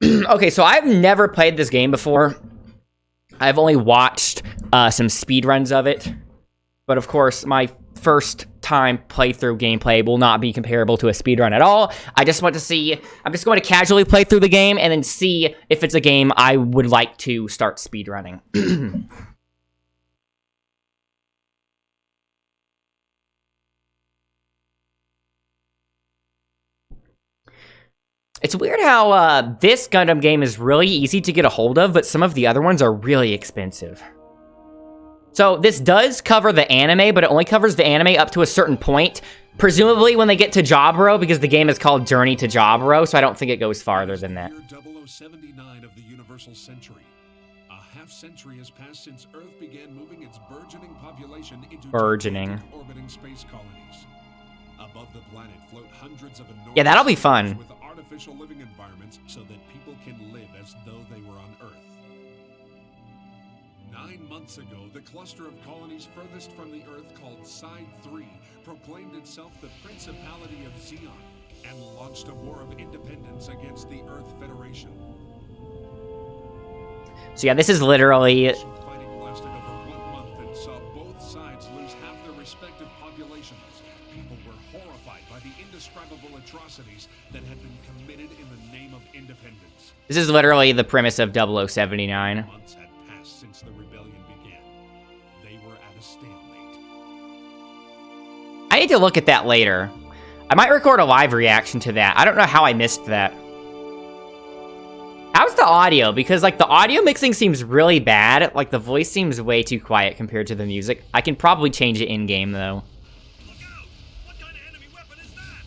Okay, so I've never played this game before. I've only watched some speedruns of it. But of course, my first time playthrough gameplay will not be comparable to a speedrun at all. I just want to see, I'm just going to casually play through the game and then see if it's a game I would like to start speedrunning. It's weird how this Gundam game is really easy to get a hold of, but some of the other ones are really expensive. So this does cover the anime, but it only covers the anime up to a certain point. Presumably when they get to Jaburo, because the game is called Journey to Jaburo, so I don't think it goes farther than that. 0079 of the Universal Century. A half-century has passed since Earth began moving its burgeoning population into orbiting space colonies. Above the planet float hundreds of enormous that'll be fun. With artificial living environments so that people can live as though they were on Earth. 9 months ago, the cluster of colonies furthest from the Earth, called Side 3, proclaimed itself the Principality of Zeon and launched a war of independence against the Earth Federation. So yeah, this is literally... Fighting lasted over 1 month and saw both sides lose half their respective populations. People were horrified by the indescribable atrocities that had been committed in the name of independence. This is literally the premise of 0079. Months had passed since the rebellion began. They were at a stalemate. I need to look at that later. I might record a live reaction to that. I don't know how I missed that. How's the audio? Because, like, the audio mixing seems really bad. Like, the voice seems way too quiet compared to the music. I can probably change it in-game, though. Look out! What kind of enemy weapon is that?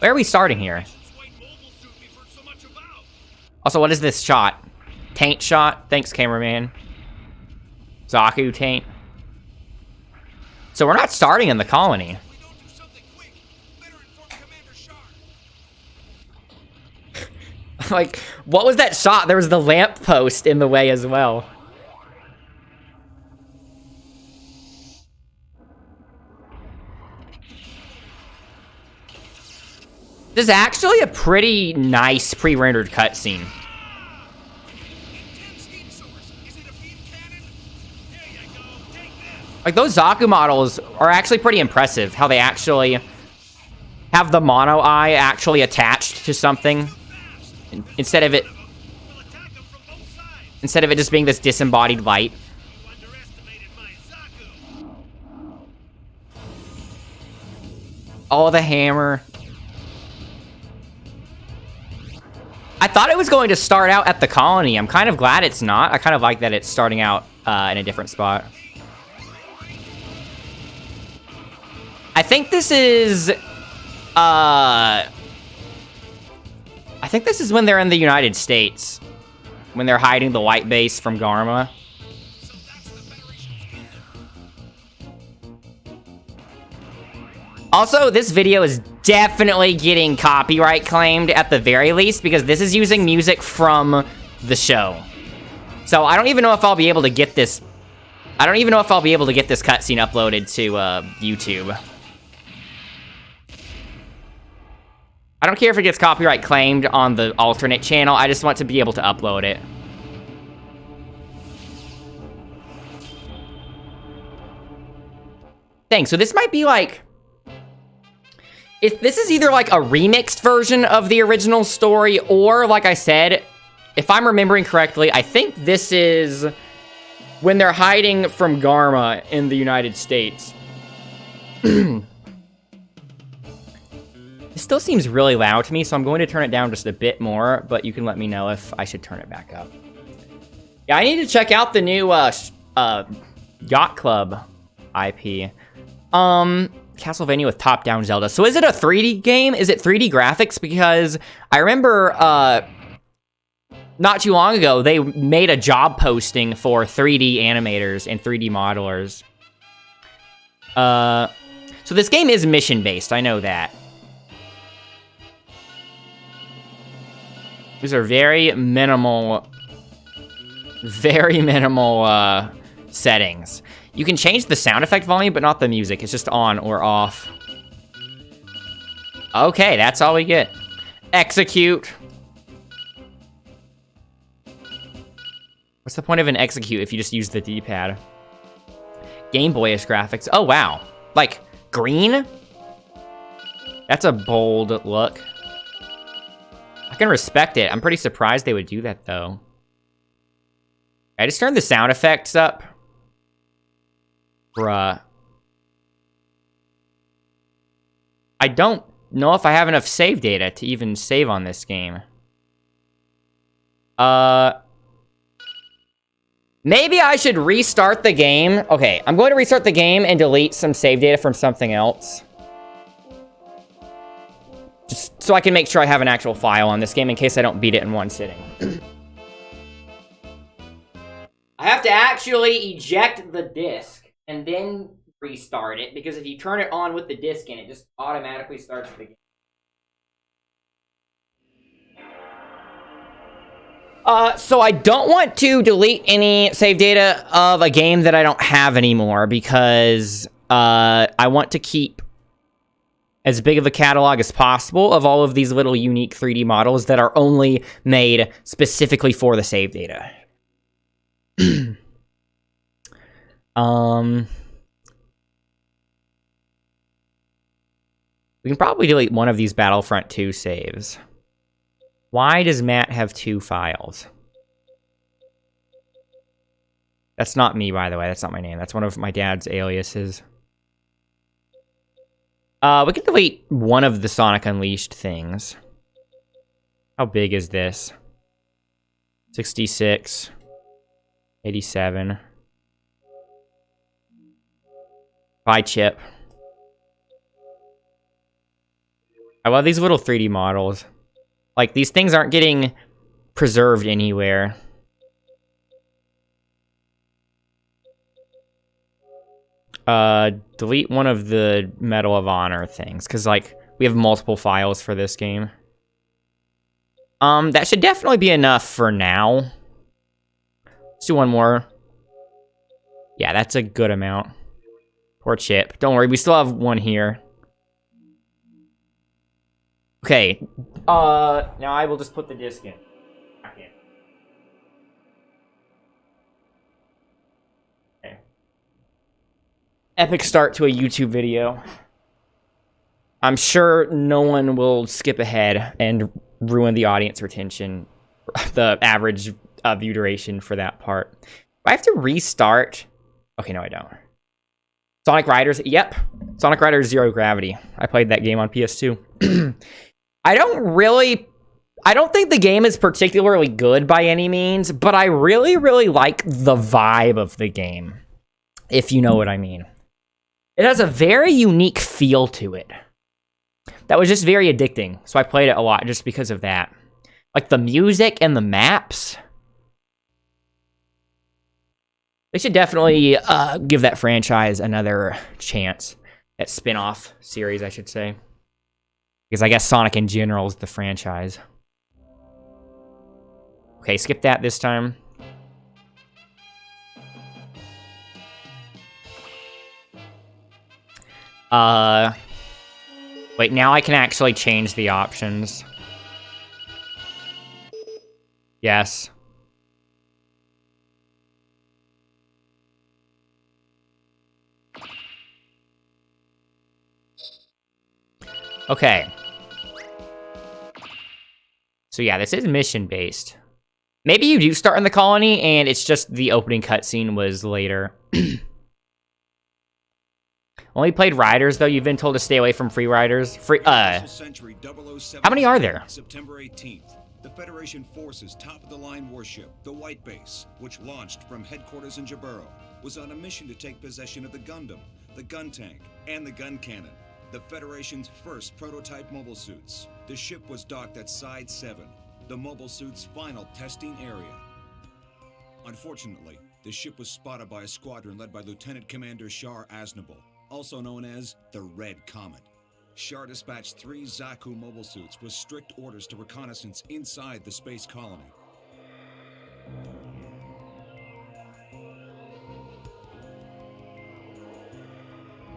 Where are we starting here? Also, what is this shot? Taint shot? Thanks, cameraman. Zaku taint. So we're not starting in the colony. Like, what was that shot? There was the lamppost in the way as well. This is actually a pretty nice pre-rendered cutscene. Like, those Zaku models are actually pretty impressive, how they actually have the mono eye actually attached to something. Instead of it just being this disembodied light. Oh, the hammer. I thought it was going to start out at the colony. I'm kind of glad it's not. I kind of like that it's starting out in a different spot. I think this is... I think this is when they're in the United States. When they're hiding the white base from Garma. Also, this video is definitely getting copyright claimed at the very least, because this is using music from the show. So I don't even know if I'll be able to get this... I don't even know if I'll be able to get this cutscene uploaded to YouTube. I don't care if it gets copyright claimed on the alternate channel. I just want to be able to upload it. Thanks. So this might be like... If this is either like a remixed version of the original story, or like I said, if I'm remembering correctly, I think this is when they're hiding from Garma in the United States. It still seems really loud to me, so I'm going to turn it down just a bit more, but you can let me know if I should turn it back up. Yeah, I need to check out the new Yacht Club IP. Castlevania with top-down Zelda. So is it a 3D game? Is it 3D graphics? Because I remember not too long ago, they made a job posting for 3D animators and 3D modelers. So this game is mission-based, I know that. These are very minimal settings. You can change the sound effect volume, but not the music. It's just on or off. Okay, that's all we get. Execute. What's the point of an execute if you just use the D-pad? Game Boyish graphics. Oh, wow. Like, green? That's a bold look. I can respect it. I'm pretty surprised they would do that, though. I just turned the sound effects up. Bruh. I don't know if I have enough save data to even save on this game. Maybe I should restart the game. Okay, I'm going to restart the game and delete some save data from something else. Just so I can make sure I have an actual file on this game in case I don't beat it in one sitting. I have to actually eject the disc and then restart it, because if you turn it on with the disc in, it just automatically starts the game. So I don't want to delete any save data of a game that I don't have anymore, because I want to keep as big of a catalog as possible of all of these little unique 3D models that are only made specifically for the save data. We can probably delete one of these Battlefront 2 saves. Why does Matt have 2 files? That's not me, by the way. That's not my name. That's one of my dad's aliases. We can delete one of the Sonic Unleashed things. How big is this? 66. 87. Buy chip. I love these little 3D models. Like, these things aren't getting preserved anywhere. Delete one of the Medal of Honor things, because, like, we have multiple files for this game. That should definitely be enough for now. Let's do one more. Yeah, that's a good amount. Poor chip. Don't worry, we still have one here. Okay, now I will just put the disc in. Okay. Epic start to a YouTube video. I'm sure no one will skip ahead and ruin the audience retention, the average view duration for that part. I have to restart. Okay, no, I don't. Sonic Riders, yep. Sonic Riders Zero Gravity. I played that game on PS2. I don't think the game is particularly good by any means, but I really, really like the vibe of the game, if you know what I mean. It has a very unique feel to it. That was just very addicting, so I played it a lot just because of that. Like, the music and the maps. They should definitely give that franchise another chance. That spin-off series, I should say. Because I guess Sonic in general is the franchise. Okay, skip that this time. Wait, now I can actually change the options. Yes. Okay. So yeah, this is mission-based. Maybe you do start in the colony, and it's just the opening cutscene was later. Only played Riders, though. You've been told to stay away from free riders. How many are there? September 18th, the Federation Forces' top-of-the-line warship, the White Base, which launched from headquarters in Jaburo, was on a mission to take possession of the Gundam, the gun tank, and the gun cannon, the Federation's first prototype mobile suits. The ship was docked at Side 7, the mobile suit's final testing area. Unfortunately, the ship was spotted by a squadron led by Lieutenant Commander Shar Aznable, also known as the Red Comet. Shar dispatched 3 Zaku mobile suits with strict orders to reconnaissance inside the space colony.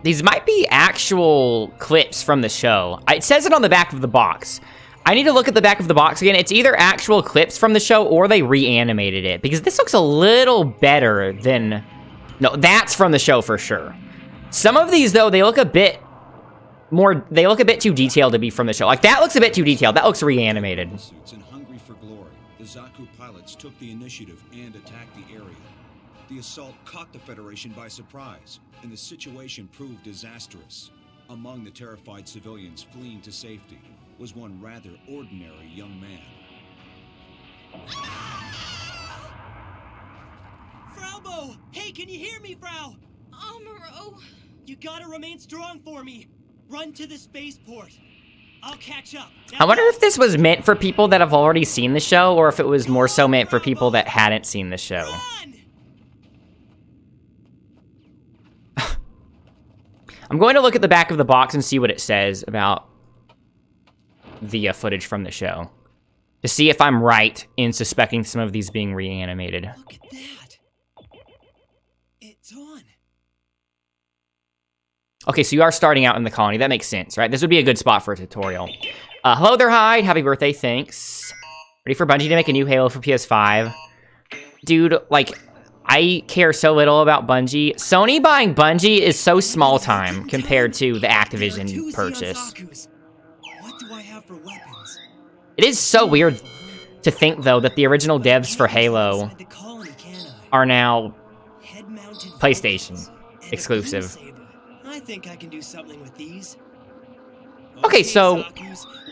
These might be actual clips from the show. It says it on the back of the box. I need to look at the back of the box again. It's either actual clips from the show or they reanimated it, because this looks a little better than... No, that's from the show for sure. Some of these, though, they look a bit more... They look a bit too detailed to be from the show. Like, that looks a bit too detailed. That looks reanimated. And hungry for glory, the Zaku pilots took the initiative and attacked the area. The assault caught the Federation by surprise, and the situation proved disastrous. Among the terrified civilians fleeing to safety was one rather ordinary young man. Fraubo! Hey, can you hear me, Frau? Amuro. You gotta remain strong for me. Run to the spaceport. I'll catch up. I wonder if this was meant for people that have already seen the show, or if it was more so meant for people that hadn't seen the show. Run! I'm going to look at the back of the box and see what it says about the footage from the show, to see if I'm right in suspecting some of these being reanimated. Look at that. It's on. Okay, so you are starting out in the colony. That makes sense, right? This would be a good spot for a tutorial. Hello there, Hyde. Happy birthday, thanks. Ready for Bungie to make a new Halo for PS5? Dude, like, I care so little about Bungie. Sony buying Bungie is so small time compared to the Activision purchase. What do I have for weapons? It is so weird to think, though, that the original devs for Halo are now PlayStation exclusive. I think I can do something with these. Okay, so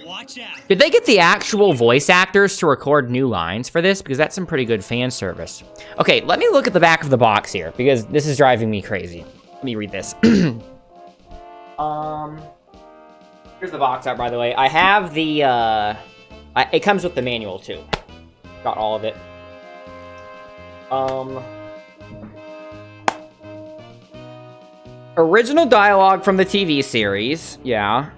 watch out. did they get the actual voice actors to record new lines for this? Because that's some pretty good fan service. Okay, let me look at the back of the box here, because this is driving me crazy. Let me read this. Here's the box art, by the way. I have the, it comes with the manual, too. Got all of it. Original dialogue from the TV series, yeah.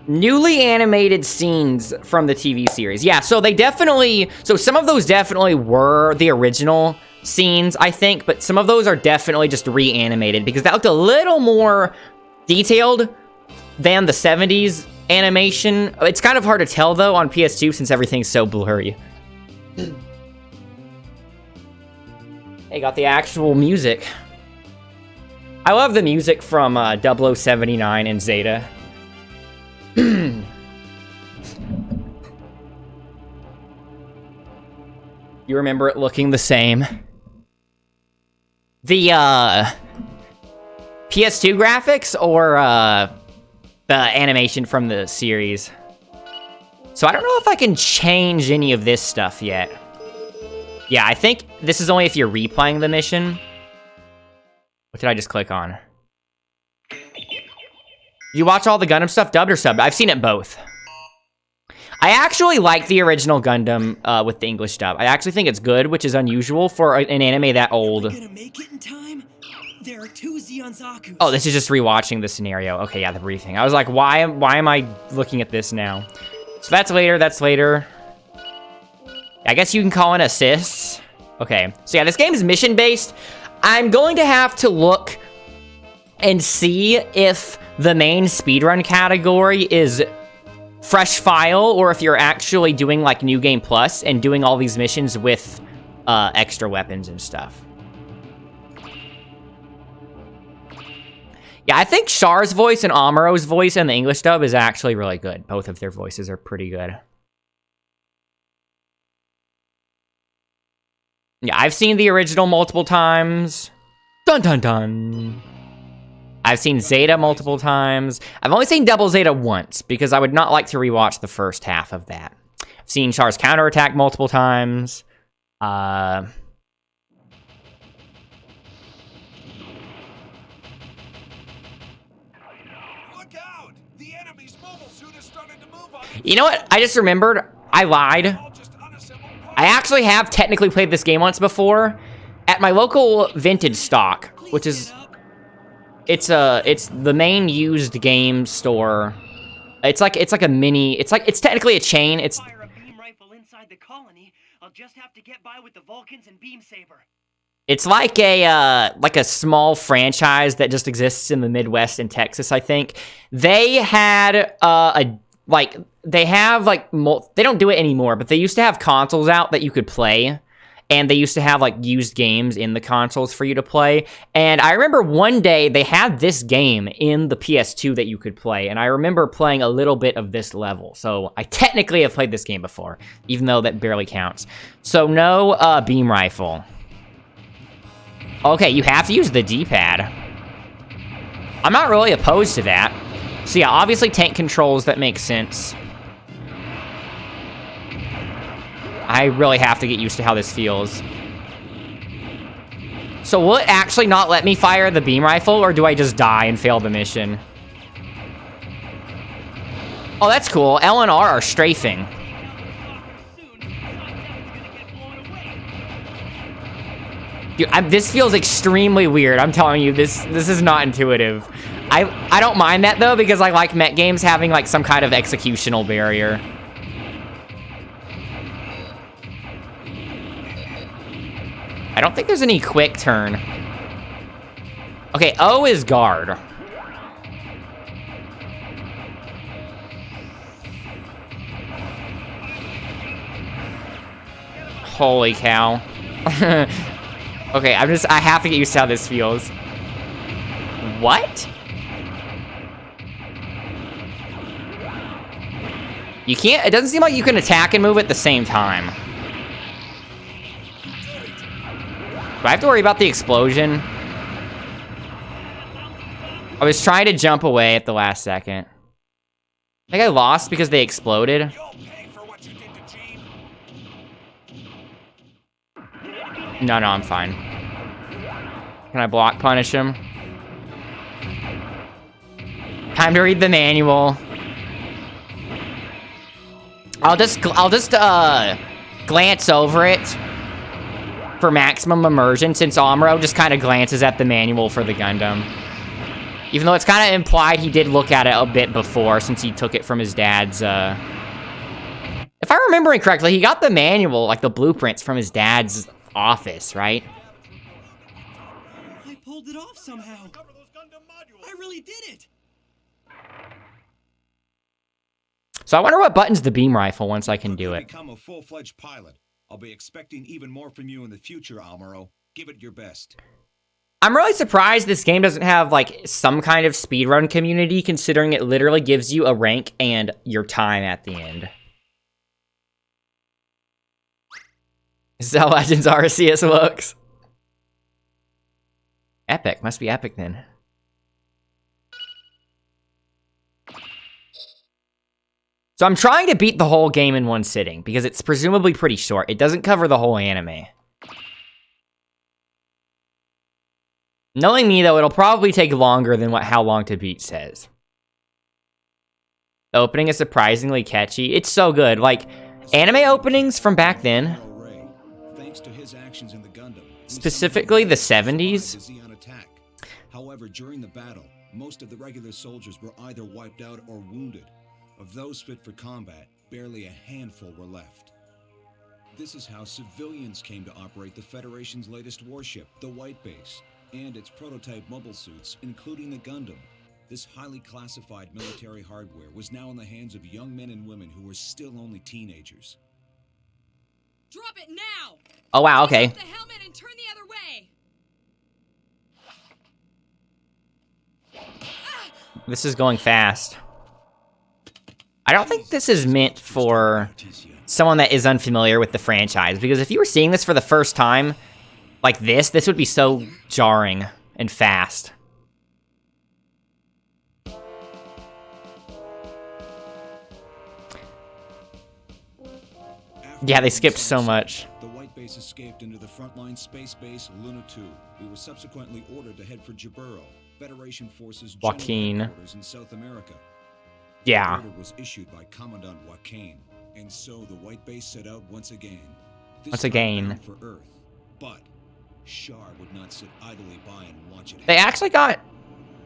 Newly animated scenes from the TV series. Yeah, so they definitely... So some of those definitely were the original scenes, I think, but some of those are definitely just reanimated, because that looked a little more detailed than the 70s animation. It's kind of hard to tell, though, on PS2, since everything's so blurry. They got the actual music. I love the music from 0079 and Zeta. You remember it looking the same. The PS2 graphics or the animation from the series? So I don't know if I can change any of this stuff yet. Yeah, I think this is only if you're replaying the mission. What did I just click on? You watch all the Gundam stuff, dubbed or subbed? I've seen it both. I actually like the original Gundam with the English dub. I actually think it's good, which is unusual for an anime that old. Are we gonna make it in time? There are 2 Zeon Zakus. Oh, this is just rewatching the scenario. Okay, yeah, the briefing. I was like, why am I looking at this now? So that's later, that's later. I guess you can call in assists. Okay, so yeah, this game is mission-based. I'm going to have to look and see if the main speedrun category is fresh file, or if you're actually doing like New Game Plus and doing all these missions with extra weapons and stuff. Yeah, I think Char's voice and Amuro's voice in the English dub is actually really good. Both of their voices are pretty good. Yeah, I've seen the original multiple times. Dun dun dun. I've seen Zeta multiple times. I've only seen Double Zeta once, because I would not like to rewatch the first half of that. I've seen Char's counterattack multiple times. Look out! The enemy's mobile suit has started to move on. You know what? I just remembered. I lied. I actually have technically played this game once before at my local vintage stock, which is it's the main used game store. It's like a mini. It's technically a chain. It's Fire a beam rifle inside the colony. I'll just have to get by with the Vulcans and Beam Saber. It's like a small franchise that just exists in the Midwest and Texas, I think. They had they don't do it anymore, but they used to have consoles out that you could play. And they used to have, like, used games in the consoles for you to play. And I remember one day they had this game in the PS2 that you could play. And I remember playing a little bit of this level. So I technically have played this game before, even though that barely counts. So no beam rifle. Okay, you have to use the D-pad. I'm not really opposed to that. So yeah, obviously tank controls, that makes sense. I really have to get used to how this feels. So will it actually not let me fire the beam rifle, or do I just die and fail the mission? Oh, that's cool. L and R are strafing. Dude, this feels extremely weird. I'm telling you, this is not intuitive. I don't mind that, though, because I like mech games having, like, some kind of executional barrier. I don't think there's any quick turn. Okay, O is guard. Holy cow. Okay, I have to get used to how this feels. What? You can't, it doesn't seem like you can attack and move at the same time. Do I have to worry about the explosion? I was trying to jump away at the last second. I think I lost because they exploded. No, I'm fine. Can I block punish him? Time to read the manual. I'll just glance over it for maximum immersion, since Amuro just kind of glances at the manual for the Gundam. Even though it's kind of implied he did look at it a bit before, since he took it from his dad's, If I'm remembering correctly, he got the manual, like the blueprints, from his dad's office, right? I pulled it off somehow. I really did it. So I wonder what buttons the beam rifle once I can do it. Become a full-fledged pilot. I'll be expecting even more from you in the future, Amuro. Give it your best. I'm really surprised this game doesn't have, like, some kind of speedrun community, considering it literally gives you a rank and your time at the end. Is that how Legends Arceus looks? Epic. Must be epic, then. So I'm trying to beat the whole game in one sitting, because it's presumably pretty short. It doesn't cover the whole anime. Knowing me, though, it'll probably take longer than how long to beat says. The opening is surprisingly catchy. It's so good. Like, anime openings from back then, Thanks to his actions in the Gundam, specifically the 70s. the Zeon attack. However, during the battle, most of the regular soldiers were either wiped out or wounded. Of those fit for combat, barely a handful were left. This is how civilians came to operate the Federation's latest warship, the White Base, and its prototype mobile suits, including the Gundam. This highly classified military hardware was now in the hands of young men and women who were still only teenagers. Drop it now! Oh, wow, okay. Take off the helmet and turn the other way! This is going fast. I don't think this is meant for someone that is unfamiliar with the franchise, because if you were seeing this for the first time, like this would be so jarring and fast. Yeah, they skipped so much. The White Base escaped into the frontline space base Luna 2. We were subsequently ordered to head for Jaburo, Federation Forces Joaquin. General Headquarters in South America. Yeah. The order was issued by Commandant Joaquin, and so the White Base set out once again. Once again. Bound for Earth, but Shar would not sit idly by and watch it They happen. actually got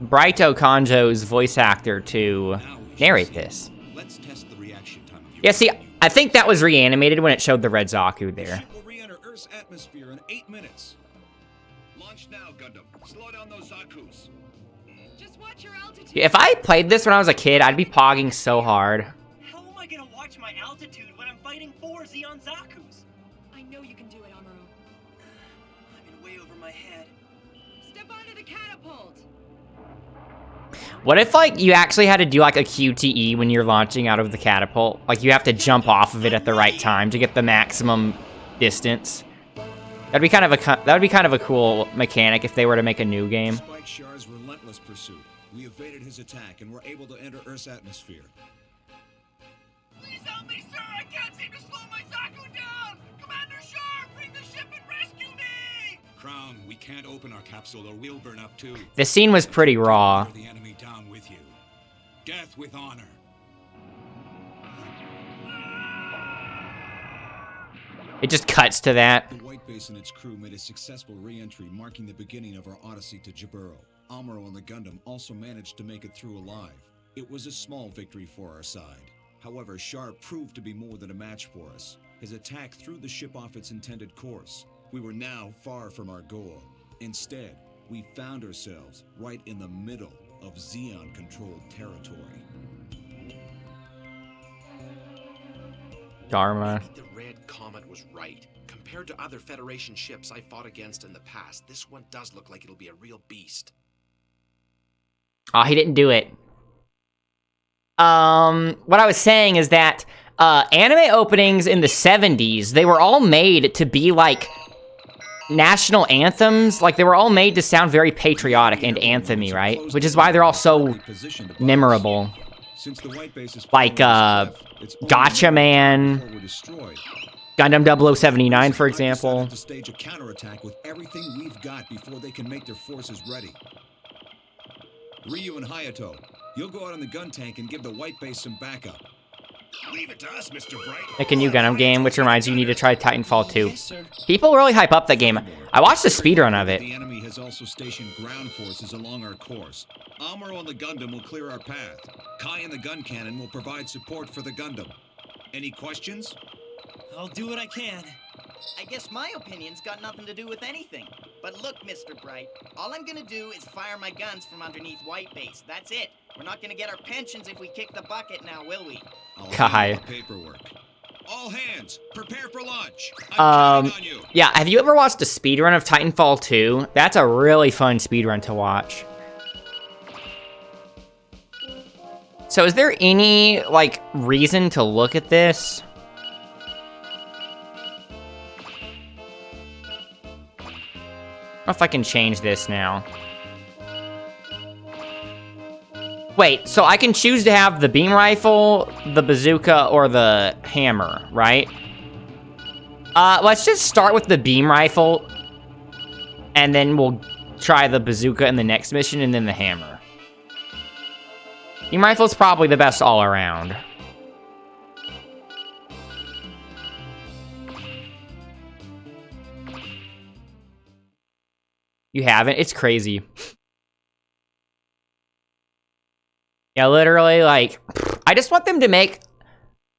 Brighto Konjo's voice actor to Now we narrate shall see. this. Let's test the reaction time of your Yeah, see, menu. I think that was reanimated when it showed the red Zaku The there. ship will re-enter Earth's atmosphere in 8 minutes. Launch now, Gundam. Slow down those Zaku's. Just watch your altitude. If I played this when I was a kid, I'd be pogging so hard. How am I gonna watch my altitude when I'm fighting 4 Zeon Zaku's? I know you can do it, Amuro. I'm in way over my head. Step onto the catapult. What if, like, you actually had to do, like, a QTE when you're launching out of the catapult? Like, you have to jump off of it at the right time to get the maximum distance. That'd be kind of a cool mechanic if they were to make a new game. Despite Shar's relentless pursuit, we evaded his attack and were able to enter Earth's atmosphere. Please help me, sir! I can't seem to slow my Zaku down! Commander Shar, bring the ship and rescue me! Crown, we can't open our capsule or we'll burn up too. The scene was pretty raw. The enemy down with you. Death with honor. It just cuts to that. The White Base and its crew made a successful re-entry, marking the beginning of our odyssey to Jaburo. Amuro and the Gundam also managed to make it through alive. It was a small victory for our side. However, Shar proved to be more than a match for us. His attack threw the ship off its intended course. We were now far from our goal. Instead, we found ourselves right in the middle of Zeon-controlled territory. Garma. Maybe the Red Comet was right. Compared to other Federation ships I fought against in the past, this one does look like it'll be a real beast. Oh, he didn't do it. What I was saying is that anime openings in the 70s, they were all made to be like national anthems. Like, they were all made to sound very patriotic and anthemy, right? Which is why they're all so memorable. Like, Gotcha Man, Gundam 0079, for example. To stage a counterattack with everything we've got before they can make their forces ready. Ryu and Hayato, you'll go out on the gun tank and give the White Base some backup. Leave it to us, Mr. Bright. Like a new Gundam game, which reminds you need to try Titanfall 2. Yes, sir. People really hype up that game. I watched a speedrun of it. The enemy has also stationed ground forces along our course. Amuro and the Gundam will clear our path. Kai and the gun cannon will provide support for the Gundam. Any questions? I'll do what I can. I guess my opinion's got nothing to do with anything. But look, Mr. Bright, all I'm gonna do is fire my guns from underneath White Base. That's it. We're not gonna get our pensions if we kick the bucket now, will we? I'll Kai. handle the paperwork. All hands, prepare for launch. I'm counting on you. Yeah, have you ever watched a speedrun of Titanfall 2? That's a really fun speedrun to watch. So is there any, like, reason to look at this? I don't know if I can change this now. Wait, so I can choose to have the beam rifle, the bazooka, or the hammer, right? Let's just start with the beam rifle, and then we'll try the bazooka in the next mission, and then the hammer. Beam rifle's probably the best all around. You haven't? It's crazy. Yeah, literally, like, I just want them to make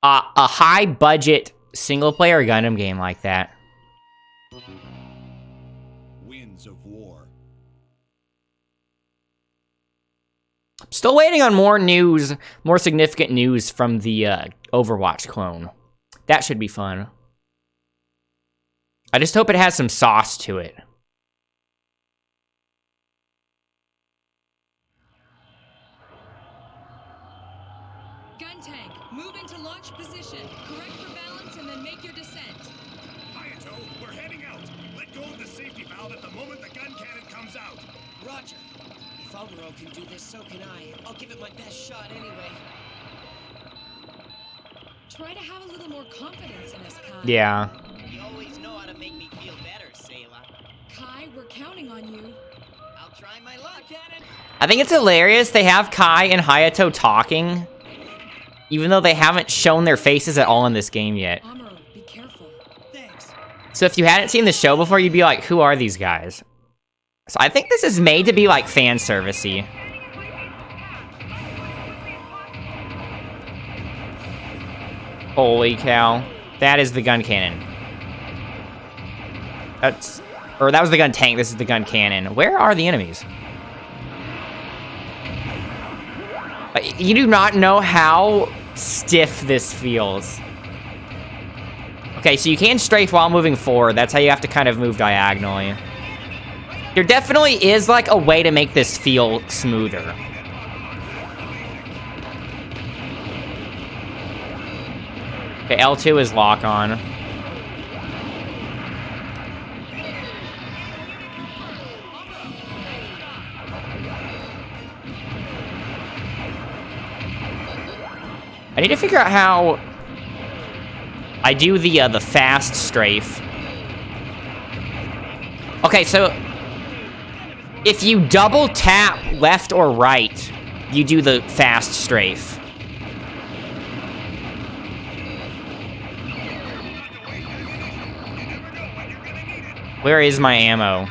a high-budget single-player Gundam game like that. Winds of war. Still waiting on more news, more significant news from the Overwatch clone. That should be fun. I just hope it has some sauce to it. Gun tank, move into launch position. Correct for balance and then make your descent. Hayato, we're heading out. Let go of the safety valve at the moment the gun cannon comes out. Roger. If Amuro can do this, so can I. I'll give it my best shot anyway. Try to have a little more confidence in us, Kai. Yeah. You always know how to make me feel better, Sayla. Kai, we're counting on you. I'll try my luck. Cannon. I think it's hilarious they have Kai and Hayato talking, even though they haven't shown their faces at all in this game yet. Amuro, be careful. Thanks. So if you hadn't seen the show before, you'd be like, who are these guys? So I think this is made to be, like, fan servicey. Holy cow. That is the gun cannon. Or that was the gun tank, this is the gun cannon. Where are the enemies? You do not know how stiff this feels. Okay, so you can strafe while moving forward. That's how you have to kind of move diagonally. There definitely is, like, a way to make this feel smoother. Okay, L2 is lock on. I need to figure out how I do the fast strafe. Okay, so if you double tap left or right, you do the fast strafe. Where is my ammo?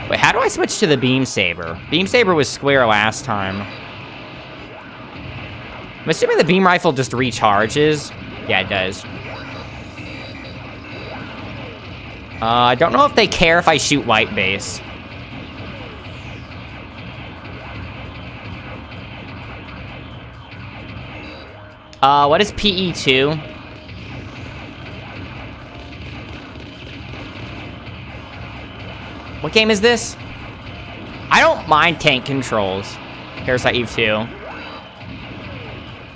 Wait, how do I switch to the beam saber? Beam saber was square last time. I'm assuming the beam rifle just recharges. Yeah, it does. I don't know if they care if I shoot white base. What is PE2? What game is this? I don't mind tank controls. Parasite Eve 2.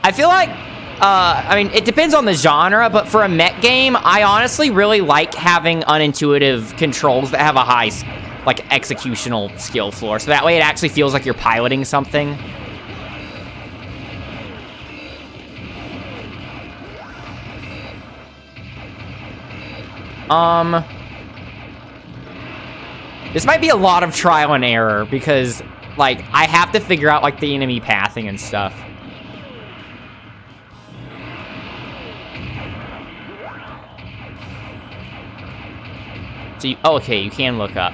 I feel like, I mean, it depends on the genre, but for a mech game, I honestly really like having unintuitive controls that have a high, like, executional skill floor. So that way it actually feels like you're piloting something. This might be a lot of trial and error, because, like, I have to figure out, like, the enemy pathing and stuff. So you, oh, okay, you can look up.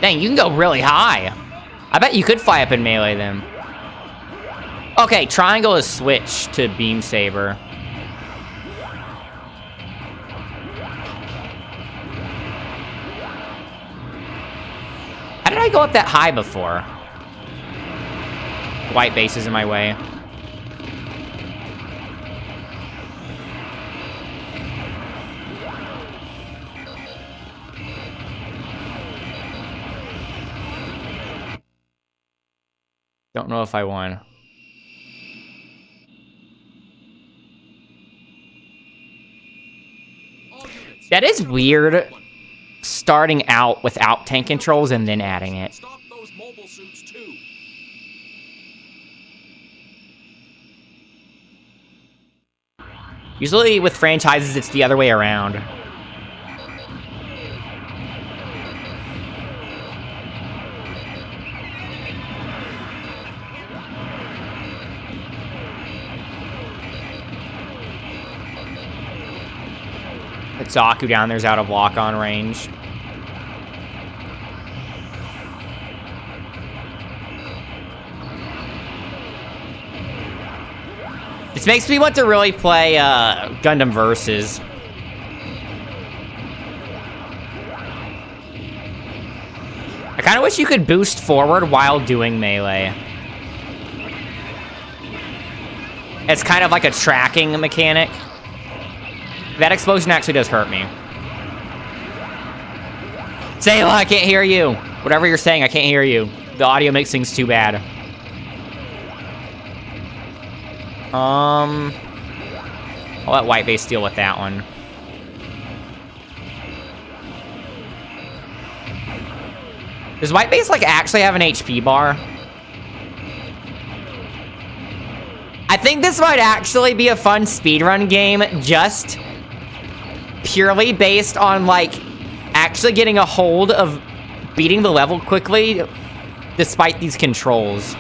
Dang, you can go really high. I bet you could fly up in melee then. Okay, triangle is switch to beam saber. How did I go up that high before? White base is in my way. Don't know if I won. That is weird, starting out without tank controls and then adding it. Stop those mobile suits too. Usually with franchises, it's the other way around. Zaku down there's out of lock-on range. This makes me want to really play Gundam Versus. I kind of wish you could boost forward while doing melee. It's kind of like a tracking mechanic. That explosion actually does hurt me. Zeon, I can't hear you. Whatever you're saying, I can't hear you. The audio makes things too bad. I'll let white base deal with that one. Does white base, like, actually have an HP bar? I think this might actually be a fun speedrun game, just purely based on, like, actually getting a hold of beating the level quickly despite these controls.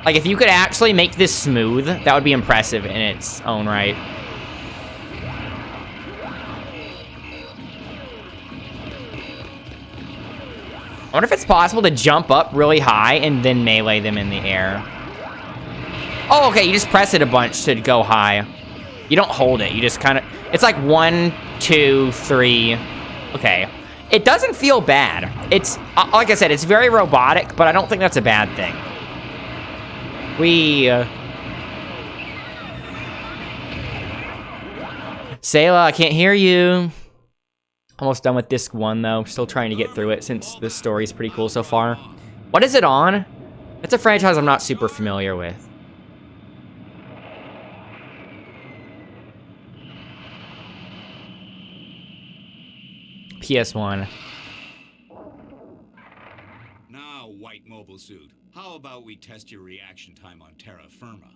Like, if you could actually make this smooth, that would be impressive in its own right. I wonder if it's possible to jump up really high and then melee them in the air. Oh, okay, you just press it a bunch to go high. You don't hold it, you just kind of... It's like 1, 2, 3... Okay. It doesn't feel bad. It's, like I said, it's very robotic, but I don't think that's a bad thing. Sayla, I can't hear you. Almost done with disc 1, though. Still trying to get through it since the story's pretty cool so far. What is it on? It's a franchise I'm not super familiar with. PS1. Now, White Mobile Suit, how about we test your reaction time on terra firma?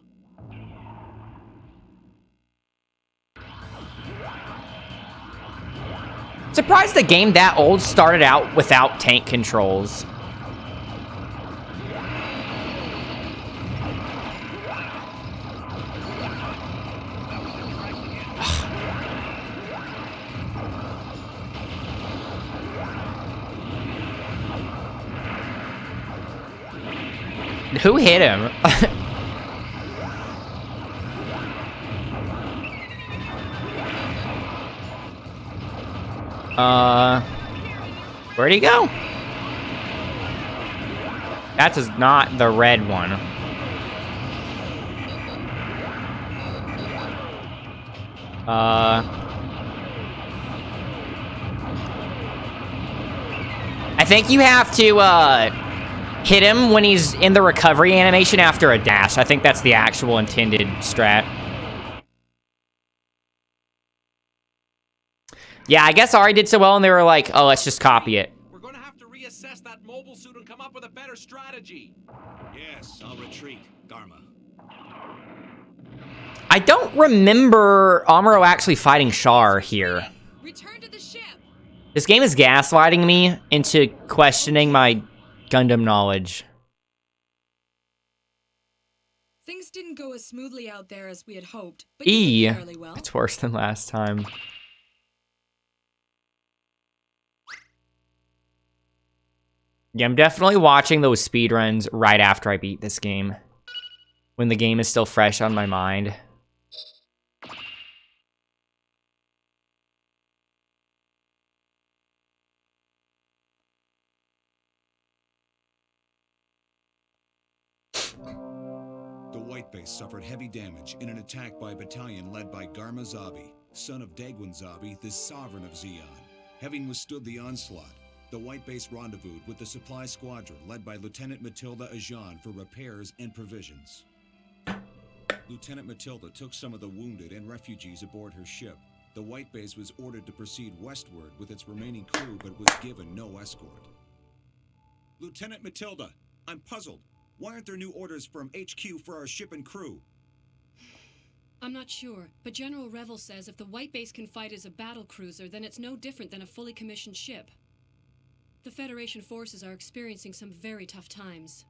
Surprised the game that old started out without tank controls. Who hit him? Where'd he go? That's not the red one. I think you have to, hit him when he's in the recovery animation after a dash. I think that's the actual intended strat. Yeah, I guess Ari did so well and they were like, oh, let's just copy it. We're gonna have to reassess that mobile suit and come up with a better strategy. Yes, I'll retreat, Garma. I don't remember Amuro actually fighting Char here. Return to the ship. This game is gaslighting me into questioning my Gundam knowledge. Things didn't go as smoothly out there as we had hoped, but you did fairly well. It's worse than last time. Yeah, I'm definitely watching those speedruns right after I beat this game. When the game is still fresh on my mind. The White Base suffered heavy damage in an attack by a battalion led by Garma Zabi, son of Dagwin Zabi, the sovereign of Zeon. Having withstood the onslaught, the White Base rendezvoused with the supply squadron led by Lieutenant Matilda Ajan for repairs and provisions. Lieutenant Matilda took some of the wounded and refugees aboard her ship. The White Base was ordered to proceed westward with its remaining crew but was given no escort. Lieutenant Matilda, I'm puzzled. Why aren't there new orders from HQ for our ship and crew? I'm not sure, but General Revel says if the White Base can fight as a battle cruiser, then it's no different than a fully commissioned ship. The Federation forces are experiencing some very tough times.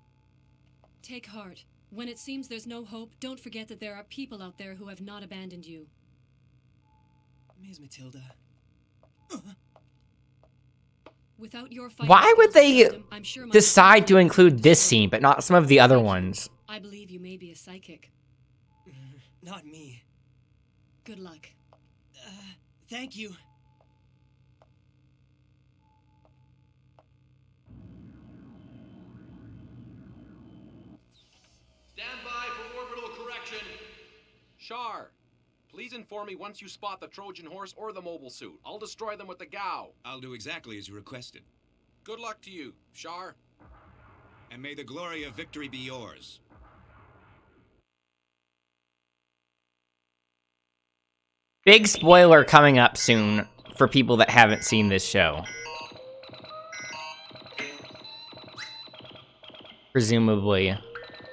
Take heart. When it seems there's no hope, don't forget that there are people out there who have not abandoned you. Ms. Matilda. Without your fight, Why would they I'm sure decide to include this scene, but not some of the other ones? I believe you may be a psychic. Not me. Good luck. Thank you. Stand by for orbital correction. Char, please inform me once you spot the Trojan horse or the mobile suit. I'll destroy them with the Gao. I'll do exactly as you requested. Good luck to you, Char. And may the glory of victory be yours. Big spoiler coming up soon for people that haven't seen this show. Presumably.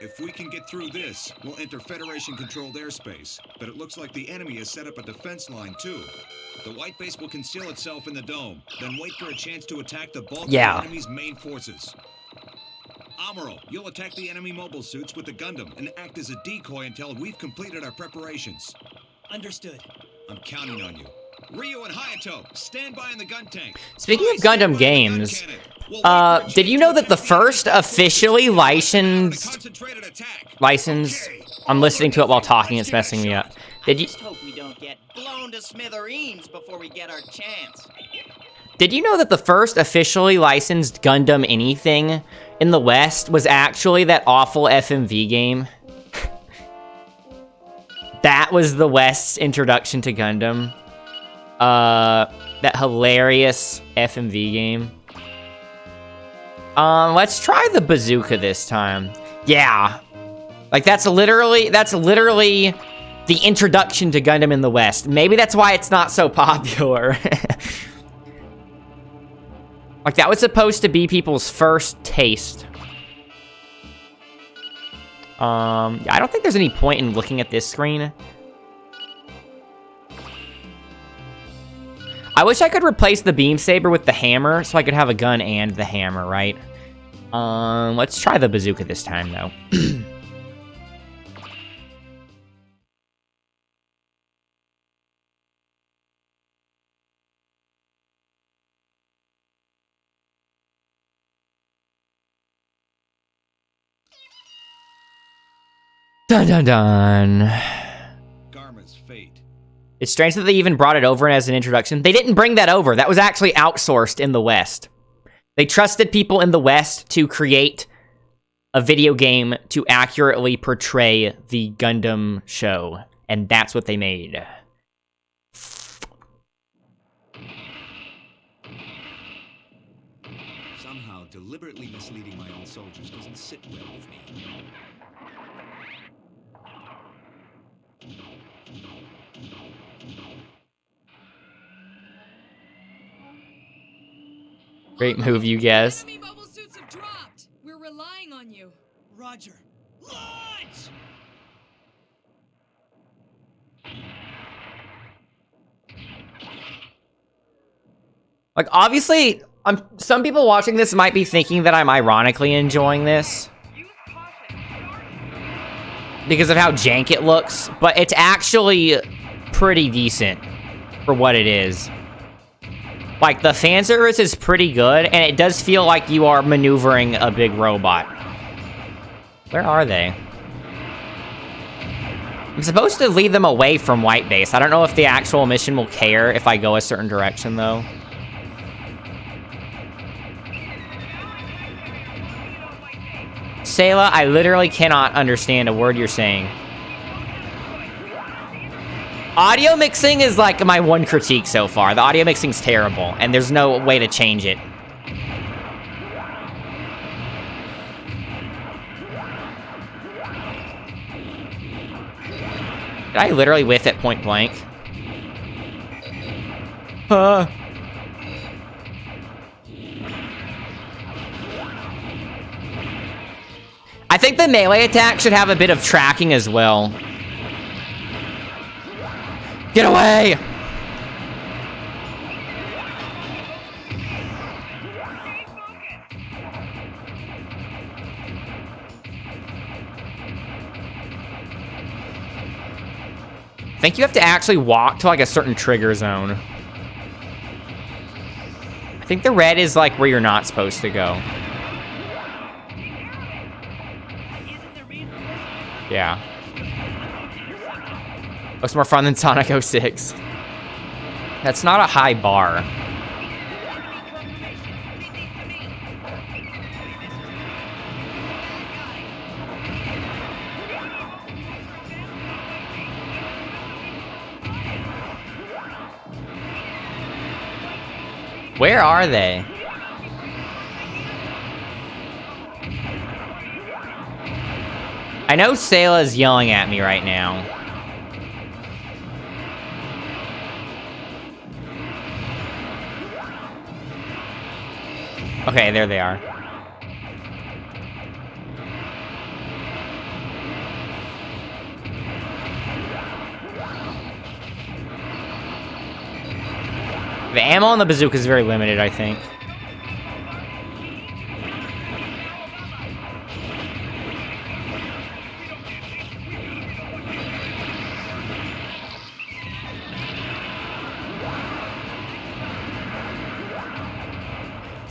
If we can get through this, we'll enter Federation-controlled airspace. But it looks like the enemy has set up a defense line, too. The White Base will conceal itself in the dome, then wait for a chance to attack the bulk of the enemy's main forces. Amuro, you'll attack the enemy mobile suits with the Gundam and act as a decoy until we've completed our preparations. Understood. I'm counting on you. Ryu and Hayato, stand by in the gun tank. Speaking of Gundam games, did you know that the first officially licensed... I'm listening to it while talking, it's messing me up. Did you... Just hope we don't get blown to smithereens before we get our chance. Did you know that the first officially licensed Gundam anything in the West was actually that awful FMV game? That was the West's introduction to Gundam. That hilarious FMV game. Let's try the bazooka this time. Yeah. Like, that's literally the introduction to Gundam in the West. Maybe that's why it's not so popular. Like, that was supposed to be people's first taste. I don't think there's any point in looking at this screen. I wish I could replace the beam saber with the hammer so I could have a gun and the hammer, right? Let's try the bazooka this time, though. Dun dun dun. Garma's fate. It's strange that they even brought it over as an introduction. They didn't bring that over. That was actually outsourced in the West. They trusted people in the West to create a video game to accurately portray the Gundam show. And that's what they made. Somehow, deliberately misleading my own soldiers doesn't sit well with me. Great move, you guess. Enemy mobile suits have dropped. We're relying on you. Roger. Launch! Like, obviously, some people watching this might be thinking that I'm ironically enjoying this because of how jank it looks, but it's actually pretty decent for what it is. Like, the fan service is pretty good, and it does feel like you are maneuvering a big robot. Where are they? I'm supposed to lead them away from White Base. I don't know if the actual mission will care if I go a certain direction, though. Sayla, I literally cannot understand a word you're saying. Audio mixing is like my one critique so far. The audio mixing's terrible, and there's no way to change it. Did I literally whiff at point blank? I think the melee attack should have a bit of tracking as well. Get away! I think you have to actually walk to like a certain trigger zone. I think the red is like where you're not supposed to go. Yeah. Looks more fun than Sonic 06. That's not a high bar. Where are they? I know Sayla's yelling at me right now. Okay, there they are. The ammo on the bazooka is very limited, I think.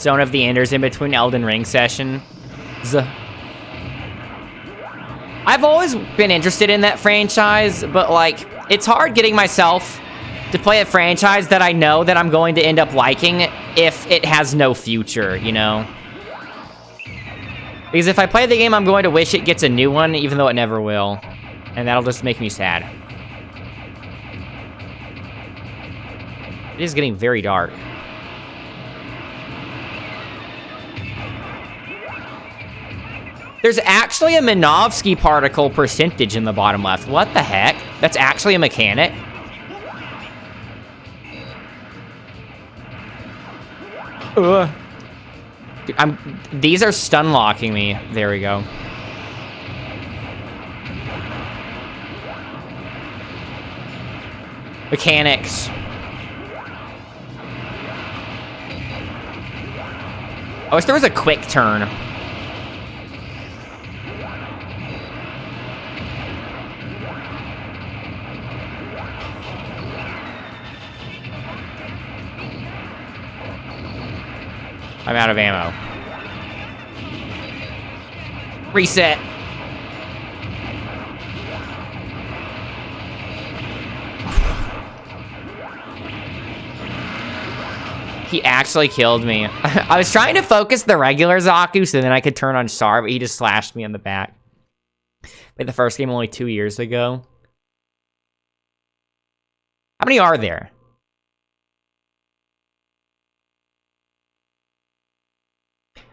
Zone of the Enders in between Elden Ring sessions. I've always been interested in that franchise, but, like, it's hard getting myself to play a franchise that I know that I'm going to end up liking if it has no future, you know? Because if I play the game, I'm going to wish it gets a new one, even though it never will. And that'll just make me sad. It is getting very dark. There's actually a Minovsky particle percentage in the bottom left. What the heck? That's actually a mechanic? Ugh. Dude, these are stun locking me. There we go. Mechanics. I wish there was a quick turn. I'm out of ammo. Reset. He actually killed me. I was trying to focus the regular Zaku so then I could turn on Char, but he just slashed me in the back. Played the first game only 2 years ago. How many are there?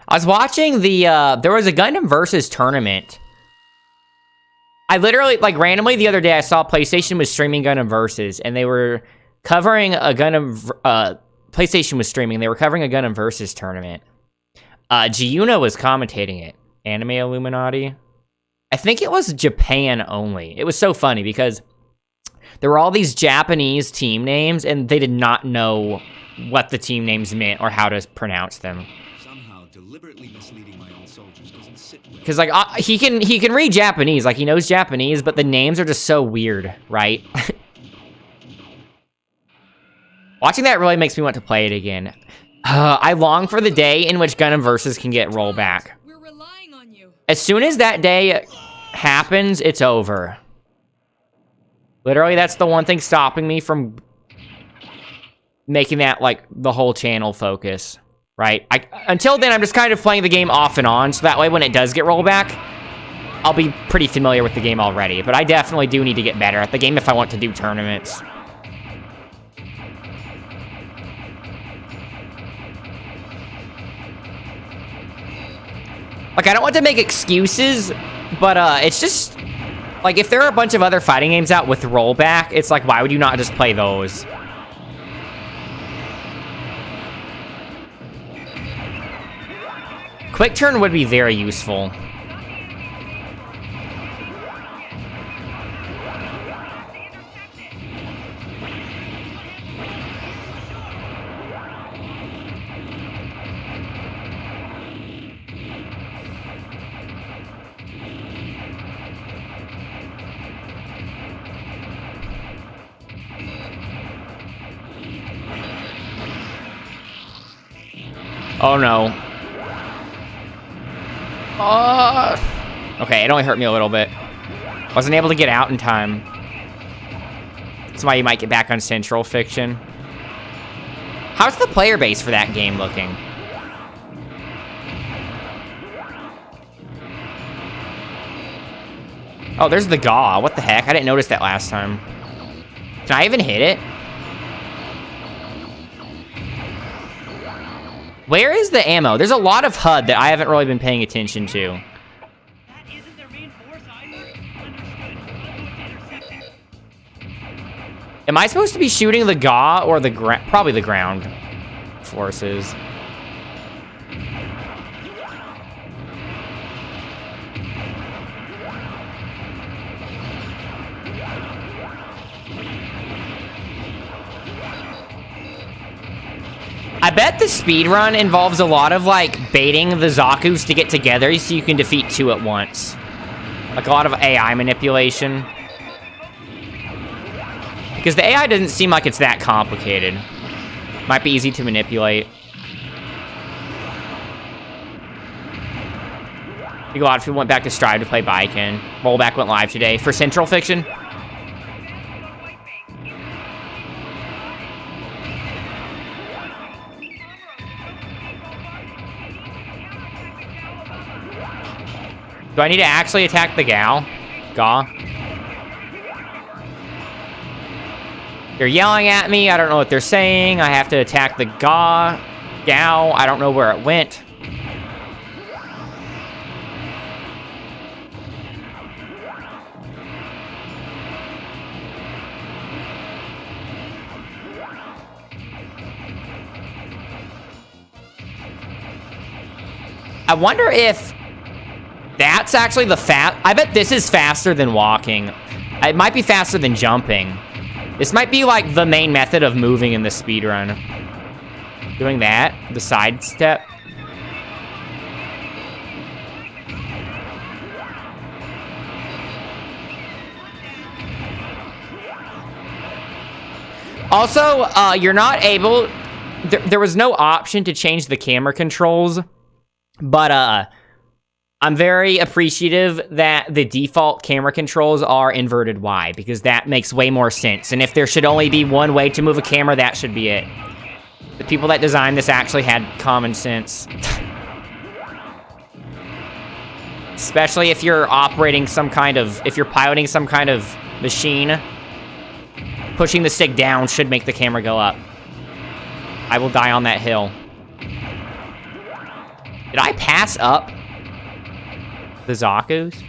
I was watching the, there was a Gundam Versus tournament. I literally, like, randomly the other day, I saw PlayStation was streaming Gundam Versus, and they were covering a Gundam, PlayStation was streaming, they were covering a Gundam Versus tournament. Giuna was commentating it. Anime Illuminati? I think it was Japan only. It was so funny, because there were all these Japanese team names, and they did not know what the team names meant, or how to pronounce them. Deliberately misleading my own soldiers doesn't sit well. Because, like, he can read Japanese, like, he knows Japanese, but the names are just so weird, right? Watching that really makes me want to play it again. I long for the day in which Gundam Versus can get rollback. We're relying on you. As soon as that day happens, it's over. Literally, that's the one thing stopping me from making that, like, the whole channel focus. Right? Until then, I'm just kind of playing the game off and on, so that way when it does get rollback, I'll be pretty familiar with the game already. But I definitely do need to get better at the game if I want to do tournaments. Like, I don't want to make excuses, but it's just, like, if there are a bunch of other fighting games out with rollback, it's like, why would you not just play those? Quick turn would be very useful. Oh no. Okay, it only hurt me a little bit. Wasn't able to get out in time. That's why you might get back on Central Fiction. How's the player base for that game looking? Oh, there's the Gaw. What the heck? I didn't notice that last time. Can I even hit it? Where is the ammo? There's a lot of HUD that I haven't really been paying attention to. That isn't their main force either. Understood. I'll go to intercept it. Am I supposed to be shooting the Gaw or the probably the ground forces? I bet the speedrun involves a lot of, like, baiting the Zakus to get together so you can defeat two at once. Like, a lot of AI manipulation. Because the AI doesn't seem like it's that complicated. Might be easy to manipulate. think a lot of people went back to Strive to play Baiken. Rollback went live today for Central Fiction. Do I need to actually attack the gal? Gaw? They're yelling at me. I don't know what they're saying. I have to attack the gal. I don't know where it went. I wonder if that's actually the I bet this is faster than walking. It might be faster than jumping. This might be like the main method of moving in the speedrun. Doing that, the side step. Also, you're not able... There was no option to change the camera controls, but I'm very appreciative that the default camera controls are inverted Y, because that makes way more sense. And if there should only be one way to move a camera, that should be it. The people that designed this actually had common sense. Especially if you're operating some kind of... If you're piloting some kind of machine, pushing the stick down should make the camera go up. I will die on that hill. Did I pass up the Zaku's?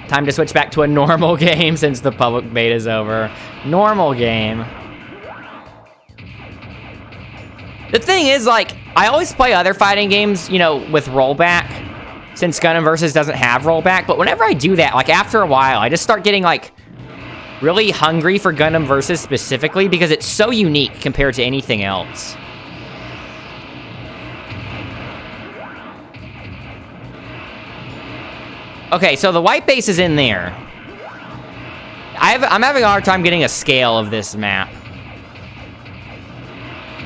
Time to switch back to a normal game since the public beta's over. Normal game. The thing is, like, I always play other fighting games, you know, with rollback, since Gundam Versus doesn't have rollback, but whenever I do that, like, after a while, I just start getting, like, really hungry for Gundam Versus specifically, because it's so unique compared to anything else. Okay, so the white base is in there. I'm having a hard time getting a scale of this map.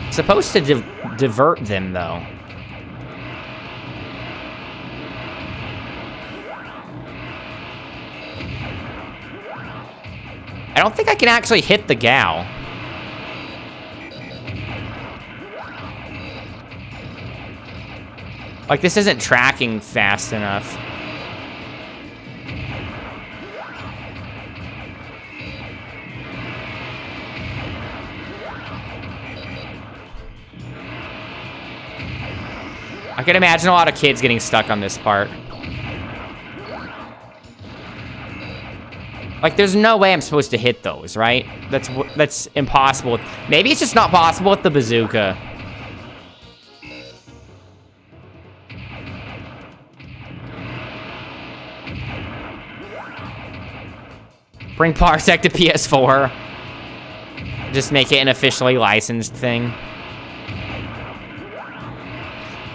It's supposed to divert them, though. I don't think I can actually hit the gal. Like, this isn't tracking fast enough. I can imagine a lot of kids getting stuck on this part. Like, there's no way I'm supposed to hit those, right? That's impossible. Maybe it's just not possible with the bazooka. Bring Parsec to PS4. Just make it an officially licensed thing.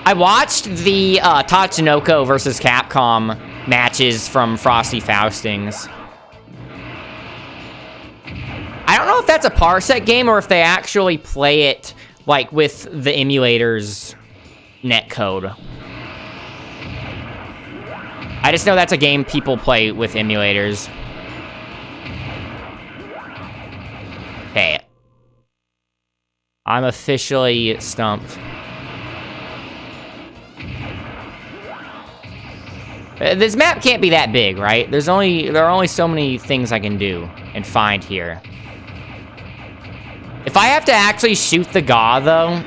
I watched the Tatsunoko versus Capcom matches from Frosty Faustings. I don't know if that's a Parsec game or if they actually play it, like, with the emulator's netcode. I just know that's a game people play with emulators. Okay. I'm officially stumped. This map can't be that big, right? There are only so many things I can do and find here. If I have to actually shoot the Ga, though,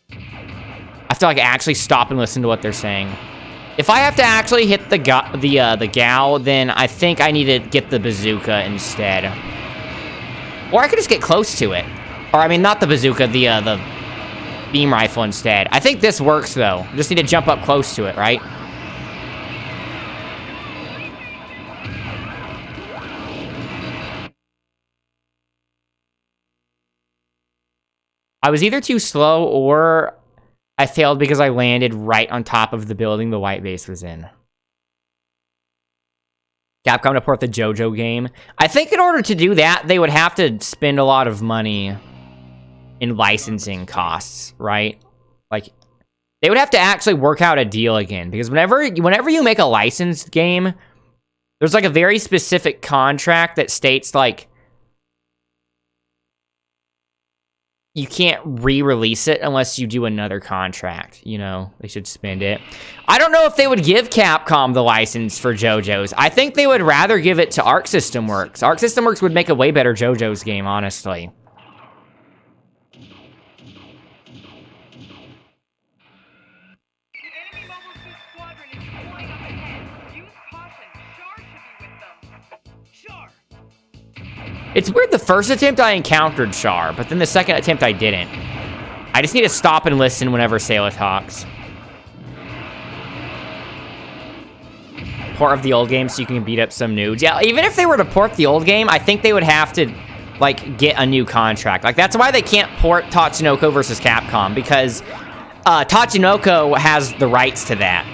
I have to, like, actually stop and listen to what they're saying. If I have to actually hit the gal, then I think I need to get the bazooka instead. Or I could just get close to it. Or, I mean, not the bazooka, the beam rifle instead. I think this works, though. Just need to jump up close to it, right? I was either too slow or I failed because I landed right on top of the building the white base was in. Capcom to port the JoJo game. I think in order to do that, they would have to spend a lot of money in licensing costs, right? Like, they would have to actually work out a deal again, because whenever you make a licensed game, there's like a very specific contract that states like you can't re-release it unless you do another contract. You know, they should spend it. I don't know if they would give Capcom the license for JoJo's. I think they would rather give it to Arc System Works. Arc System Works would make a way better JoJo's game, honestly. It's weird, the first attempt I encountered Char, but then the second attempt I didn't. I just need to stop and listen whenever Sayla talks. Port of the old game so you can beat up some nudes. Yeah, even if they were to port the old game, I think they would have to, like, get a new contract. Like, that's why they can't port Tatsunoko versus Capcom, because Tatsunoko has the rights to that.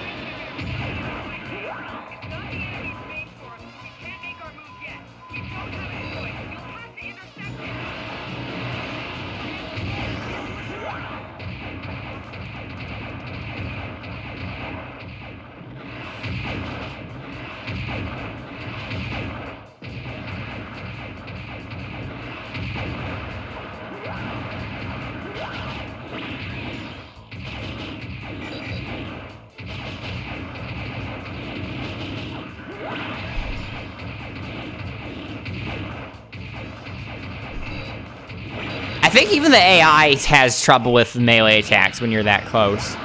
I think even the AI has trouble with melee attacks when you're that close.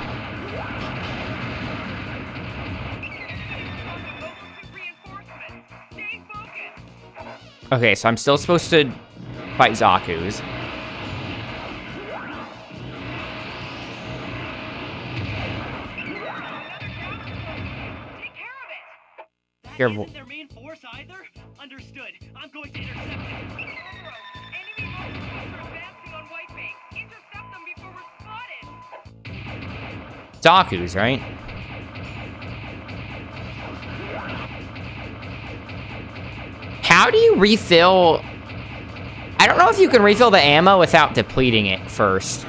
Okay, so I'm still supposed to fight Zaku's. Careful. Their main force either? Understood. I'm going to intercept it. Enemy mobile suits are advancing on white base. Intercept them before we're spotted. Zaku's, right? How do you refill? I don't know if you can refill the ammo without depleting it first.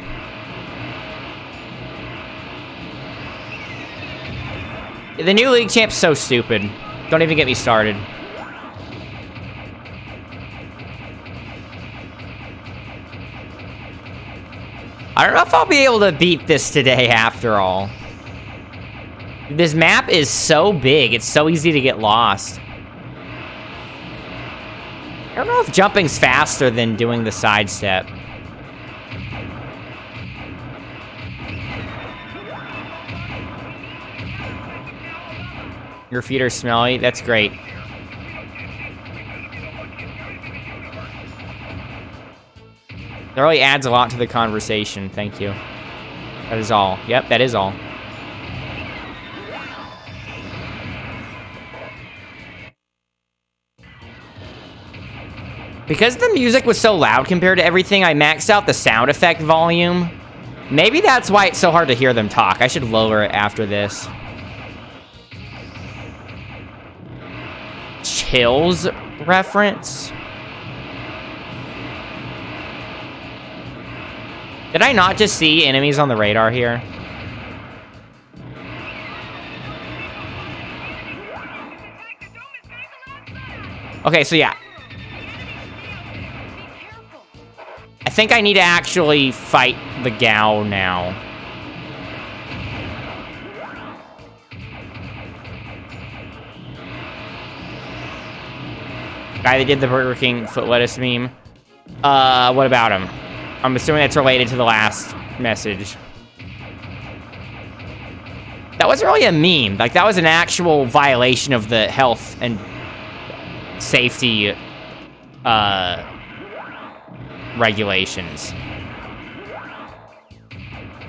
The new League Champ's so stupid. Don't even get me started. I don't know if I'll be able to beat this today after all. This map is so big, it's so easy to get lost. I don't know if jumping's faster than doing the sidestep. Your feet are smelly? That's great. That really adds a lot to the conversation. Thank you. That is all. Yep, that is all. Because the music was so loud compared to everything, I maxed out the sound effect volume. Maybe that's why it's so hard to hear them talk. I should lower it after this. Chills reference? Did I not just see enemies on the radar here? Okay, so yeah. I think I need to actually fight the Gao now. Guy that did the Burger King foot lettuce meme. What about him? I'm assuming that's related to the last message. That wasn't really a meme. Like, that was an actual violation of the health and safety, regulations.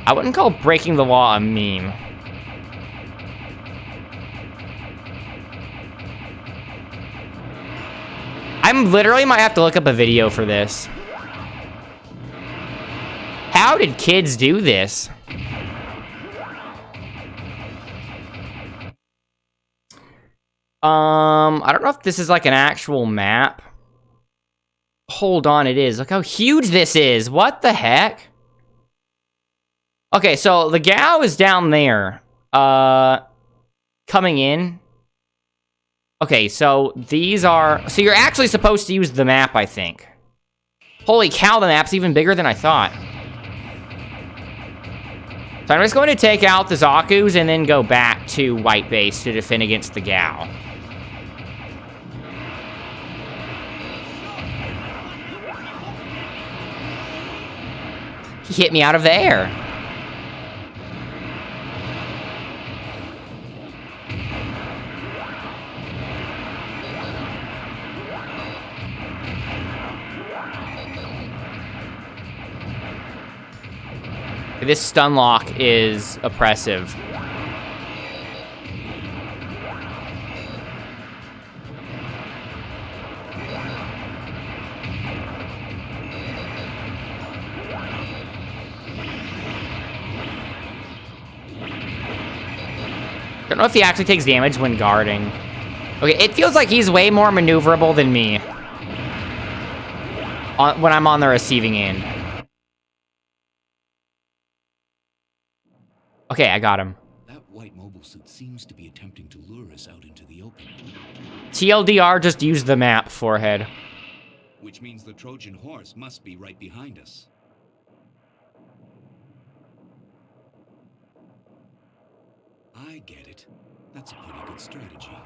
I wouldn't call breaking the law a meme. I'm literally might have to look up a video for this. How did kids do this? I don't know if this is like an actual map. Hold on, it is. Look how huge this is. What the heck? Okay, so the Gao is down there. Coming in. Okay, so these are... So you're actually supposed to use the map, I think. Holy cow, the map's even bigger than I thought. So I'm just going to take out the Zaku's and then go back to White Base to defend against the Gao. He hit me out of the air. This stun lock is oppressive. Don't know if he actually takes damage when guarding. Okay, it feels like he's way more maneuverable than me when I'm on the receiving end. Okay, I got him. That white mobile suit seems to be attempting to lure us out into the open. TLDR, just use the map, forehead. Which means the Trojan horse must be right behind us. I get it. That's a pretty good strategy.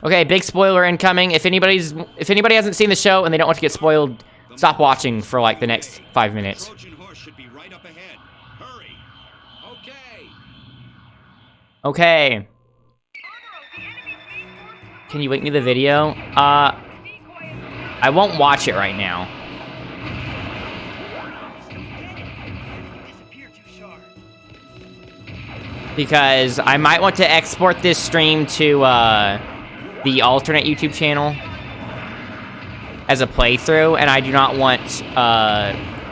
Okay, big spoiler incoming. If anybody hasn't seen the show and they don't want to get spoiled, stop watching for like the next 5 minutes. Trojan horse should be right up ahead. Hurry! Okay. Can you link me the video? I won't watch it right now. Because I might want to export this stream to the alternate YouTube channel as a playthrough, and I do not want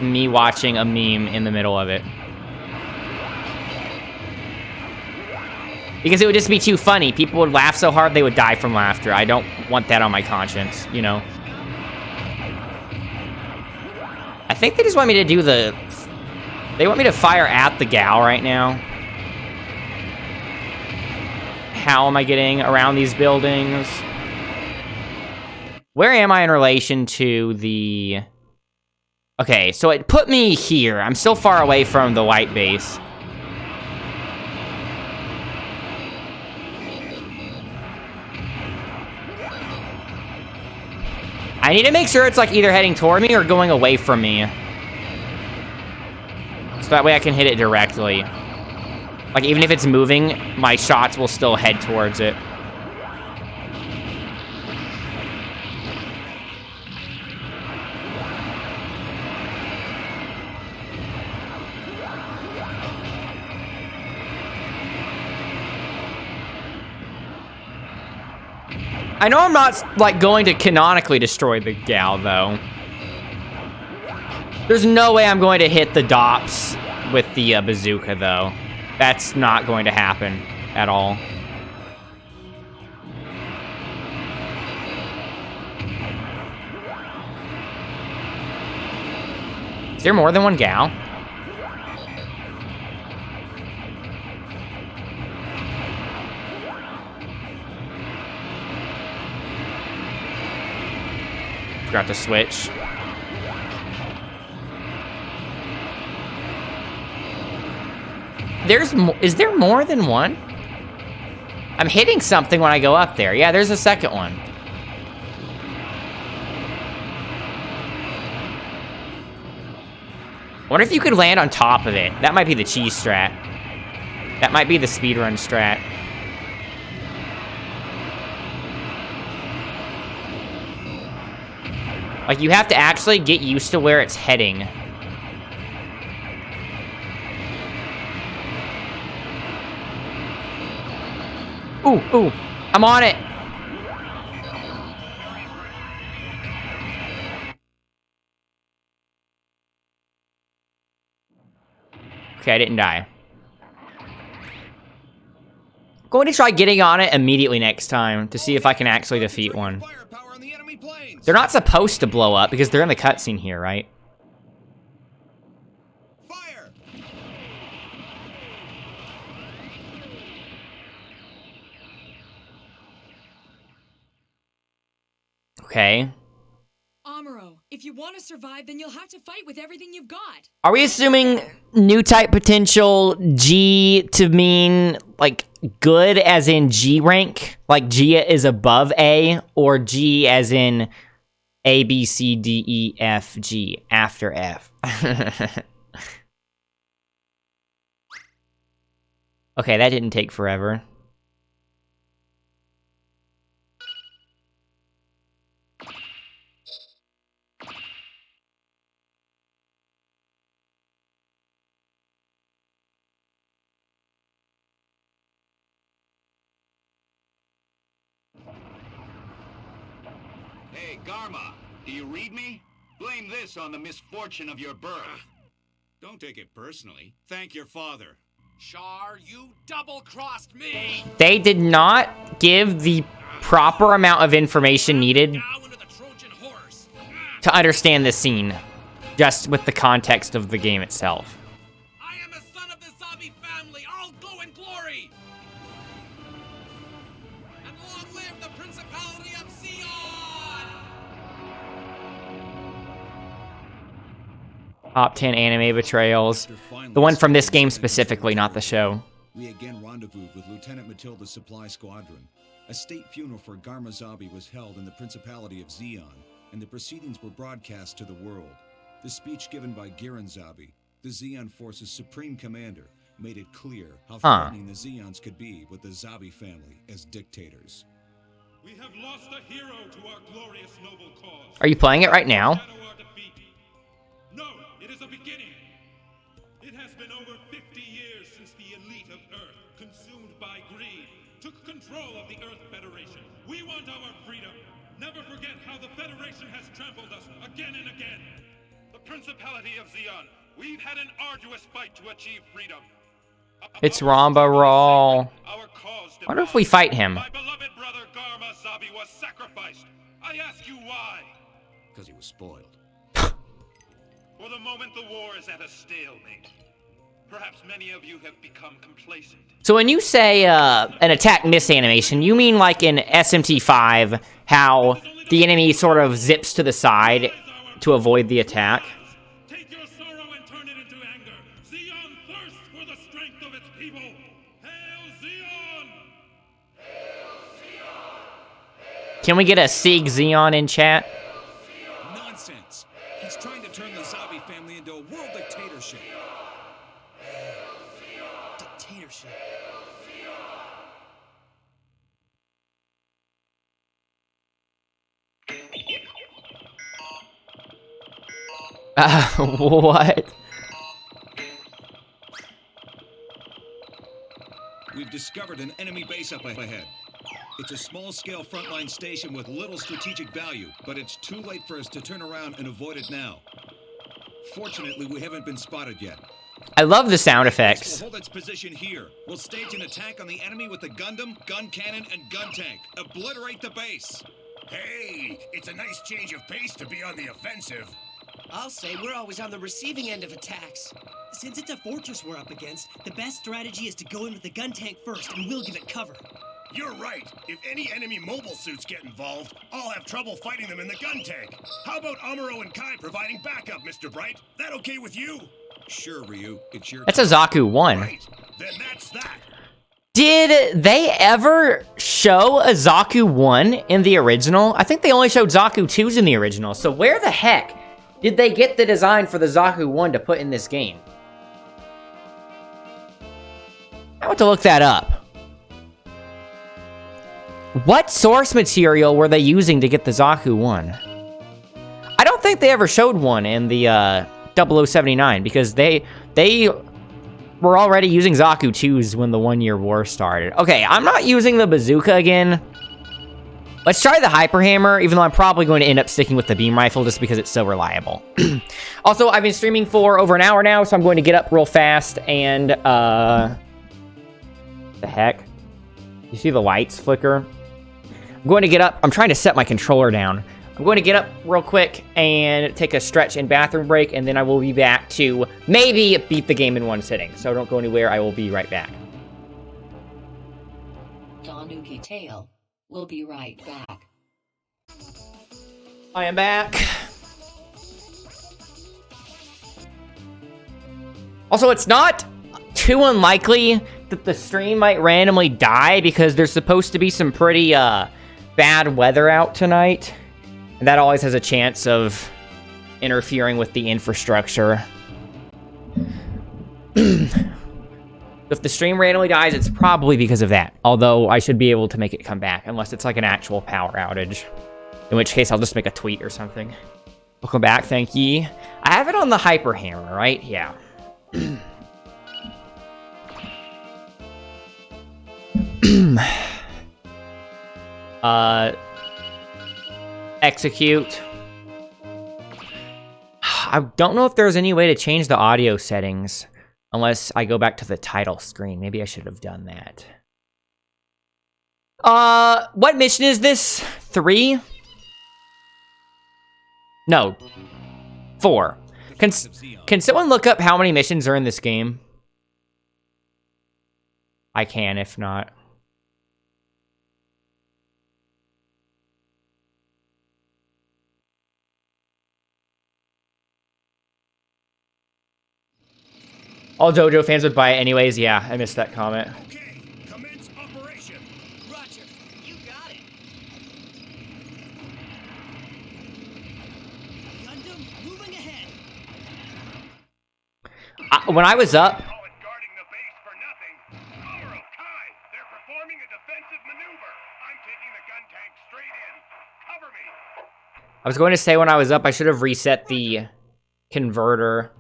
me watching a meme in the middle of it. Because it would just be too funny. People would laugh so hard they would die from laughter. I don't want that on my conscience, you know? I think they just want me to do the... They want me to fire at the Gao right now. How am I getting around these buildings? Where am I in relation to the... Okay, so it put me here. I'm still far away from the White Base. I need to make sure it's like either heading toward me or going away from me. So that way I can hit it directly. Like even if it's moving, my shots will still head towards it. I know I'm not, like, going to canonically destroy the Gao, though. There's no way I'm going to hit the Dops with the bazooka, though. That's not going to happen at all. Is there more than one Gao? Forgot to switch. Is there more than one? I'm hitting something when I go up there. Yeah, there's a second one. I wonder if you could land on top of it. That might be the cheese strat. That might be the speedrun strat. Like, you have to actually get used to where it's heading. Ooh, ooh, I'm on it. Okay, I didn't die. I'm going to try getting on it immediately next time to see if I can actually defeat one. They're not supposed to blow up because they're in the cutscene here, right? Fire! Okay. Amuro, if you want to survive, then you'll have to fight with everything you've got. Are we assuming new type potential G to mean, like, good as in G rank? Like, G is above A, or G as in A, B, C, D, E, F, G, after F? Okay, that didn't take forever. Hey, Garma, do you read me? Blame this on the misfortune of your birth. Don't take it personally. Thank your father. Char, you double-crossed me! They did not give the proper amount of information needed to understand this scene, just with the context of the game itself. I am a son of the Zabi family! I'll go in glory! And long live the Principality of Zeon! Top 10 anime betrayals. The one from this game specifically, not the show. We again rendezvoused with Lieutenant Matilda's supply squadron. A state funeral for Garma Zabi was held in the Principality of Zeon, and the proceedings were broadcast to the world. The speech given by Giran Zabi, the Zeon Force's supreme commander, made it clear how threatening the Zeons could be with the Zabi family as dictators. We have lost a hero to our glorious noble cause. Are you playing it right now? No, it is a beginning. It has been over 50 years since the elite of Earth, consumed by greed, took control of the Earth Federation. We want our freedom. Never forget how the Federation has trampled us again and again. The Principality of Zeon, we've had an arduous fight to achieve freedom. It's Ramba Raw. I wonder if we fight him. My beloved brother Garma Zabi was sacrificed. I ask you why? Because he was spoiled. For the moment, the war is at a stalemate. Perhaps many of you have become complacent. So when you say an attack miss animation, you mean like in SMT5, how the enemy sort of zips to the side to avoid the attack? Take your sorrow and turn it into anger. Zeon thirsts for the strength of its people. Hail Zeon! Can we get a Sig Zeon in chat? Nonsense! He's trying to turn the Zabi family into a world dictatorship. Dictatorship. What? We've discovered an enemy base up ahead. It's a small-scale frontline station with little strategic value, but it's too late for us to turn around and avoid it now. Fortunately, we haven't been spotted yet. I love the sound effects. We'll hold its position here. We'll stage an attack on the enemy with the Gundam, gun cannon, and gun tank. Obliterate the base. Hey, it's a nice change of pace to be on the offensive. I'll say we're always on the receiving end of attacks. Since it's a fortress we're up against, the best strategy is to go in with the gun tank first, and we'll give it cover. You're right. If any enemy mobile suits get involved, I'll have trouble fighting them in the gun tank. How about Amuro and Kai providing backup, Mr. Bright? That okay with you? Sure, Ryu. It's your That's a Zaku 1. Right. Then that's that. Did they ever show a Zaku 1 in the original? I think they only showed Zaku 2s in the original, so where the heck did they get the design for the Zaku 1 to put in this game? I want to look that up. What source material were they using to get the Zaku 1? I don't think they ever showed one in the 0079 because they were already using Zaku 2s when the 1 Year War started. Okay, I'm not using the bazooka again. Let's try the Hyper Hammer, even though I'm probably going to end up sticking with the beam rifle just because it's so reliable. Also, I've been streaming for over an hour now, so I'm going to get up real fast and, the heck? You see the lights flicker? I'm going to get up. I'm trying to set my controller down. I'm going to get up real quick and take a stretch and bathroom break, and then I will be back to maybe beat the game in one sitting. So don't go anywhere. I will be right back. Tanuki Tale. We'll be right back. I am back. Also, it's not too unlikely that the stream might randomly die because there's supposed to be some pretty bad weather out tonight. And that always has a chance of interfering with the infrastructure. If the stream randomly dies, it's probably because of that. Although I should be able to make it come back, unless it's like an actual power outage. In which case, I'll just make a tweet or something. Welcome back, thank ye. I have it on the Hyper Hammer, right? Yeah. Execute. I don't know if there's any way to change the audio settings unless I go back to the title screen. Maybe I should have done that. What mission is this? 3? No. 4. Can someone look up how many missions are in this game? I can, if not. All JoJo fans would buy it anyways. Yeah, I missed that comment. Okay, commence operation. Roger, you got it. Gundam, moving ahead. When I was up... Call it guarding the base for nothing. Jaburo, Kai, they're performing a defensive maneuver. I'm taking the gun tank straight in. Cover me. I was going to say when I was up, I should have reset the converter.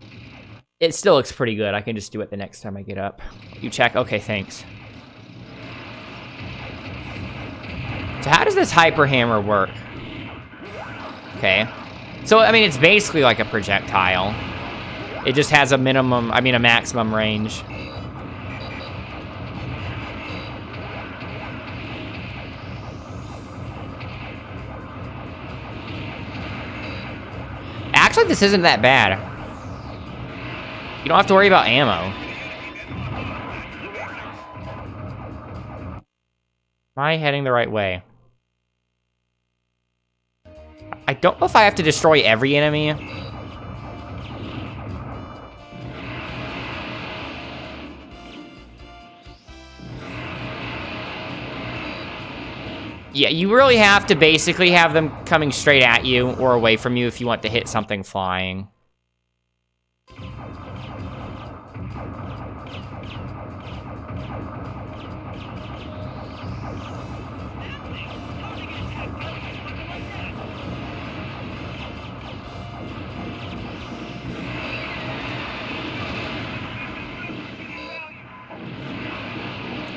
It still looks pretty good. I can just do it the next time I get up. You check? Okay, thanks. So how does this Hyper Hammer work? Okay. So, I mean, it's basically like a projectile. It just has a minimum, I mean, a maximum range. Actually, this isn't that bad. You don't have to worry about ammo. Am I heading the right way? I don't know if I have to destroy every enemy. Yeah, you really have to basically have them coming straight at you or away from you if you want to hit something flying.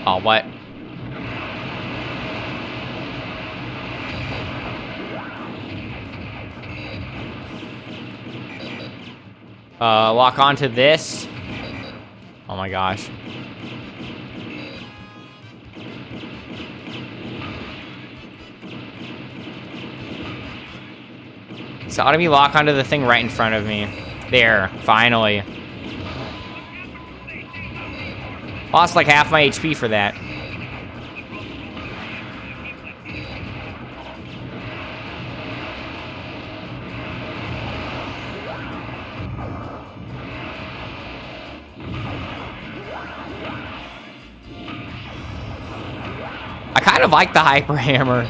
Oh, what? Lock onto this. Oh my gosh. So ought to be lock onto the thing right in front of me. There, finally. Lost like half my HP for that. I kind of like the Hyper Hammer.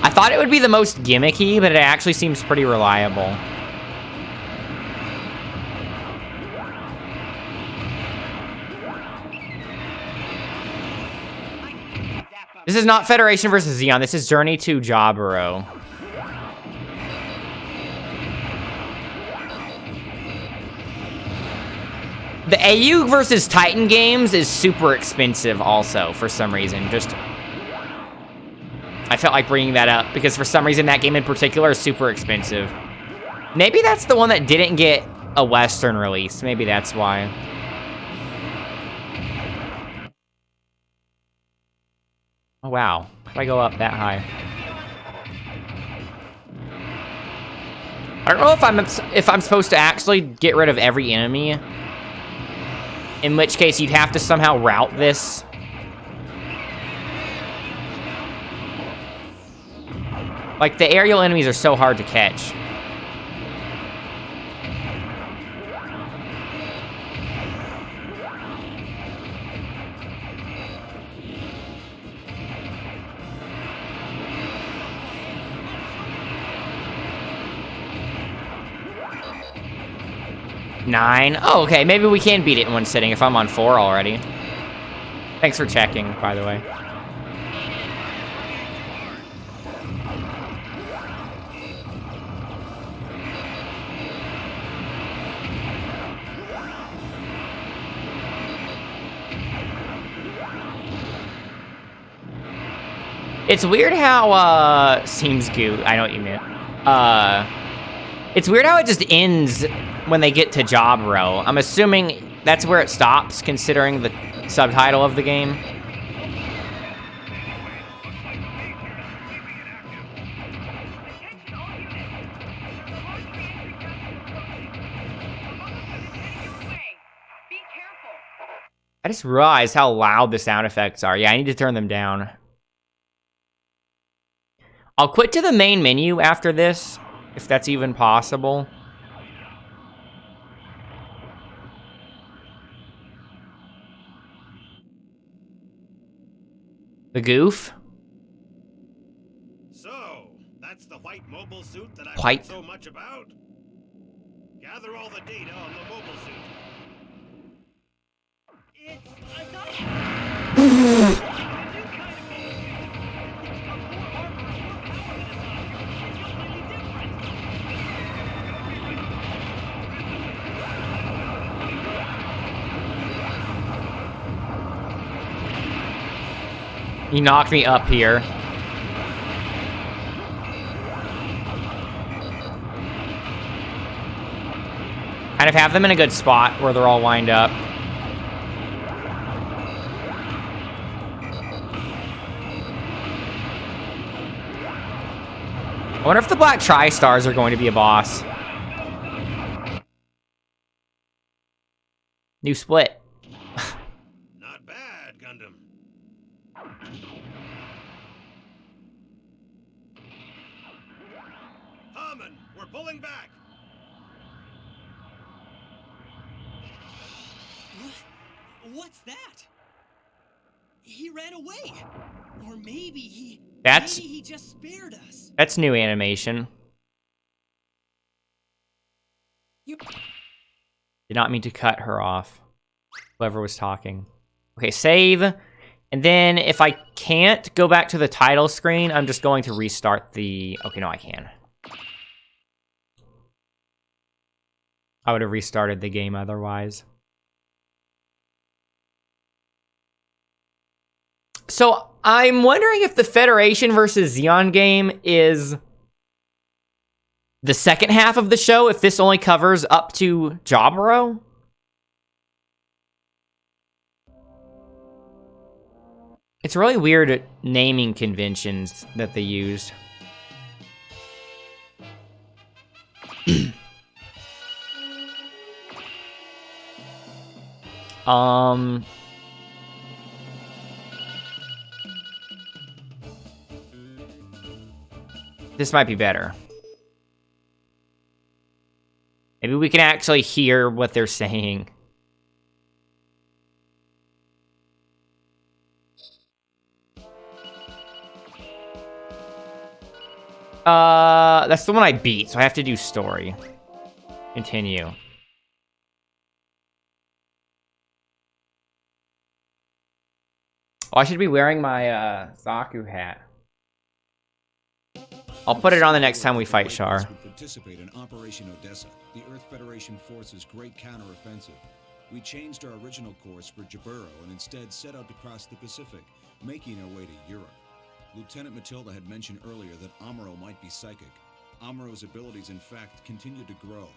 I thought it would be the most gimmicky, but it actually seems pretty reliable. This is not Federation versus Zeon. This is Journey to Jaburo. The AU versus Titan games is super expensive also, for some reason. Just... I felt like bringing that up, because for some reason that game in particular is super expensive. Maybe that's the one that didn't get a Western release. Maybe that's why. Oh, wow. How do I go up that high? I don't know if I'm supposed to actually get rid of every enemy. In which case, you'd have to somehow route this. Like, the aerial enemies are so hard to catch. Nine. Oh, okay. Maybe we can beat it in one sitting if I'm on 4 already. Thanks for checking, by the way. It's weird how, seems goo. I know what you meant. It's weird how it just ends when they get to Jaburo. I'm assuming that's where it stops, considering the subtitle of the game. I just realized how loud the sound effects are. Yeah, I need to turn them down. I'll quit to the main menu after this, if that's even possible. The goof? So, that's the white mobile suit that I've White. heard so much about? Gather all the data on the mobile suit. He knocked me up here. Kind of have them in a good spot where they're all lined up. I wonder if the black tri-stars are going to be a boss. New split. Not bad, Gundam. Hammond, we're pulling back. What's that? He ran away. Or maybe he just spared us. That's new animation. Did not mean to cut her off. Whoever was talking. Okay, save. And then if I can't go back to the title screen, I'm just going to restart the... Okay, no, I can. I would have restarted the game otherwise. So, I'm wondering if the Federation versus Zeon game is the second half of the show, if this only covers up to Jaburo. It's really weird naming conventions that they used. This might be better. Maybe we can actually hear what they're saying. That's the one I beat, so I have to do story. Continue. Oh, I should be wearing my Zaku hat. I'll put it on the next time we fight Char. Participate in Operation Odessa, the Earth Federation Force's great counteroffensive. We changed our original course for Jaburo and instead set out to cross the Pacific, making our way to Europe. Lieutenant Matilda had mentioned earlier that Amuro might be psychic. Amuro's abilities, in fact, continued to grow.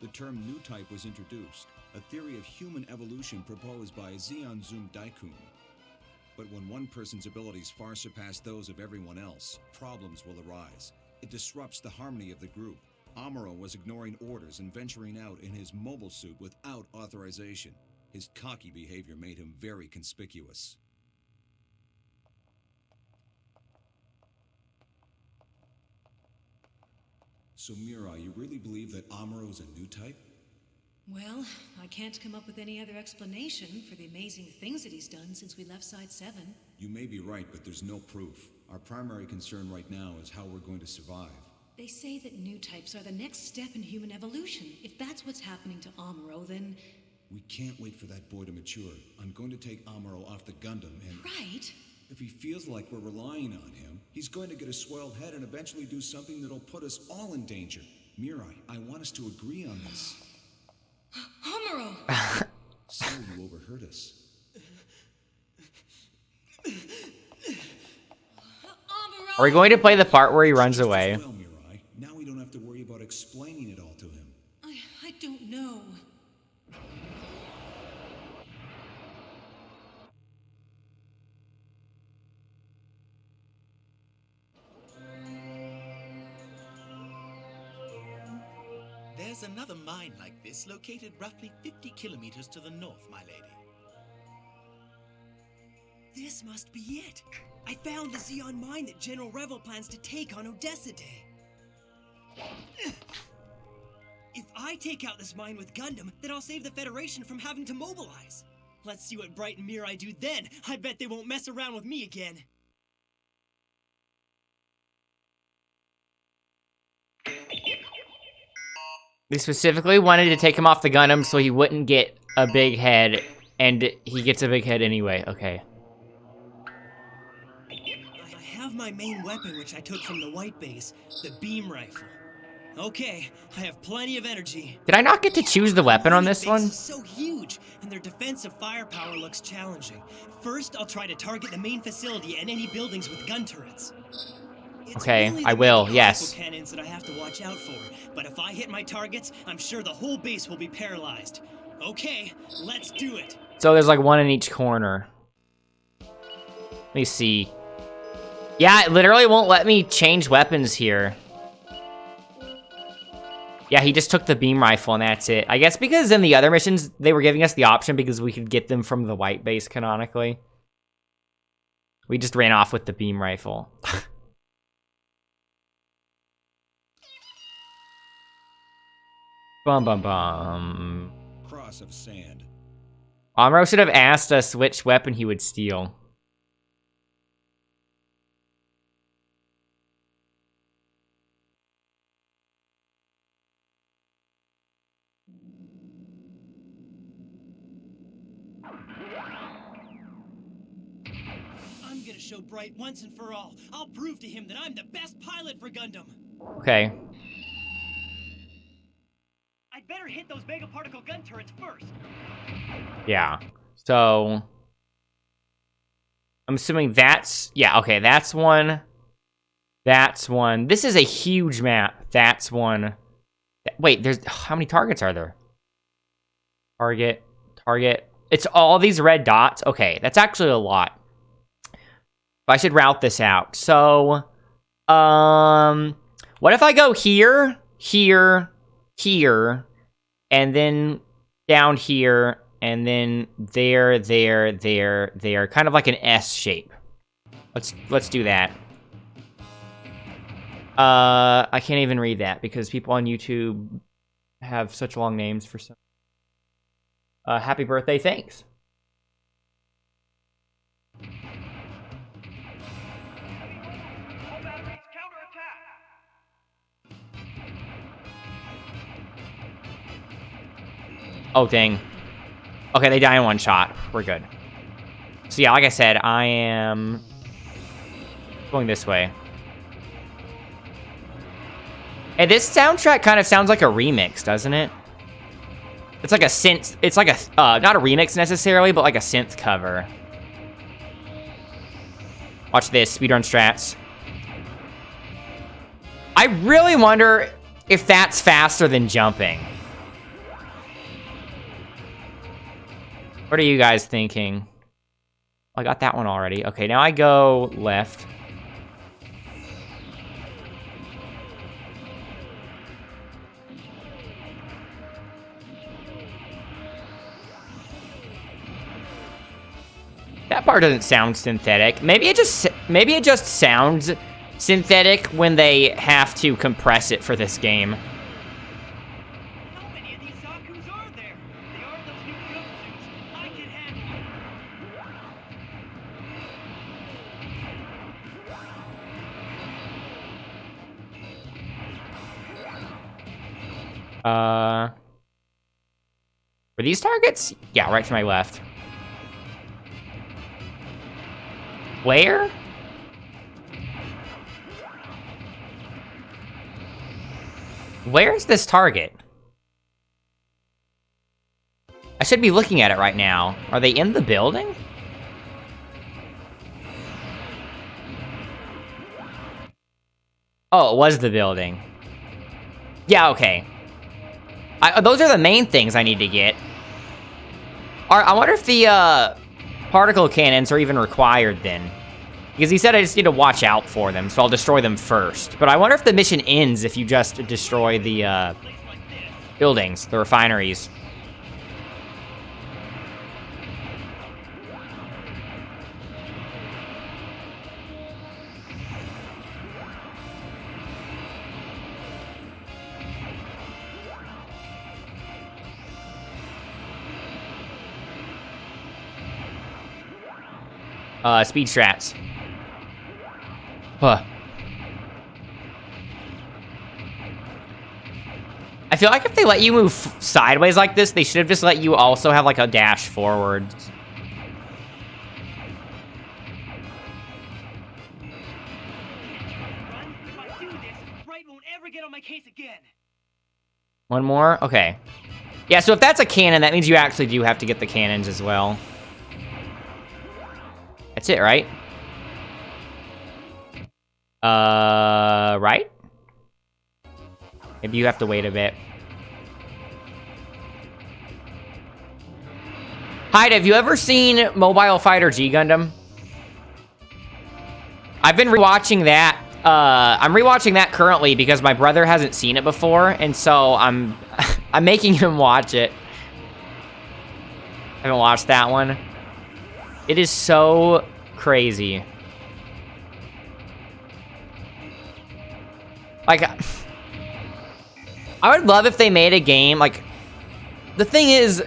The term new type was introduced, a theory of human evolution proposed by Zeon Zum Daikun. But when one person's abilities far surpass those of everyone else, problems will arise. It disrupts the harmony of the group. Amuro was ignoring orders and venturing out in his mobile suit without authorization. His cocky behavior made him very conspicuous. So, Mirai, you really believe that Amuro's a new type? Well, I can't come up with any other explanation for the amazing things that he's done since we left Side 7. You may be right, but there's no proof. Our primary concern right now is how we're going to survive. They say that new types are the next step in human evolution. If that's what's happening to Amuro, then... We can't wait for that boy to mature. I'm going to take Amuro off the Gundam and... Right. If he feels like we're relying on him, he's going to get a swelled head and eventually do something that'll put us all in danger. Mirai, I want us to agree on this. Amuro! So you overheard us. Are we going to play the part where he runs away? Well, Mirai, now we don't have to worry about explaining it all to him. I don't know. There's another mine like this located roughly 50 kilometers to the north, my lady. This must be it. I found the Zeon mine that General Revel plans to take on Odessa Day. If I take out this mine with Gundam, then I'll save the Federation from having to mobilize. Let's see what Bright and Mirai do then. I bet they won't mess around with me again. They specifically wanted to take him off the Gundam so he wouldn't get a big head, and he gets a big head anyway. Okay. I have my main weapon, which I took from the White Base, the beam rifle. Okay, I have plenty of energy. Did I not get to choose the weapon on this one? Base is so huge, and their defensive firepower looks challenging. First, I'll try to target the main facility and any buildings with gun turrets. It's Okay, really I the will, mechanical yes. cannons that I have to watch out for, but if I hit my targets, I'm sure the whole base will be paralyzed. Okay, let's do it. So there's like one in each corner. Let me see. Yeah, it literally won't let me change weapons here. Yeah, he just took the beam rifle and that's it. I guess because in the other missions, they were giving us the option because we could get them from the White Base canonically. We just ran off with the beam rifle. Bum bum bum. Cross of sand. Amuro should have asked us which weapon he would steal. I'm gonna show Bright once and for all. I'll prove to him that I'm the best pilot for Gundam. Okay. I'd better hit those mega particle gun turrets first. Yeah. So I'm assuming that's, yeah, okay, that's one. That's one. This is a huge map. That's one. Wait, there's, how many targets are there? Target. It's all these red dots. Okay, that's actually a lot. I should route this out. So, what if I go here, here, here, and then down here, and then there, kind of like an S shape. Let's do that. I can't even read that because people on YouTube have such long names for some. Happy birthday, thanks. Oh, dang. Okay, they die in one shot. We're good. So yeah, like I said, I am going this way. Hey, this soundtrack kind of sounds like a remix, doesn't it? It's like a synth. It's like a, not a remix necessarily, but like a synth cover. Watch this, speedrun strats. I really wonder if that's faster than jumping. What are you guys thinking? I got that one already. Okay, now I go left. That part doesn't sound synthetic. Maybe it just sounds synthetic when they have to compress it for this game. How many of these Zaku's are there? They are those new gun suits. I can handle them. Were these targets? Yeah, right to my left. Where? Where's this target? I should be looking at it right now. Are they in the building? Oh, it was the building. Yeah, okay. Those are the main things I need to get. I wonder if the particle cannons are even required then. Because he said I just need to watch out for them, so I'll destroy them first. But I wonder if the mission ends if you just destroy the buildings, the refineries. Speed strats. Huh. I feel like if they let you move sideways like this, they should have just let you also have like a dash forward. If I do this, Bright won't ever get on my case again. One more? Okay. Yeah, so if that's a cannon, that means you actually do have to get the cannons as well. That's it, right? Right? Maybe you have to wait a bit. Hyde, have you ever seen Mobile Fighter G Gundam? I've been rewatching that. I'm rewatching that currently because my brother hasn't seen it before, and so I'm making him watch it. I haven't watched that one. It is so crazy. Like, I would love if they made a game, like, the thing is,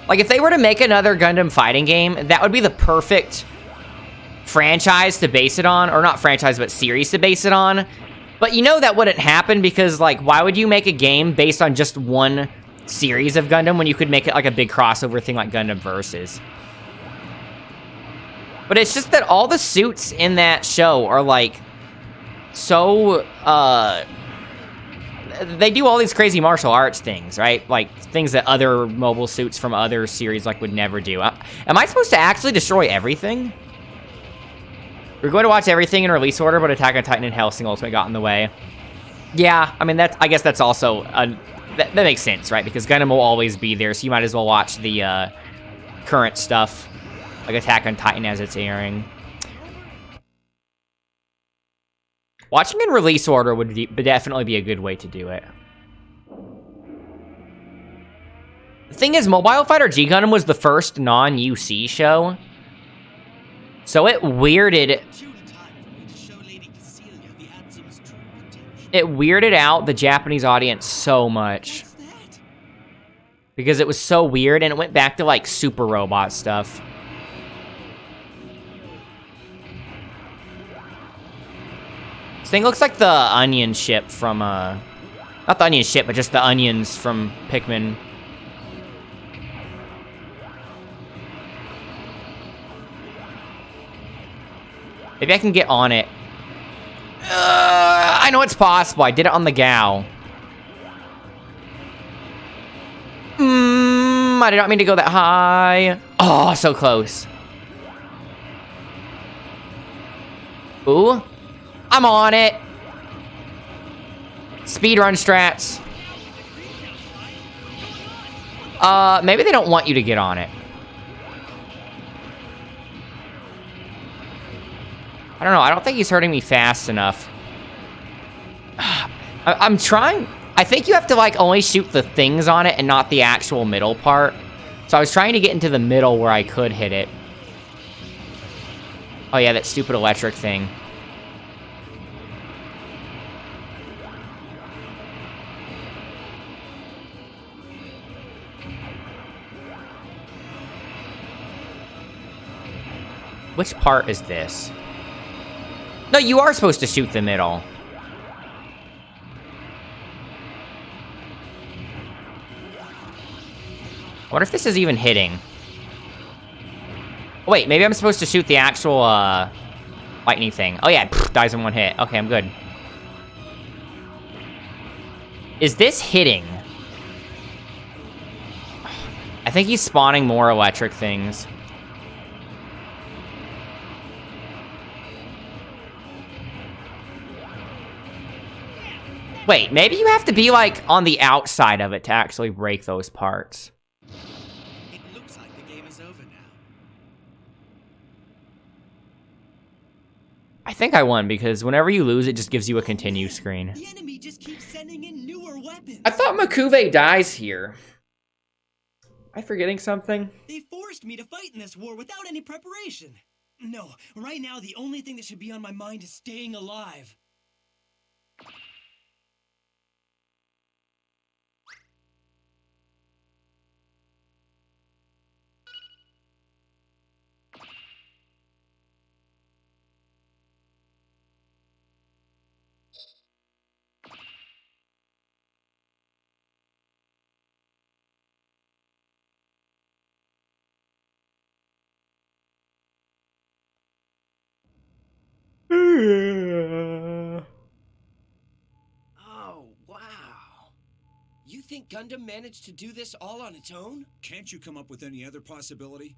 like, if they were to make another Gundam fighting game, that would be the perfect franchise to base it on, or not franchise, but series to base it on. But you know that wouldn't happen because, like, why would you make a game based on just one series of Gundam when you could make it like a big crossover thing like Gundam Versus? But it's just that all the suits in that show are, like, so, they do all these crazy martial arts things, right? Like, things that other mobile suits from other series, like, would never do. Am I supposed to actually destroy everything? We're going to watch everything in release order, but Attack on Titan and Hellsing Ultimate got in the way. Yeah, I mean, I guess that's also, that makes sense, right? Because Gundam will always be there, so you might as well watch the, current stuff, like Attack on Titan as it's airing. Watching in release order would definitely be a good way to do it. The thing is, Mobile Fighter G Gundam was the first non-UC show. So it weirded out the Japanese audience so much. Because it was so weird, and it went back to, like, super robot stuff. This thing looks like the onion ship from, not the onion ship, but just the onions from Pikmin. Maybe I can get on it. I know it's possible. I did it on the Gao. I did not mean to go that high. Oh, so close. Ooh. I'm on it. Speedrun strats. Maybe they don't want you to get on it. I don't know. I don't think he's hurting me fast enough. I'm trying. I think you have to, like, only shoot the things on it and not the actual middle part. So I was trying to get into the middle where I could hit it. Oh, yeah, that stupid electric thing. Which part is this? No, you are supposed to shoot the middle. I wonder if this is even hitting. Oh, wait, maybe I'm supposed to shoot the actual, lightning thing. Oh, yeah, dies in one hit. Okay, I'm good. Is this hitting? I think he's spawning more electric things. Wait, maybe you have to be, like, on the outside of it to actually break those parts. It looks like the game is over now. I think I won, because whenever you lose, it just gives you a continue screen. The enemy just keeps sending in newer weapons. I thought Makuve dies here. Am I forgetting something? They forced me to fight in this war without any preparation. No, right now the only thing that should be on my mind is staying alive. Oh, wow. You think Gundam managed to do this all on its own? Can't you come up with any other possibility?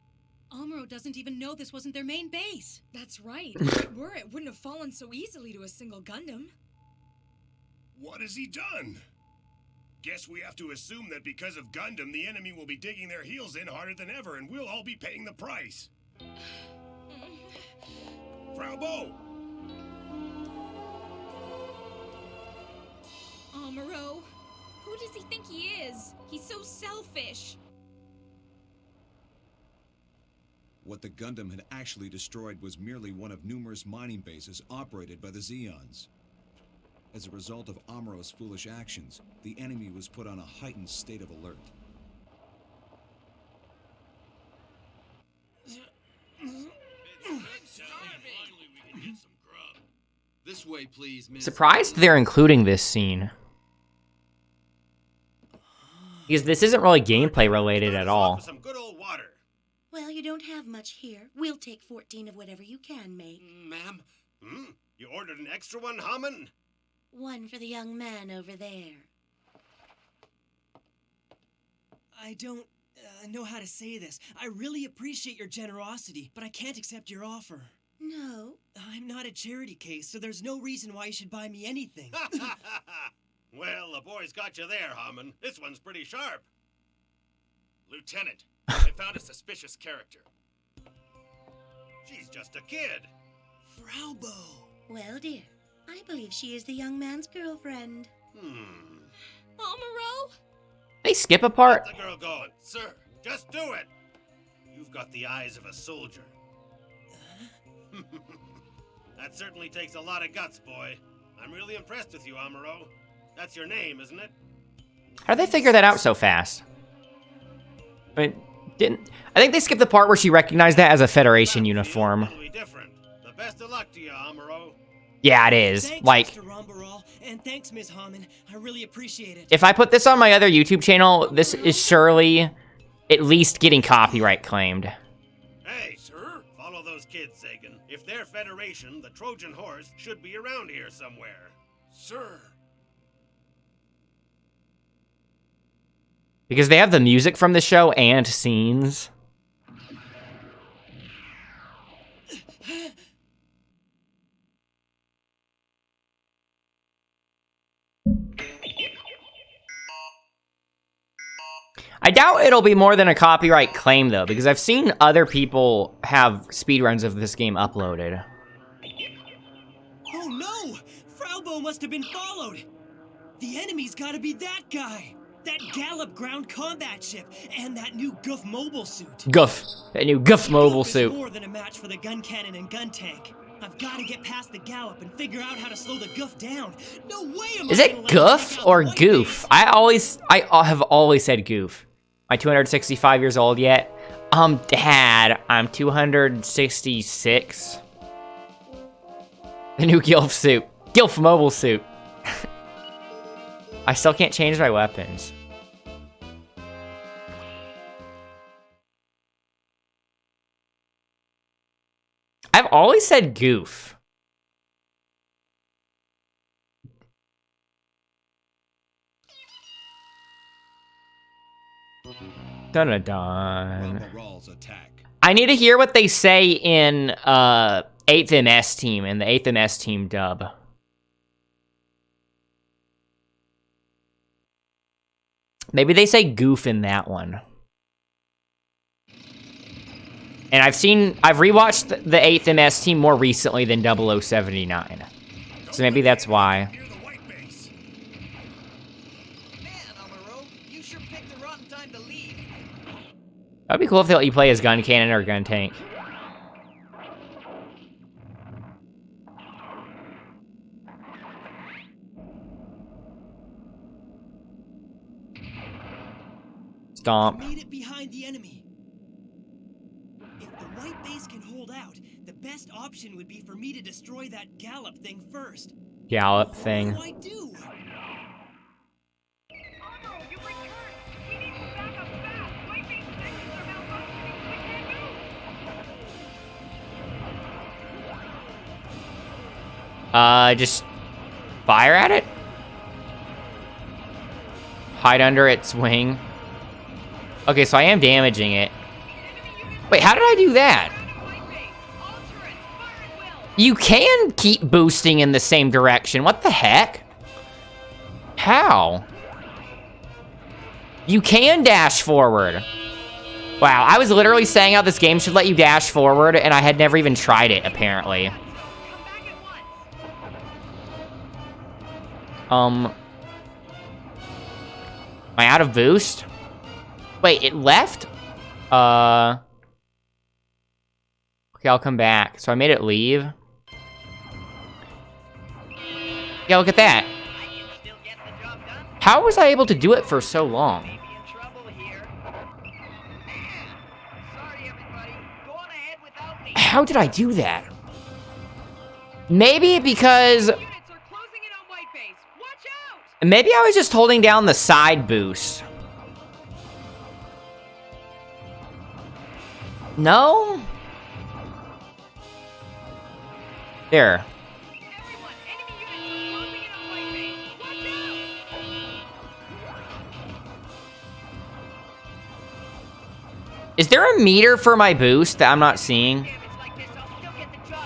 Amuro doesn't even know this wasn't their main base. That's right. If it were, it wouldn't have fallen so easily to a single Gundam. What has he done? Guess we have to assume that because of Gundam, the enemy will be digging their heels in harder than ever, and we'll all be paying the price. Frau Bo! Amuro, who does he think he is? He's so selfish. What the Gundam had actually destroyed was merely one of numerous mining bases operated by the Zeons. As a result of Amuro's foolish actions, the enemy was put on a heightened state of alert. This way, please, miss. Surprised they're including this scene. Because this isn't really gameplay related at all. Some good old water. Well, you don't have much here. We'll take 14 of whatever you can make. Ma'am? You ordered an extra one, Haman? One for the young man over there. I don't know how to say this. I really appreciate your generosity, but I can't accept your offer. No. I'm not a charity case, so there's no reason why you should buy me anything. Well, the boy's got you there, Haman. This one's pretty sharp. Lieutenant, I found a suspicious character. She's just a kid. Frau Bo. Well, dear, I believe she is the young man's girlfriend. Amuro? They skip a part? Get the girl going. Sir, just do it. You've got the eyes of a soldier. That certainly takes a lot of guts, boy. I'm really impressed with you, Amuro. That's your name, isn't it? How'd they figure that out so fast? I think they skipped the part where she recognized that as a Federation uniform. Different. The best of luck to you, Amuro. Yeah, it is. Thanks, Like, Mr. Ramba, and thanks, Ms. Haman. I really appreciate it. if I put this on my other YouTube channel, this is surely at least getting copyright claimed. Hey, sir, follow those kids, Sagan. If they're Federation, the Trojan horse should be around here somewhere. Sir. Because they have the music from the show and scenes. I doubt it'll be more than a copyright claim, though, because I've seen other people have speedruns of this game uploaded. Oh no! Frau Bo must have been followed! The enemy's gotta be that guy! That Gallop ground combat ship, and that new Goof mobile suit. Goof. That new Goof mobile Goof suit. is more than a match for the gun cannon and gun tank. I've got to get past the Gallop and figure out how to slow the Goof down. No way am Is I it gonna let him Goof take out or the White Goof? I have always said Goof. Am I 265 years old yet? Dad, I'm 266. The new Gilf suit. Gilf mobile suit. I still can't change my weapons. I've always said goof. Dun-dun-dun. I need to hear what they say in 8th MS team, in the 8th MS team dub. Maybe they say goof in that one. And I've rewatched the 8th MS team more recently than 0079. So maybe that's why. That'd be cool if they let you play as gun cannon or gun tank. Stomp. Made it behind the enemy. If the white base can hold out, the best option would be for me to destroy that Gallop thing first. Gallop thing. What do I do? Just fire at it? Hide under its wing. Okay, so I am damaging it. Wait, how did I do that? You can keep boosting in the same direction. What the heck? How? You can dash forward. Wow, I was literally saying how this game should let you dash forward, and I had never even tried it, apparently. Am I out of boost? Wait, it left? Okay, I'll come back. So I made it leave. Yeah, look at that. How was I able to do it for so long? How did I do that? Maybe because... Maybe I was just holding down the side boost. No? There. Is there a meter for my boost that I'm not seeing?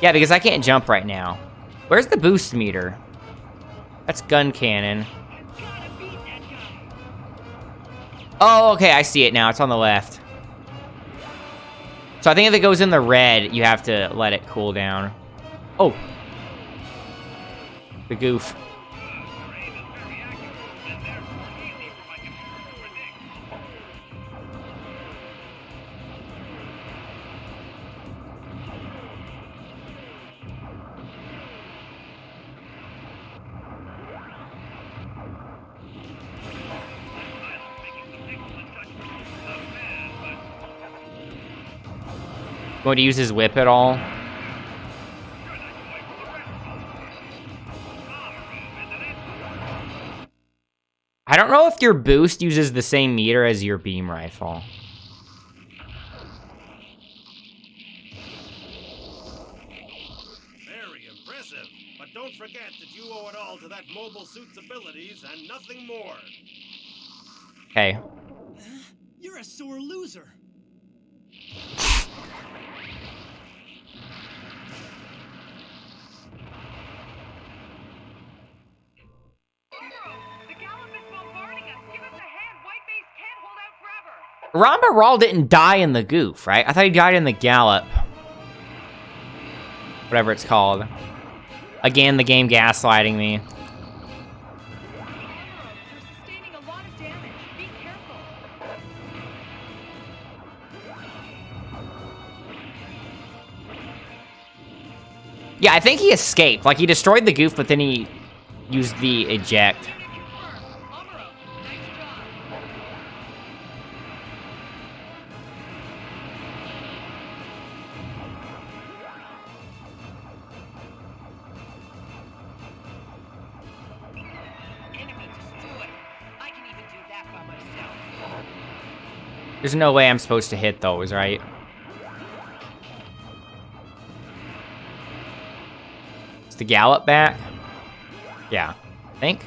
Yeah, because I can't jump right now. Where's the boost meter? That's gun cannon. Oh, okay, I see it now. It's on the left. So I think if it goes in the red, you have to let it cool down. Oh. The goof. Going to use his whip at all? I don't know if your boost uses the same meter as your beam rifle. Very impressive, but don't forget that you owe it all to that mobile suit's abilities and nothing more. Okay. You're a sore loser. Ramba Rawl didn't die in the goof, right? I thought he died in the gallop. Whatever it's called. Again, the game gaslighting me. Yeah, I think he escaped. Like, he destroyed the goof, but then he used the eject. There's no way I'm supposed to hit those, right? Is the Gallop back? Yeah. I think?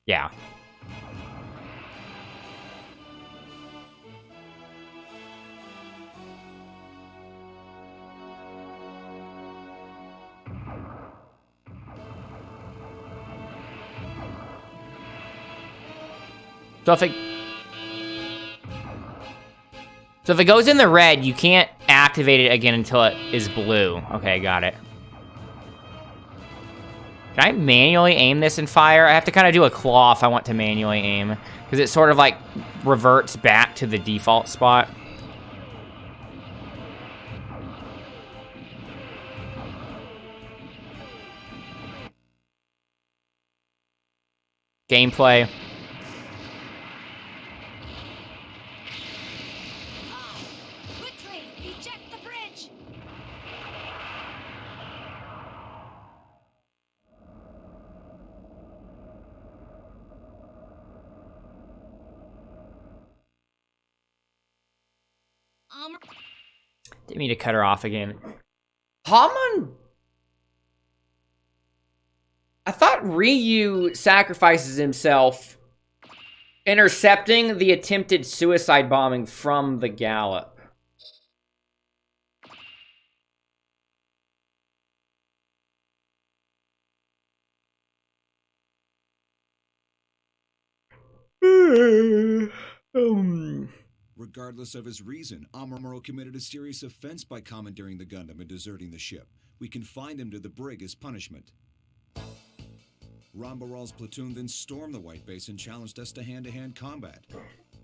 Yeah. So if it goes in the red, you can't activate it again until it is blue. Okay, got it. Can I manually aim this and fire? I have to kind of do a claw if I want to manually aim, because it sort of like reverts back to the default spot. Gameplay. Quickly, eject the bridge. Didn't mean to cut her off again. Hamon. I thought Ryu sacrifices himself, intercepting the attempted suicide bombing from the Gallop. Regardless of his reason, Amuro committed a serious offense by commandeering the Gundam and deserting the ship. We confined him to the brig as punishment. Rambaral's platoon then stormed the White Base and challenged us to hand-to-hand combat.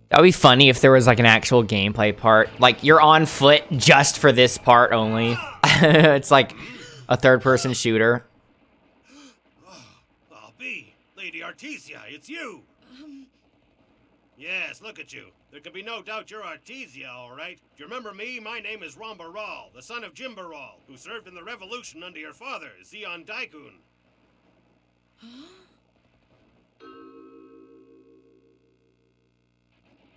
That would be funny if there was like an actual gameplay part. Like, you're on foot just for this part only. It's like a third-person shooter. B, Lady Artesia, it's you! Yes, look at you. There can be no doubt you're Artesia, all right. Do you remember me? My name is Ramba, the son of Jaburo, who served in the revolution under your father, Zeon Daikun.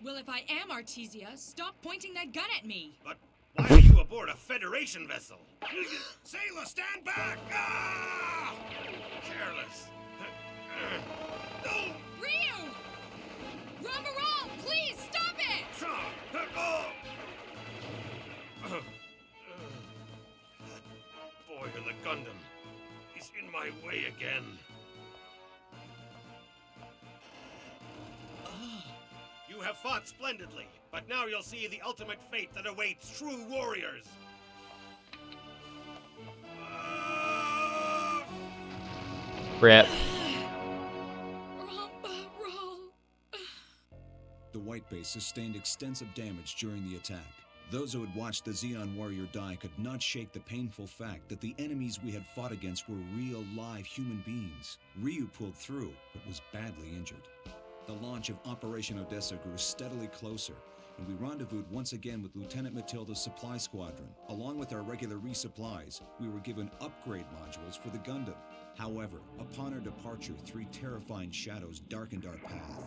Well, if I am Artesia, stop pointing that gun at me. But why are you aboard a Federation vessel? Sailor, stand back! Ah! Careless. No! Ryu! Ramba, please stop it! That boy in the Gundam. He's in my way again. You have fought splendidly, but now you'll see the ultimate fate that awaits true warriors. Rip. The White Base sustained extensive damage during the attack. Those who had watched the Zeon warrior die could not shake the painful fact that the enemies we had fought against were real, live human beings. Ryu pulled through, but was badly injured. The launch of Operation Odessa grew steadily closer, and we rendezvoused once again with Lieutenant Matilda's supply squadron. Along with our regular resupplies, we were given upgrade modules for the Gundam. However, upon our departure, 3 terrifying shadows darkened our path.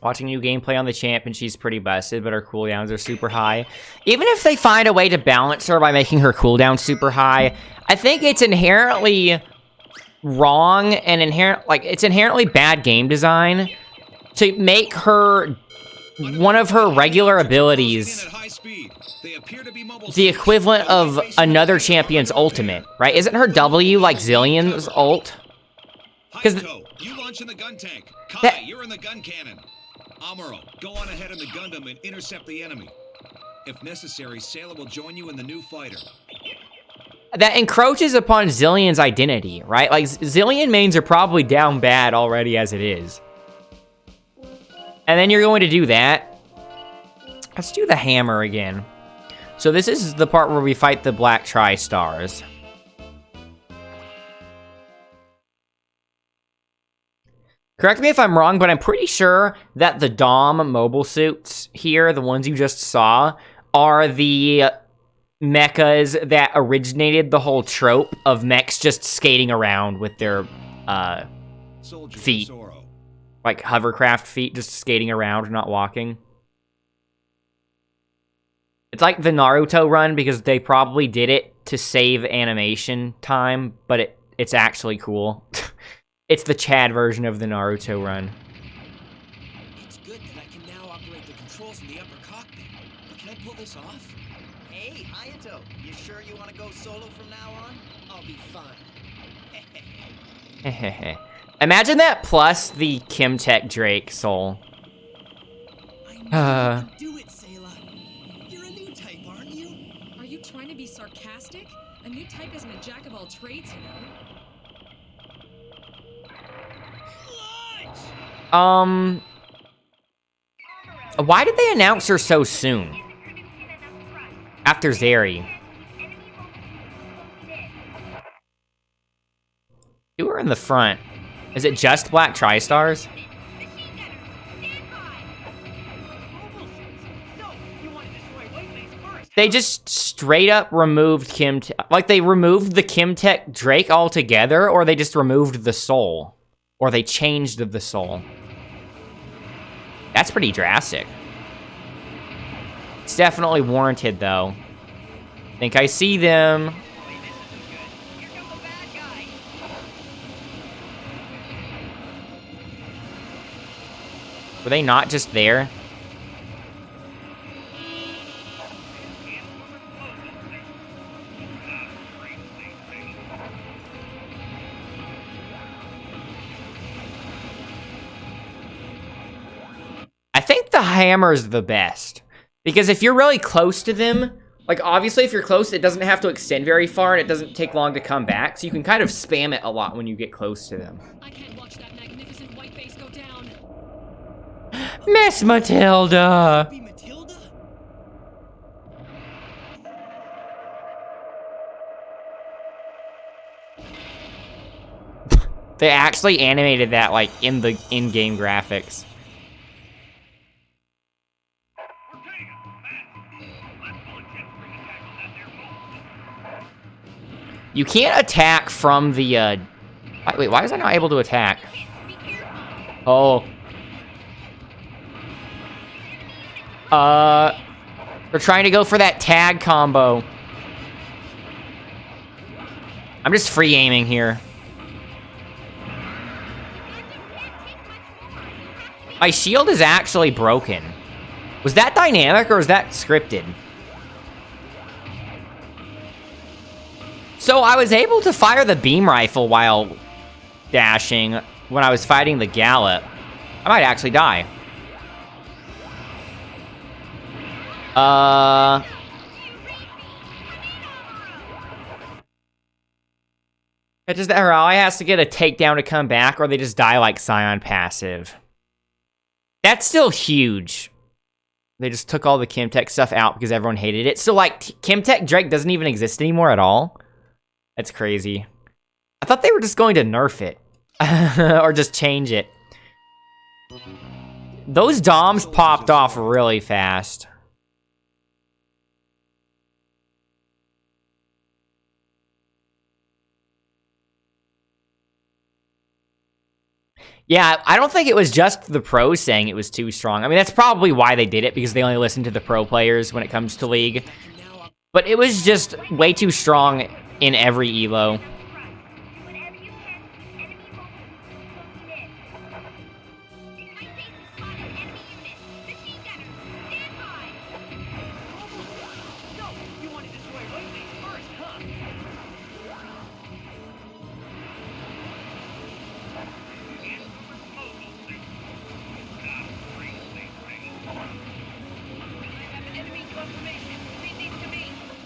Watching new gameplay on the champion, she's pretty busted, but her cooldowns are super high. Even if they find a way to balance her by making her cooldown super high, I think it's inherently wrong and it's inherently bad game design to make her one of her regular abilities the equivalent of another champion's ultimate, right? Isn't her W like Zillion's ult? Because you launch in the gun tank. Kai, you're in the gun cannon. Amuro, go on ahead in the Gundam and intercept the enemy. If necessary, Sailor will join you in the new fighter. that encroaches upon Zillion's identity, right? Like, Zillion mains are probably down bad already as it is. And then you're going to do that. Let's do the hammer again. So this is the part where we fight the Black Tri-Stars. Correct me if I'm wrong, but I'm pretty sure that the Dom mobile suits here, the ones you just saw, are the mechas that originated the whole trope of mechs just skating around with their feet. like hovercraft feet, just skating around, not walking. It's like the Naruto run because they probably did it to save animation time, but it's actually cool. It's the Chad version of the Naruto run. It's good that I can now operate the controls in the upper cockpit. But can I pull this off? Hey, Hayato, you sure you want to go solo from now on? I'll be fine. Imagine that plus the Kimtech Drake soul. Do it, Sayla. You're a new type, aren't you? Are you trying to be sarcastic? A new type isn't a jack of all trades, you know. Why did they announce her so soon? After Zeri. Who are in the front? Is it just Black Tri-Stars? They just straight up removed like they removed the Kimtech Drake altogether, or they just removed the soul. Or they changed the soul. That's pretty drastic. It's definitely warranted, though. I think I see them. Were they not just there? I think the hammer's the best. Because if you're really close to them, like obviously if you're close, it doesn't have to extend very far and it doesn't take long to come back. So you can kind of spam it a lot when you get close to them. I can't watch that magnificent white base go down. Miss Matilda! They actually animated that like in the in-game graphics. You can't attack from the, wait, why is I not able to attack? Oh. They're trying to go for that tag combo. I'm just free aiming here. My shield is actually broken. Was that dynamic or was that scripted? So I was able to fire the beam rifle while dashing when I was fighting the Gallop. I might actually die. It's just that Harali has to get a takedown to come back, or they just die like Scion passive. That's still huge. They just took all the Kimtech stuff out because everyone hated it. So, like, Kimtech Drake doesn't even exist anymore at all? That's crazy. I thought they were just going to nerf it. Or just change it. Those DOMs popped off really fast. Yeah, I don't think it was just the pros saying it was too strong. I mean, that's probably why they did it, because they only listen to the pro players when it comes to League. But it was just way too strong in every elo.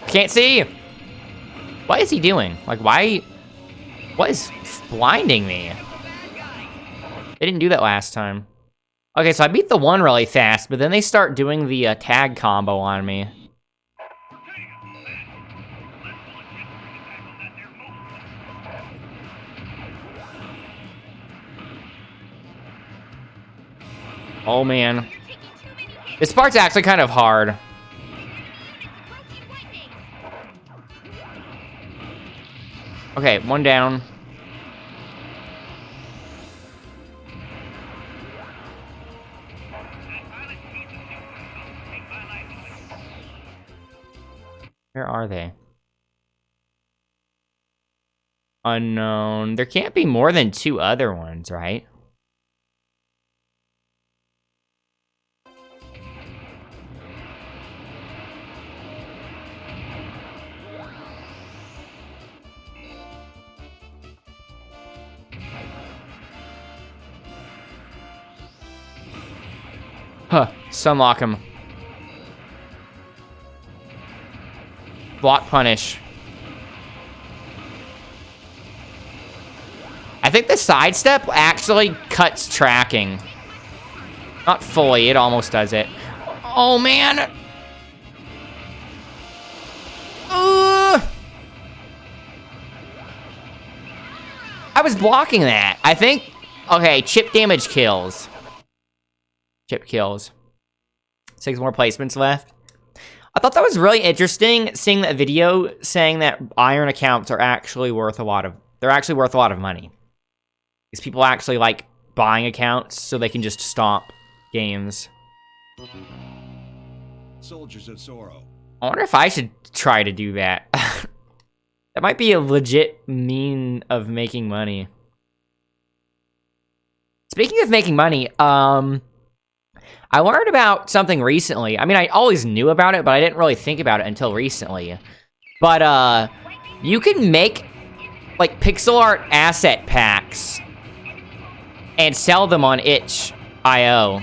Can't see! What is he doing? Like, why? What is blinding me? They didn't do that last time. Okay, so I beat the one really fast, but then they start doing the tag combo on me. Oh man. This part's actually kind of hard. Okay, one down. Where are they? Unknown. There can't be more than 2 other ones, right? Huh. Sunlock him. Block punish. I think the sidestep actually cuts tracking. Not fully, it almost does it. Oh, man! I was blocking that. I think... Okay, chip damage kills. Chip kills. 6 more placements left. I thought that was really interesting, seeing that video saying that iron accounts are actually worth a lot of... They're actually worth a lot of money. Because people actually like buying accounts so they can just stomp games. Soldiers of Sorrow. I wonder if I should try to do that. That might be a legit mean of making money. Speaking of making money, I learned about something recently. I mean, I always knew about it, but I didn't really think about it until recently. But, you can make, like, pixel art asset packs and sell them on itch.io.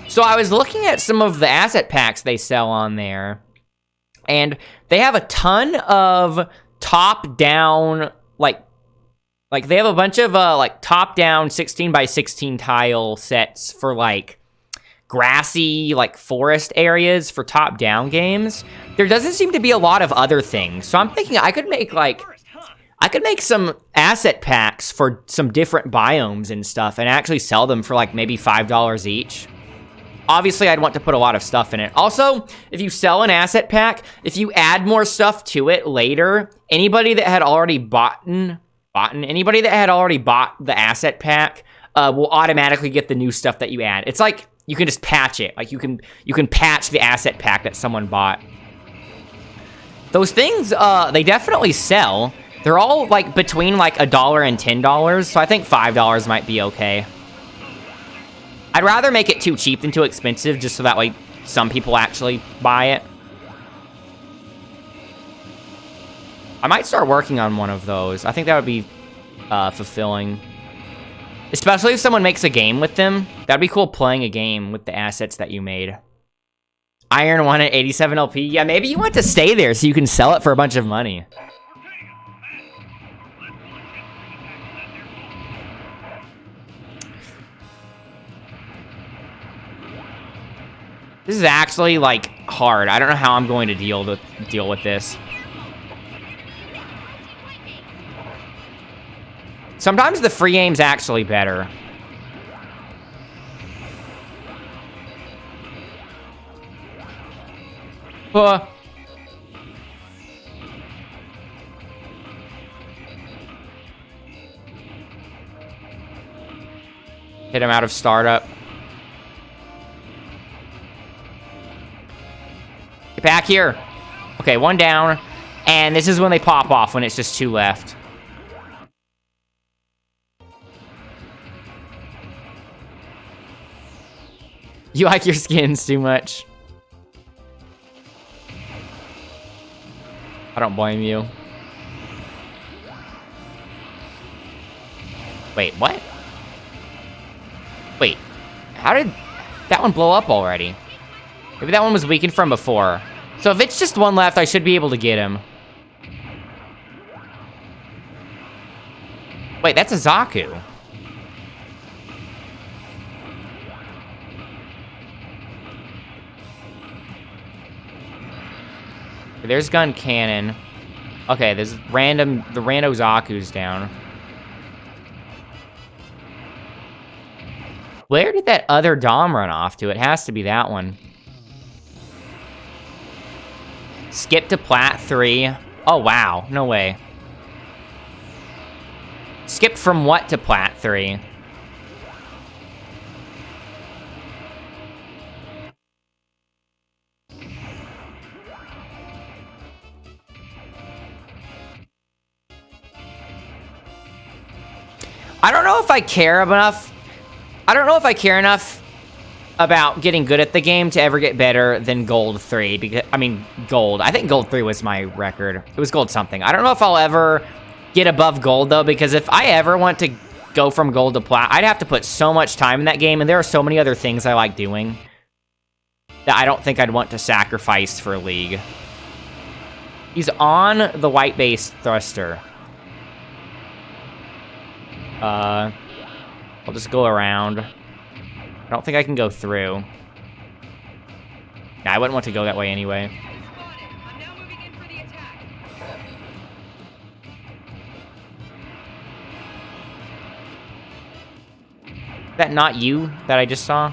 So I was looking at some of the asset packs they sell on there, and they have a ton of top-down, like they have a bunch of, like, top-down 16x16 tile sets for, like, grassy, like, forest areas for top-down games. There doesn't seem to be a lot of other things, so I'm thinking I could make, like, some asset packs for some different biomes and stuff and actually sell them for, like, maybe $5 each. Obviously, I'd want to put a lot of stuff in it. Also, if you sell an asset pack, if you add more stuff to it later, anybody that had already bought the asset pack will automatically get the new stuff that you add. It's like you can just patch it. Like you can patch the asset pack that someone bought. Those things, they definitely sell. They're all like between like $1 and $10, so I think $5 might be okay. I'd rather make it too cheap than too expensive, just so that way some people actually buy it. I might start working on one of those. I think that would be fulfilling. Especially if someone makes a game with them. That'd be cool playing a game with the assets that you made. Iron 1 at 87 LP. Yeah, maybe you want to stay there so you can sell it for a bunch of money. This is actually, like, hard. I don't know how I'm going to deal with this. Sometimes the free game's actually better. Hit him out of startup. Get back here. Okay, 1 down. And this is when they pop off, when it's just 2 left. You like your skins too much. I don't blame you. Wait, what? Wait, how did that one blow up already? Maybe that one was weakened from before. So if it's just 1 left, I should be able to get him. Wait, that's a Zaku. There's gun cannon. Okay, there's the rando Zaku's down. Where did that other Dom run off to? It has to be that one. Skip to Plat 3. Oh, wow. No way. Skipped from what to Plat 3? I don't know if I care enough. I don't know if I care enough about getting good at the game to ever get better than Gold 3. Because I mean, Gold. I think Gold 3 was my record. It was Gold something. I don't know if I'll ever get above Gold, though, because if I ever want to go from Gold to Plat, I'd have to put so much time in that game, and there are so many other things I like doing that I don't think I'd want to sacrifice for League. He's on the white base thruster. I'll just go around. I don't think I can go through. Yeah, I wouldn't want to go that way anyway. Is that not you that I just saw?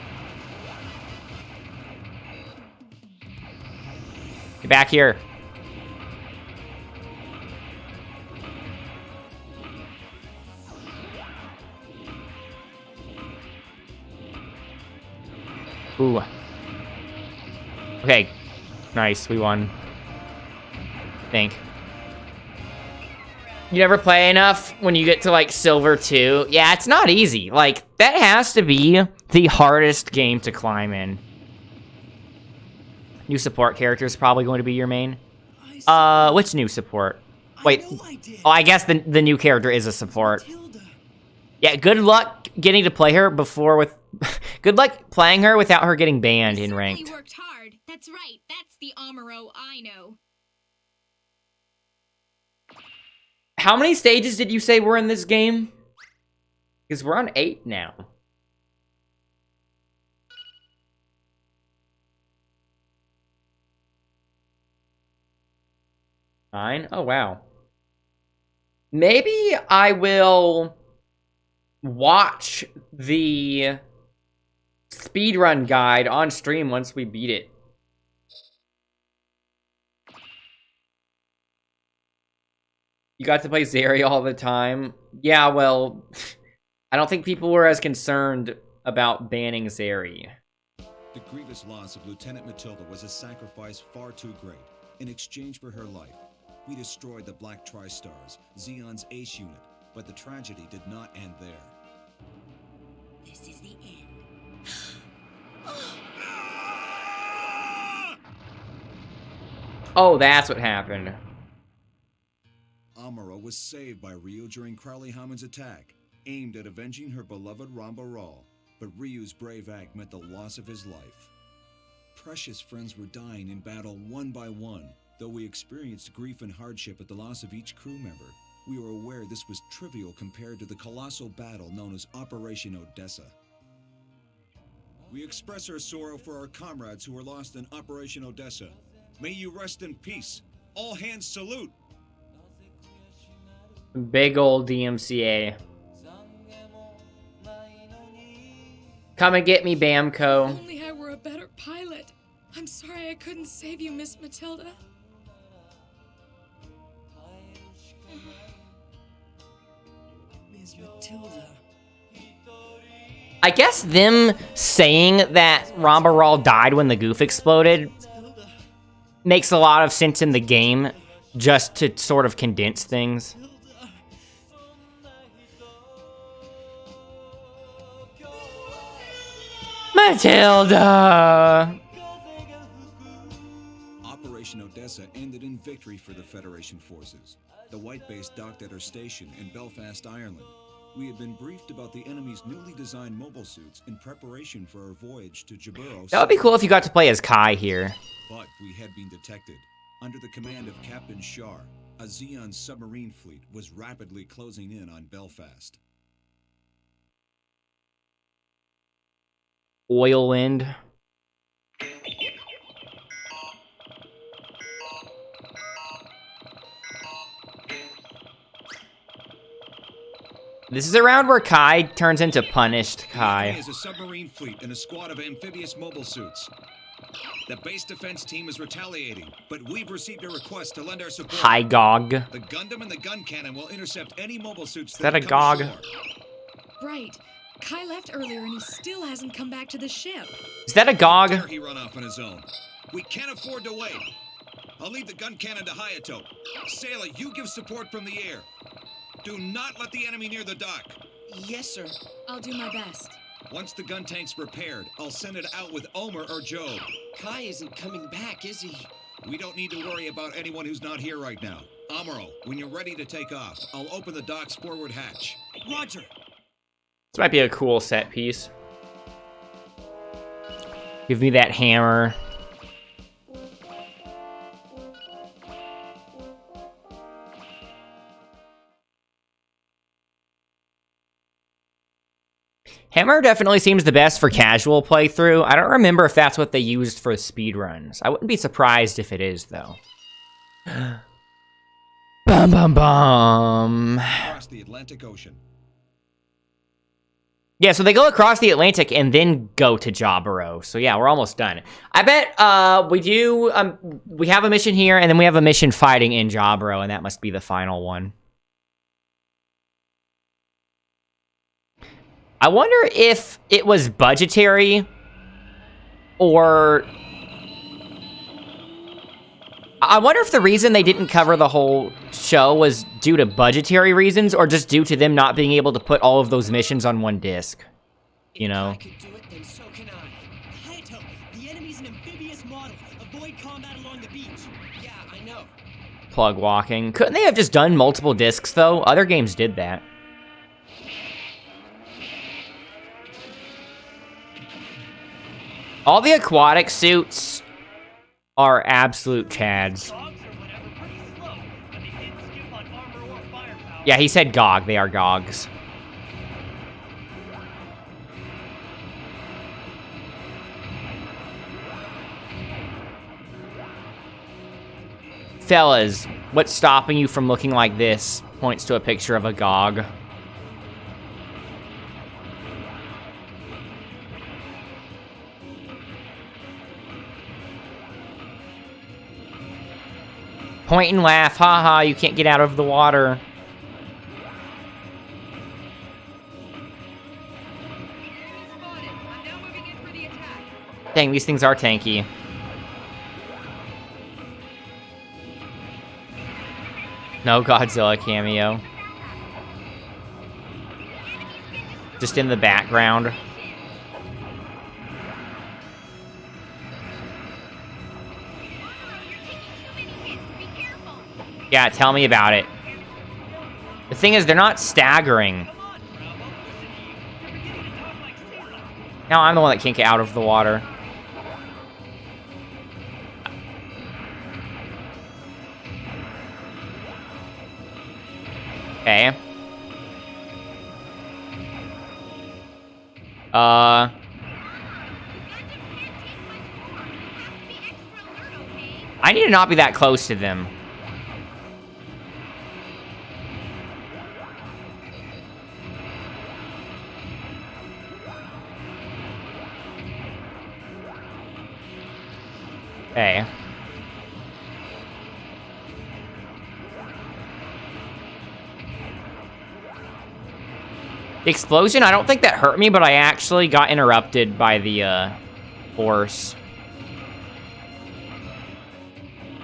Get back here. Ooh. Okay. Nice, we won. Think. You never play enough when you get to, like, Silver 2? Yeah, it's not easy. Like, that has to be the hardest game to climb in. New support character is probably going to be your main. Which new support? Wait. Oh, I guess the new character is a support. Yeah, good luck getting to play her before with... Good luck playing her without her getting banned in ranked. You worked hard. That's right. That's the Amuro I know. How many stages did you say were in this game? Because we're on 8 now. Nine? Oh, wow. Maybe I will watch the speedrun guide on stream once we beat it. You got to play Zeri all the time? Yeah, well, I don't think people were as concerned about banning Zeri. The grievous loss of Lieutenant Matilda was a sacrifice far too great. In exchange for her life, we destroyed the Black Tri-Stars, Zeon's ace unit, but the tragedy did not end there. This is the end. Oh, that's what happened. Amuro was saved by Ryu during Crowley Hammond's attack, aimed at avenging her beloved Ramba, but Ryu's brave act meant the loss of his life. Precious friends were dying in battle one by one. Though we experienced grief and hardship at the loss of each crew member, we were aware this was trivial compared to the colossal battle known as Operation Odessa. We express our sorrow for our comrades who were lost in Operation Odessa. May you rest in peace. All hands salute. Big old DMCA. Come and get me, Bamco. If only I were a better pilot. I'm sorry I couldn't save you, Miss Matilda. Miss Matilda. I guess them saying that Ramba died when the goof exploded makes a lot of sense in the game, just to sort of condense things. Matilda! Operation Odessa ended in victory for the Federation forces. The White Base docked at our station in Belfast, Ireland. We had been briefed about the enemy's newly designed mobile suits in preparation for our voyage to Jaburo. That would be cool if you got to play as Kai here. But we had been detected. Under the command of Captain Shar, a Zeon submarine fleet was rapidly closing in on Belfast. Oil wind. This is around where Kai turns into punished Kai. Is a submarine fleet and a squad of amphibious mobile suits. The base defense team is retaliating, but we've received a request to lend our support. Hi, Gog. The Gundam and the gun cannon will intercept any mobile suits Is that a come Gog? ashore. Right. Kai left earlier and he still hasn't come back to the ship. Is that a Gog? Dare he run off on his own? We can't afford to wait. I'll lead the gun cannon to Hayato. Sailor, you give support from the air. Do not let the enemy near the dock. Yes, sir. I'll do my best. Once the gun tank's repaired, I'll send it out with Omer or Job. Kai isn't coming back, is he? We don't need to worry about anyone who's not here right now. Amuro, when you're ready to take off, I'll open the dock's forward hatch. Roger. This might be a cool set piece. Give me that hammer. Hammer definitely seems the best for casual playthrough. I don't remember if that's what they used for speedruns. I wouldn't be surprised if it is, though. Bum bum bum. Across the Atlantic Ocean. Yeah, so they go across the Atlantic and then go to Jaburo. So yeah, we're almost done. I bet we have a mission here, and then we have a mission fighting in Jaburo, and that must be the final one. I wonder if it was budgetary, or... I wonder if the reason they didn't cover the whole show was due to budgetary reasons, or just due to them not being able to put all of those missions on one disc. You know? If I could do it, then so can I. Hayato, the enemy's an amphibious model. Avoid combat along the beach. Yeah, I know. Plug walking. Couldn't they have just done multiple discs, though? Other games did that. All the aquatic suits are absolute chads. Yeah, he said GOG. They are GOGs. Fellas, what's stopping you from looking like this? Points to a picture of a GOG. Point and laugh, haha, you can't get out of the water. Dang, these things are tanky. No Godzilla cameo. Just in the background. Yeah, tell me about it. The thing is, they're not staggering. Now I'm the one that can't get out of the water. Okay. I need to not be that close to them. Okay. The explosion, I don't think that hurt me, but I actually got interrupted by the horse.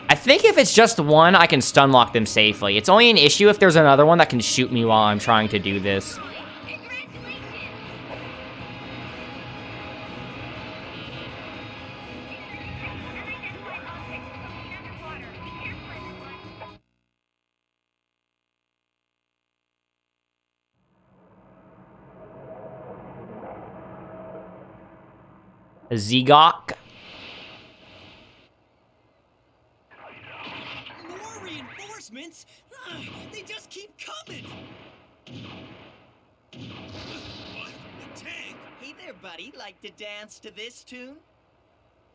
I think if it's just one, I can stun lock them safely. It's only an issue if there's another one that can shoot me while I'm trying to do this. A Zegok. More reinforcements? They just keep coming. What? The tank? Hey there, buddy. Like to dance to this tune?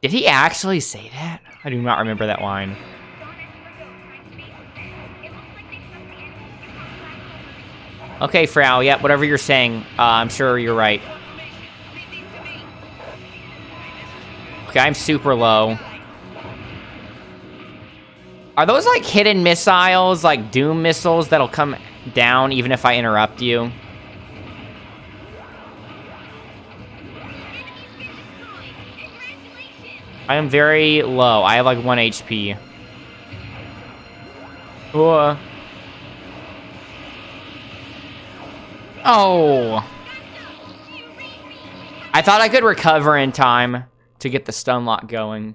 Did he actually say that? I do not remember that line. Okay, Frau. Yep, whatever you're saying. I'm sure you're right. Okay, I'm super low. Are those like hidden missiles, like Doom missiles that'll come down even if I interrupt you? I am very low. I have like 1 HP. Oh. I thought I could recover in time to get the stun lock going.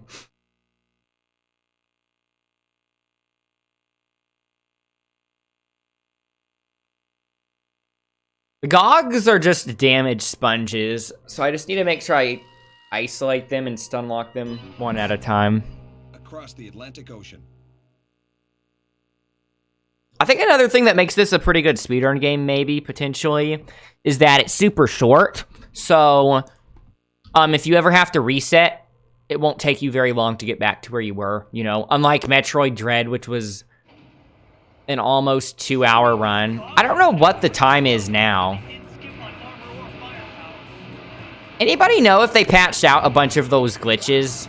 The Gogs are just damage sponges, so I just need to make sure I isolate them and stun lock them one at a time. Across the Atlantic Ocean. I think another thing that makes this a pretty good speedrun game, maybe, potentially, is that it's super short. So, if you ever have to reset, it won't take you very long to get back to where you were, you know? Unlike Metroid Dread, which was an almost 2-hour run. I don't know what the time is now. Anybody know if they patched out a bunch of those glitches?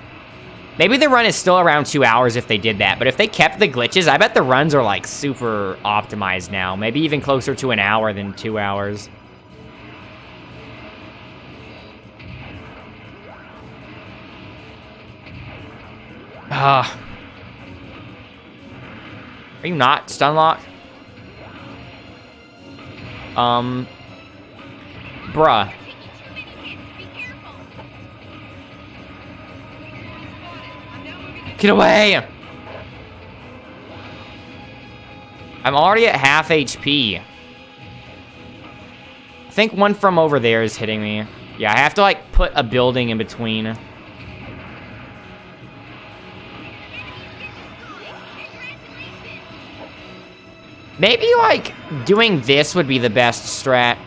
Maybe the run is still around 2 hours if they did that, but if they kept the glitches, I bet the runs are, like, super optimized now. Maybe even closer to an hour than 2 hours. Ah. Are you not stun locked? Bruh. Get away! I'm already at half HP. I think one from over there is hitting me. Yeah, I have to, like, put a building in between. Maybe, like, doing this would be the best strat.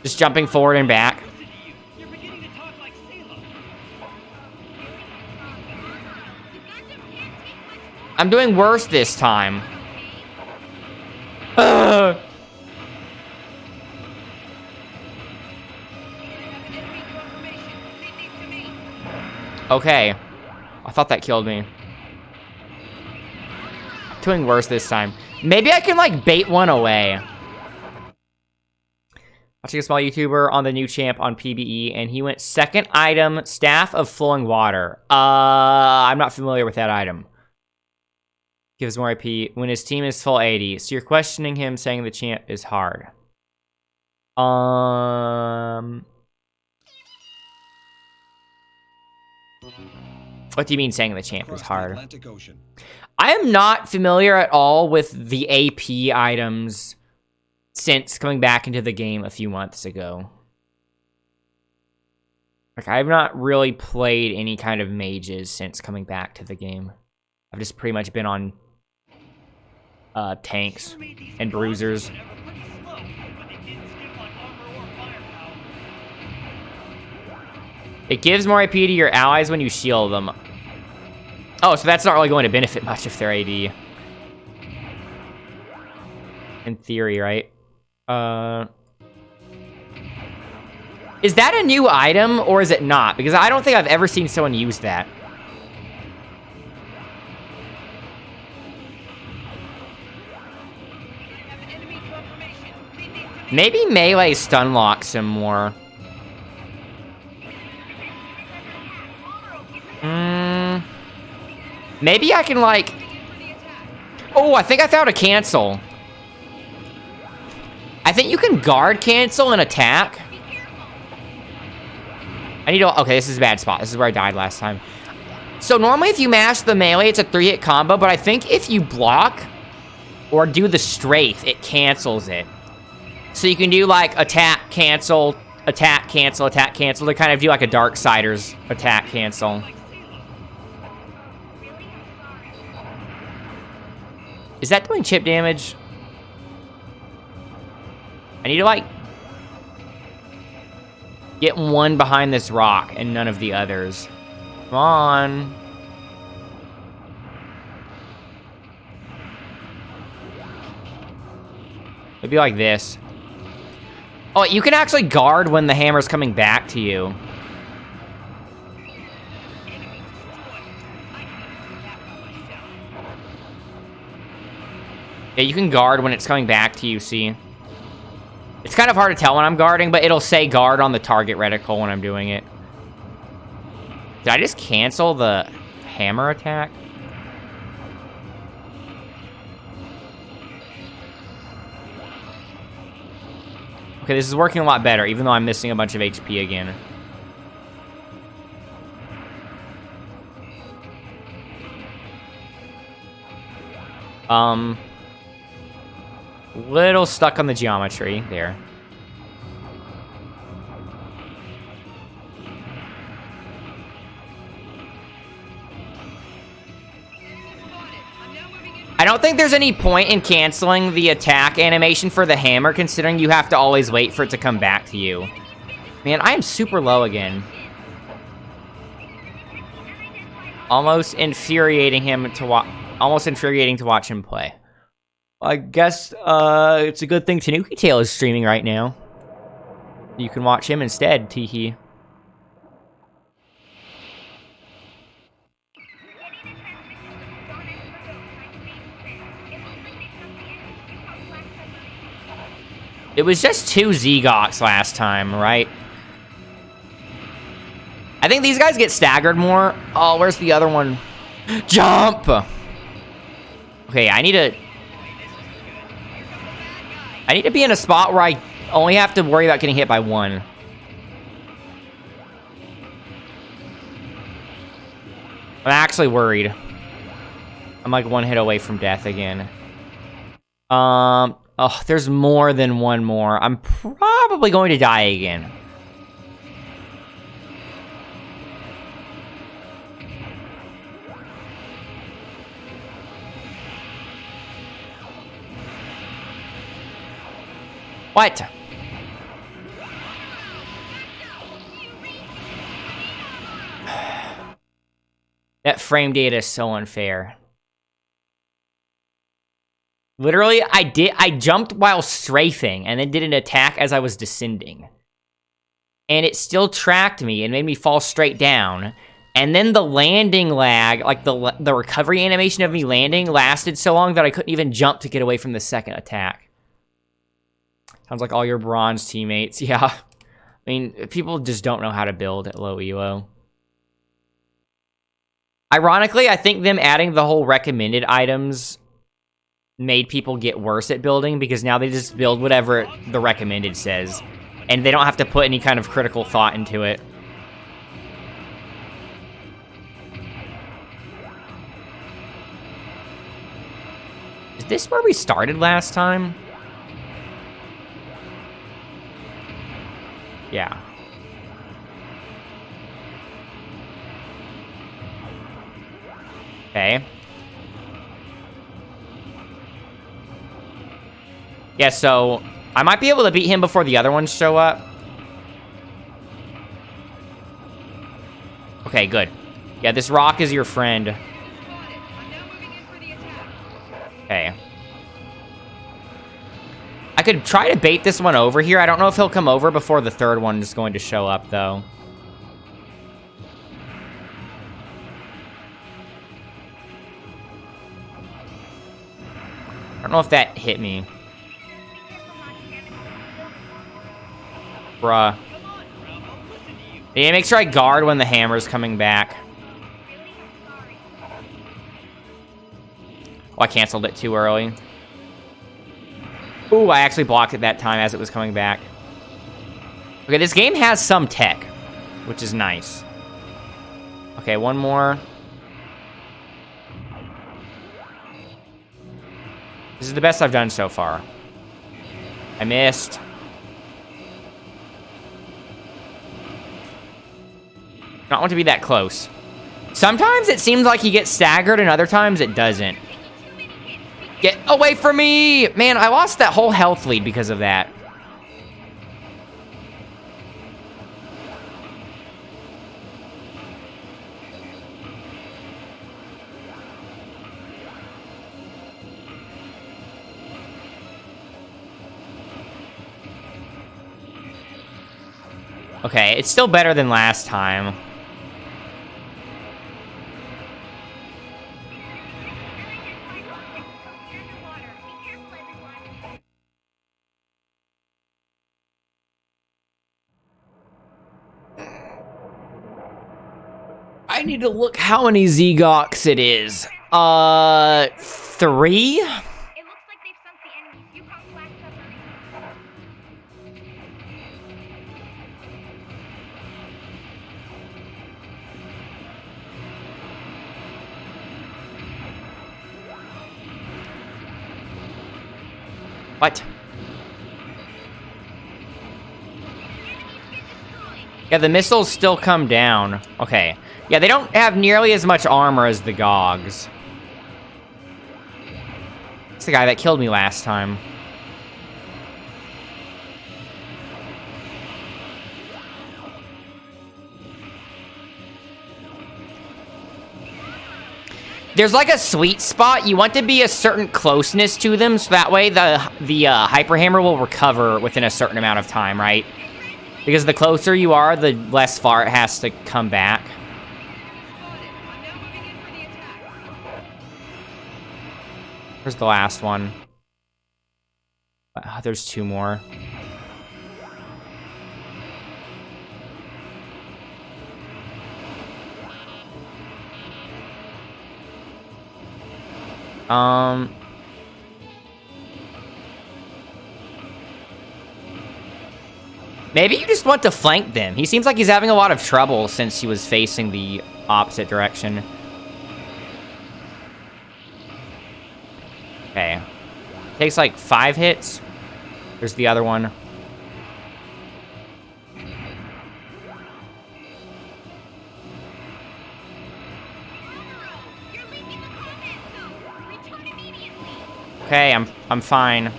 Just jumping forward and back. I'm doing worse this time. Okay. I thought that killed me. Doing worse this time. Maybe I can, like, bait one away. Watching a small YouTuber on the new champ on PBE, and he went second item, Staff of Flowing Water. I'm not familiar with that item. Gives more IP when his team is full 80. So you're questioning him, saying the champ is hard. What do you mean saying the champ is hard? I am not familiar at all with the AP items since coming back into the game a few months ago. Like, I've not really played any kind of mages since coming back to the game. I've just pretty much been on tanks and bruisers. It gives more AP to your allies when you shield them. Oh, so that's not really going to benefit much if they're AD. In theory, right? Is that a new item, or is it not? Because I don't think I've ever seen someone use that. Maybe melee stun locks him more. Maybe I can, like... Oh, I think I found a cancel. I think you can guard cancel and attack. I need to... Okay, this is a bad spot. This is where I died last time. So normally if you mash the melee, it's a 3-hit combo, but I think if you block or do the strafe, it cancels it. So you can do, like, attack, cancel, attack, cancel, attack, cancel, to kind of do, like, a Darksiders attack, cancel. Is that doing chip damage? I need to, like, get one behind this rock and none of the others. Come on. Maybe like this. Oh, you can actually guard when the hammer's coming back to you. Yeah, you can guard when it's coming back to you, see? It's kind of hard to tell when I'm guarding, but it'll say guard on the target reticle when I'm doing it. Did I just cancel the hammer attack? Okay, this is working a lot better, even though I'm missing a bunch of HP again. Little stuck on the geometry there. I don't think there's any point in canceling the attack animation for the hammer, considering you have to always wait for it to come back to you. Man, I am super low again. Almost infuriating to watch him play. I guess it's a good thing Tanuki Tail is streaming right now. You can watch him instead, teehee. It was just 2 Zegox last time, right? I think these guys get staggered more. Oh, where's the other one? Jump! Okay, I need to be in a spot where I only have to worry about getting hit by one. I'm actually worried. I'm like 1 hit away from death again. Oh, there's more than one more. I'm probably going to die again. What? That frame data is so unfair. Literally, I jumped while strafing and then did an attack as I was descending. And it still tracked me and made me fall straight down. And then the landing lag, like the recovery animation of me landing, lasted so long that I couldn't even jump to get away from the second attack. Sounds like all your bronze teammates. Yeah. I mean, people just don't know how to build at low elo. Ironically, I think them adding the whole recommended items made people get worse at building, because now they just build whatever the recommended says, and they don't have to put any kind of critical thought into it. Is this where we started last time? Yeah. Okay. Yeah, so I might be able to beat him before the other ones show up. Okay, good. Yeah, this rock is your friend. Okay. I could try to bait this one over here. I don't know if he'll come over before the third one is going to show up, though. I don't know if that hit me. Bruh. Yeah, make sure I guard when the hammer's coming back. Oh, I canceled it too early. Ooh, I actually blocked it that time as it was coming back. Okay, this game has some tech, which is nice. Okay, one more. This is the best I've done so far. I missed. Not want to be that close. Sometimes it seems like he gets staggered, and other times it doesn't. Get away from me! Man, I lost that whole health lead because of that. Okay, it's still better than last time. I need to look how many Zegox it is. 3? What? Yeah, the missiles still come down. Okay. Yeah, they don't have nearly as much armor as the Gogs. It's the guy that killed me last time. There's like a sweet spot. You want to be a certain closeness to them, so that way the hyper hammer will recover within a certain amount of time, right? Because the closer you are, the less far it has to come back. Where's the last one? There's two more. Maybe you just want to flank them. He seems like he's having a lot of trouble since he was facing the opposite direction. Okay. Takes like 5 hits. There's the other one. Okay, I'm fine.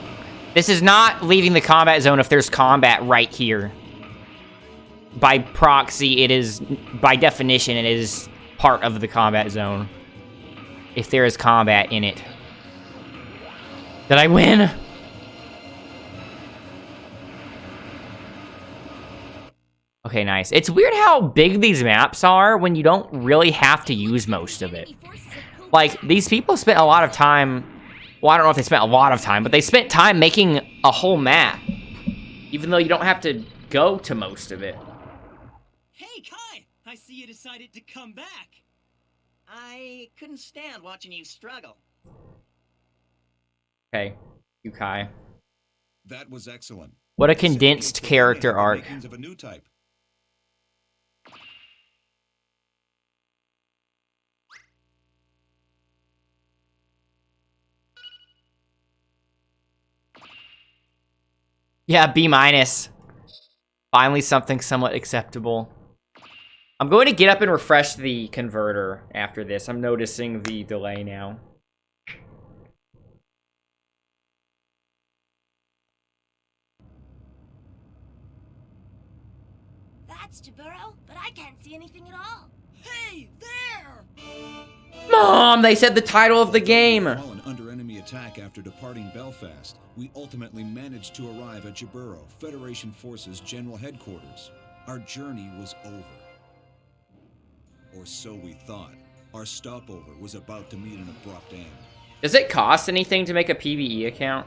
This is not leaving the combat zone if there's combat right here. By proxy, it is, by definition, it is part of the combat zone. If there is combat in it. Did I win? Okay, nice. It's weird how big these maps are when you don't really have to use most of it. Like, these people spent a lot of time... Well, I don't know if they spent a lot of time, but they spent time making a whole map. Even though you don't have to go to most of it. Hey, Kai! I see you decided to come back. I couldn't stand watching you struggle. Okay, you Kai. That was excellent. What a condensed character arc. Of a new type. Yeah, B-. Finally something somewhat acceptable. I'm going to get up and refresh the converter after this. I'm noticing the delay now. That's Jaburo, but I can't see anything at all. Hey, there! Mom, they said the title of the game. Fallen under enemy attack after departing Belfast, we ultimately managed to arrive at Jaburo, Federation Forces General Headquarters. Our journey was over. Or so we thought. Our stopover was about to meet an abrupt end. Does it cost anything to make a PvE account?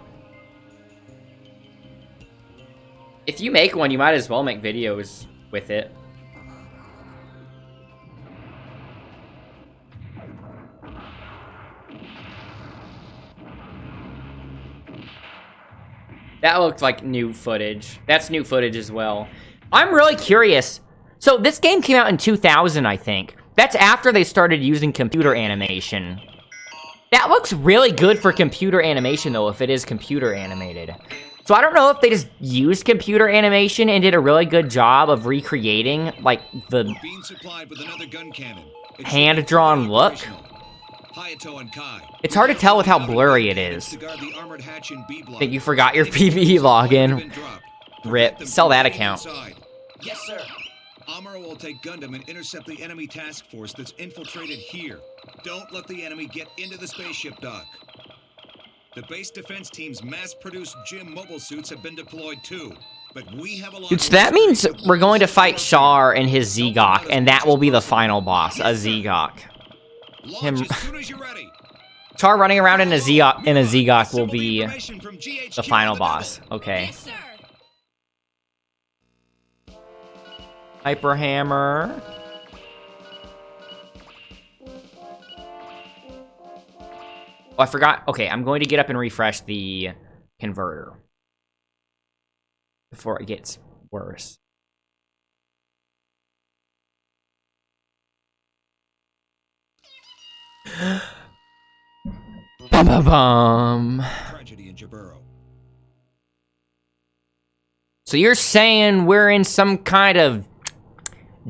If you make one, you might as well make videos with it. That looked like new footage. That's new footage as well. I'm really curious. So this game came out in 2000, I think. That's after they started using computer animation. That looks really good for computer animation, though, if it is computer animated. So I don't know if they just used computer animation and did a really good job of recreating, like, the Being supplied with another gun cannon. hand-drawn look. Hayato and Kai. It's hard to tell with how blurry it is. Think you forgot your PvE login. RIP. Sell that account. Yes, sir. Amuro will take Gundam and intercept the enemy task force that's infiltrated here. Don't let the enemy get into the spaceship dock. The base defense team's mass-produced gym mobile suits have been deployed too. But we have a lot. Dude, so that means we're going to fight Char and his Zegok, and that will be the final boss, a Zegok. Him. Char running around in a Zegok will be the final boss. Okay. Hyper Hammer. Oh, I forgot. Okay, I'm going to get up and refresh the converter before it gets worse. Bum bum bum. Tragedy in Jaburo. So you're saying we're in some kind of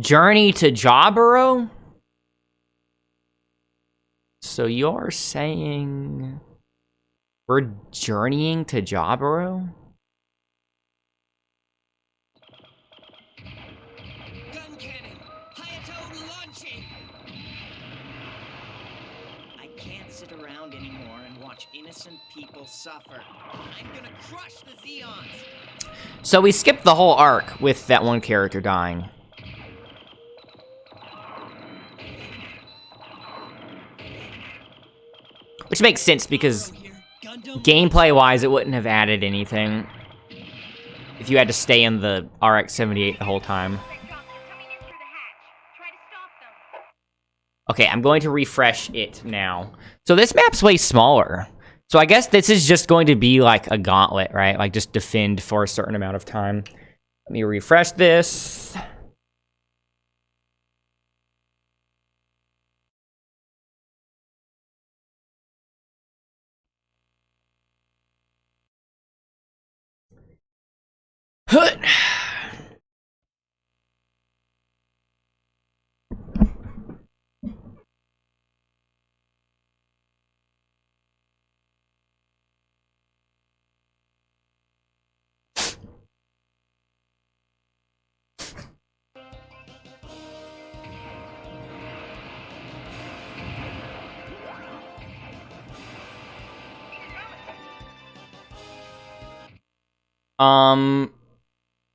journey to Jaburo? So you're saying we're journeying to Jaburo? Gun cannon! Hayatoad launching! I can't sit around anymore and watch innocent people suffer. I'm gonna crush the Zeons! So we skipped the whole arc with that one character dying. Which makes sense because gameplay-wise, it wouldn't have added anything if you had to stay in the RX-78 the whole time. Okay, I'm going to refresh it now. So this map's way smaller. So I guess this is just going to be like a gauntlet, right? Like just defend for a certain amount of time. Let me refresh this.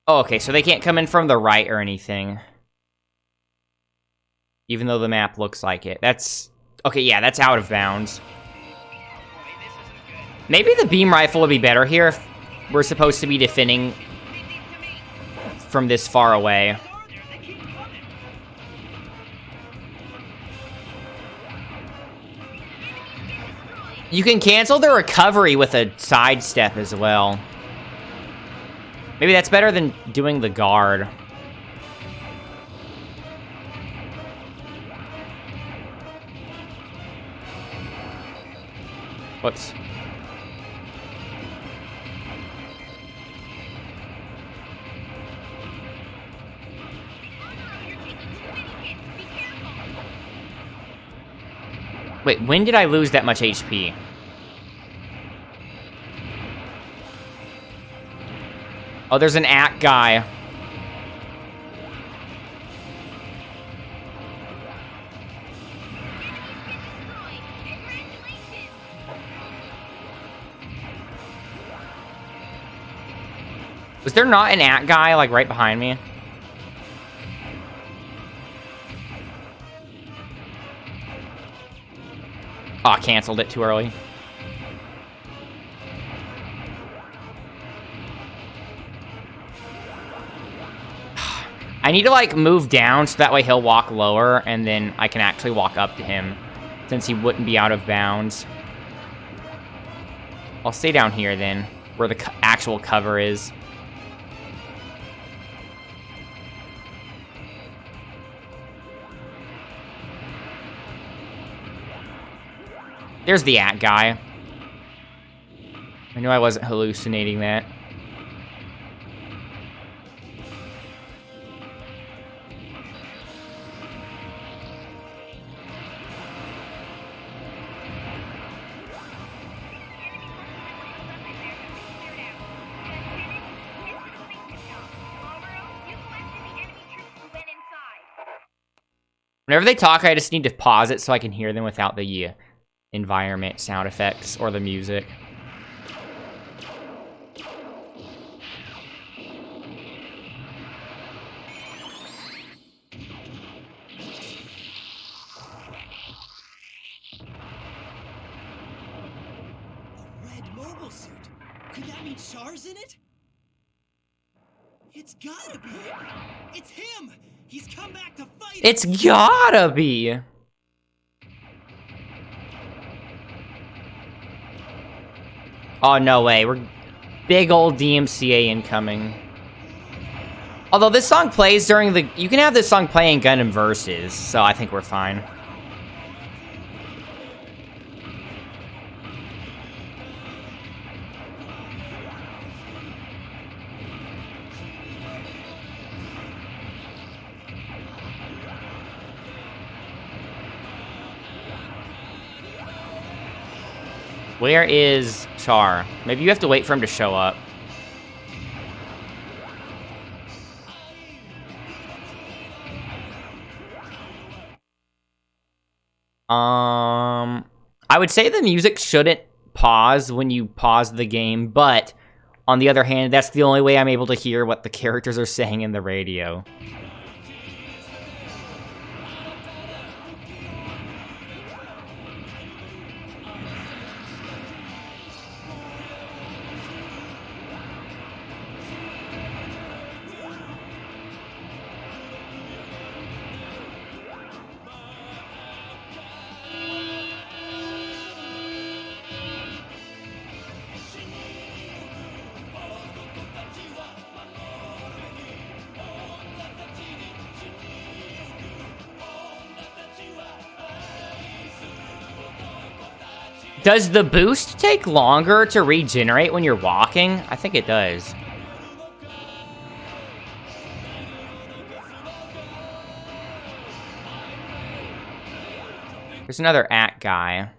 Oh, okay, so they can't come in from the right or anything. Even though the map looks like it. That's... Okay, yeah, that's out of bounds. Maybe the beam rifle would be better here if we're supposed to be defending from this far away. You can cancel the recovery with a sidestep as well. Maybe that's better than doing the guard. Whoops. Wait, when did I lose that much HP? Oh, there's an act guy. Was there not an act guy, like, right behind me? Oh, I canceled it too early. I need to, like, move down so that way he'll walk lower, and then I can actually walk up to him, since he wouldn't be out of bounds. I'll stay down here, then, where the actual cover is. There's the act guy. I knew I wasn't hallucinating that. Whenever they talk, I just need to pause it so I can hear them without the environment sound effects or the music. A red mobile suit? Could that mean Char's in it? It's gotta be him! It's him! He's come back to fight! It's gotta be! Oh, no way. We're big old DMCA incoming. Although this song plays during the... You can have this song playing Gundam Versus, so I think we're fine. Where is Char? Maybe you have to wait for him to show up. I would say the music shouldn't pause when you pause the game, but on the other hand, that's the only way I'm able to hear what the characters are saying in the radio. Does the boost take longer to regenerate when you're walking? I think it does. There's another AT guy.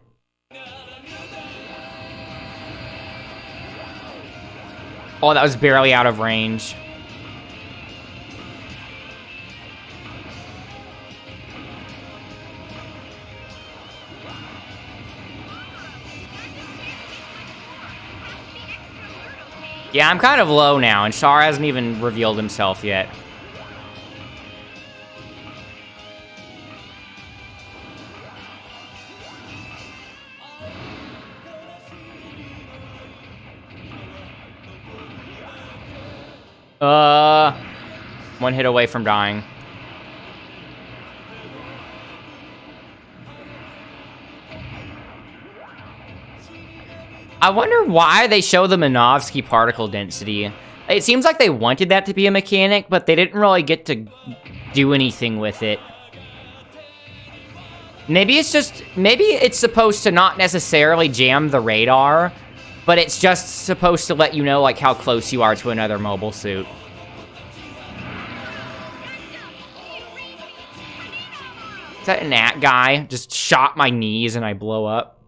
Oh, that was barely out of range. Yeah, I'm kind of low now, and Char hasn't even revealed himself yet. One hit away from dying. I wonder why they show the Minovsky particle density. It seems like they wanted that to be a mechanic, but they didn't really get to do anything with it. Maybe it's supposed to not necessarily jam the radar, but it's just supposed to let you know, like, how close you are to another mobile suit. Is that an AT guy? Just shot my knees and I blow up.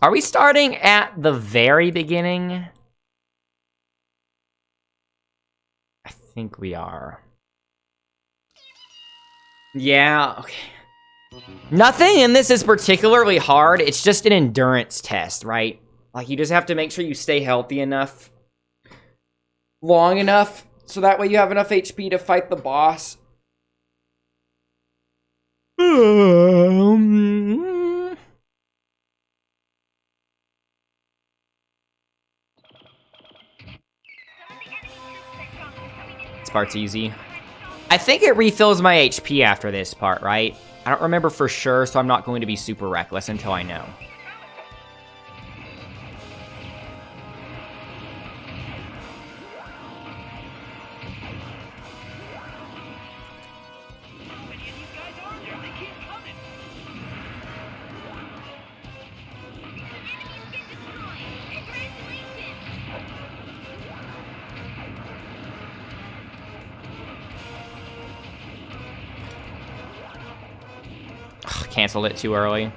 Are we starting at the very beginning? I think we are. Yeah, okay. Nothing in this is particularly hard. It's just an endurance test, right? Like, you just have to make sure you stay healthy enough, long enough, so that way you have enough HP to fight the boss. This part's easy. I think it refills my HP after this part, right? I don't remember for sure, so I'm not going to be super reckless until I know. Canceled it too early.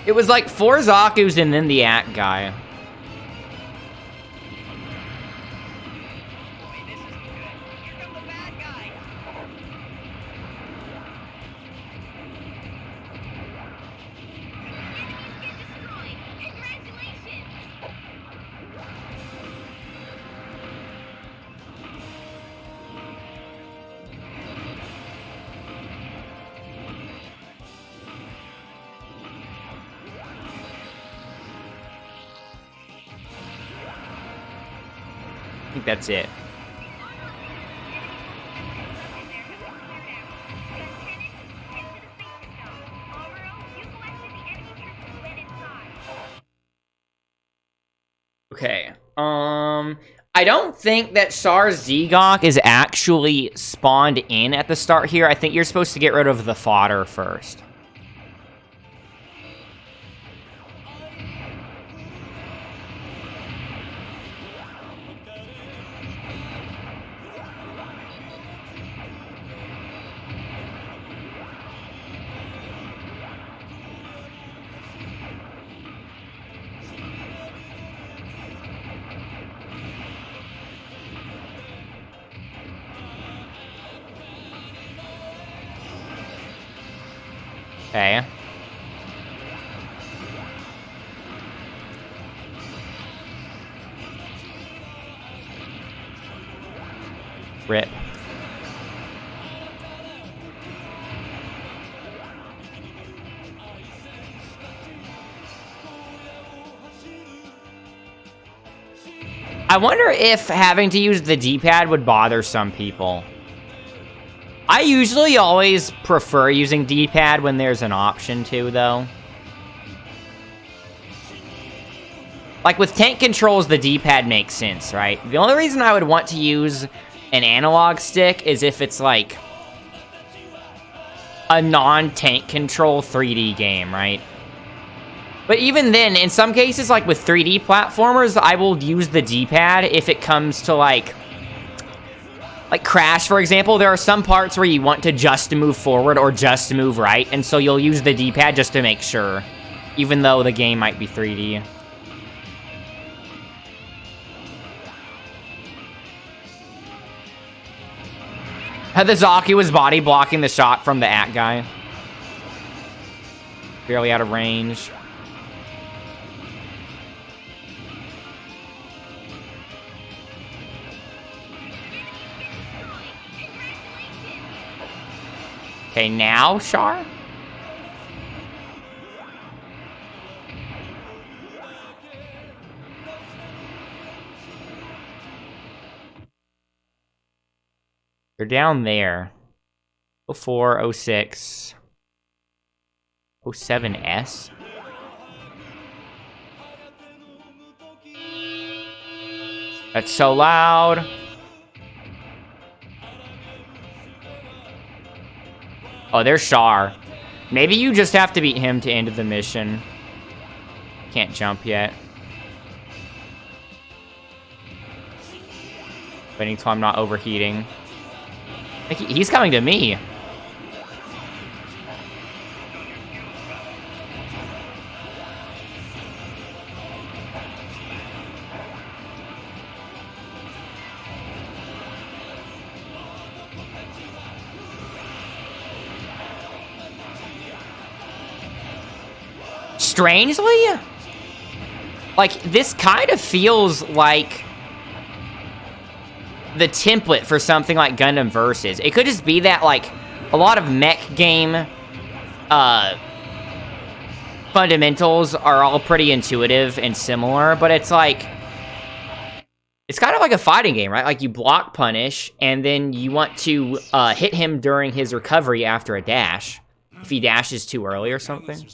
It was like 4 Zaku's and then the AT guy. I think that's it. Okay. I don't think that Char's Zegok is actually spawned in at the start here. I think you're supposed to get rid of the fodder first. Okay. Rip. I wonder if having to use the D-pad would bother some people. I usually always prefer using D-pad when there's an option to, though. Like, with tank controls, the D-pad makes sense, right? The only reason I would want to use an analog stick is if it's, like, a non-tank control 3D game, right? But even then, in some cases, like with 3D platformers, I will use the D-pad if it comes to, like Crash, for example. There are some parts where you want to just move forward or just move right, and so you'll use the D-pad just to make sure, even though the game might be 3D. The Zaku was body blocking the shot from the At guy. Barely out of range. Okay, now, Char? They're down there. 04, 06. 07S? That's so loud. Oh, there's Char. Maybe you just have to beat him to end the mission. Can't jump yet. Waiting till I'm not overheating. I think he's coming to me. Strangely, like, this kind of feels like the template for something like Gundam Versus. It could just be that, like, a lot of mech game fundamentals are all pretty intuitive and similar, but it's like, it's kind of like a fighting game, right? Like, you block punish, and then you want to hit him during his recovery after a dash, if he dashes too early or something.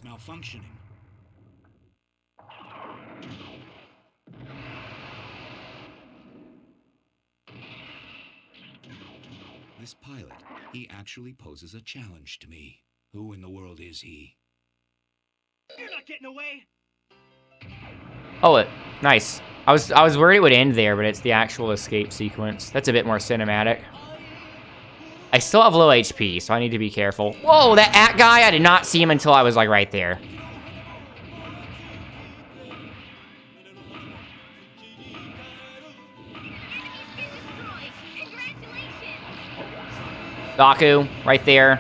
This pilot, he actually poses a challenge to me. Who in the world is he? You're not getting away. Oh, nice. I was worried it would end there, but it's the actual escape sequence. That's a bit more cinematic. I still have low HP, so I need to be careful. Whoa, that At guy, I did not see him until I was, like, right there. Zaku, right there.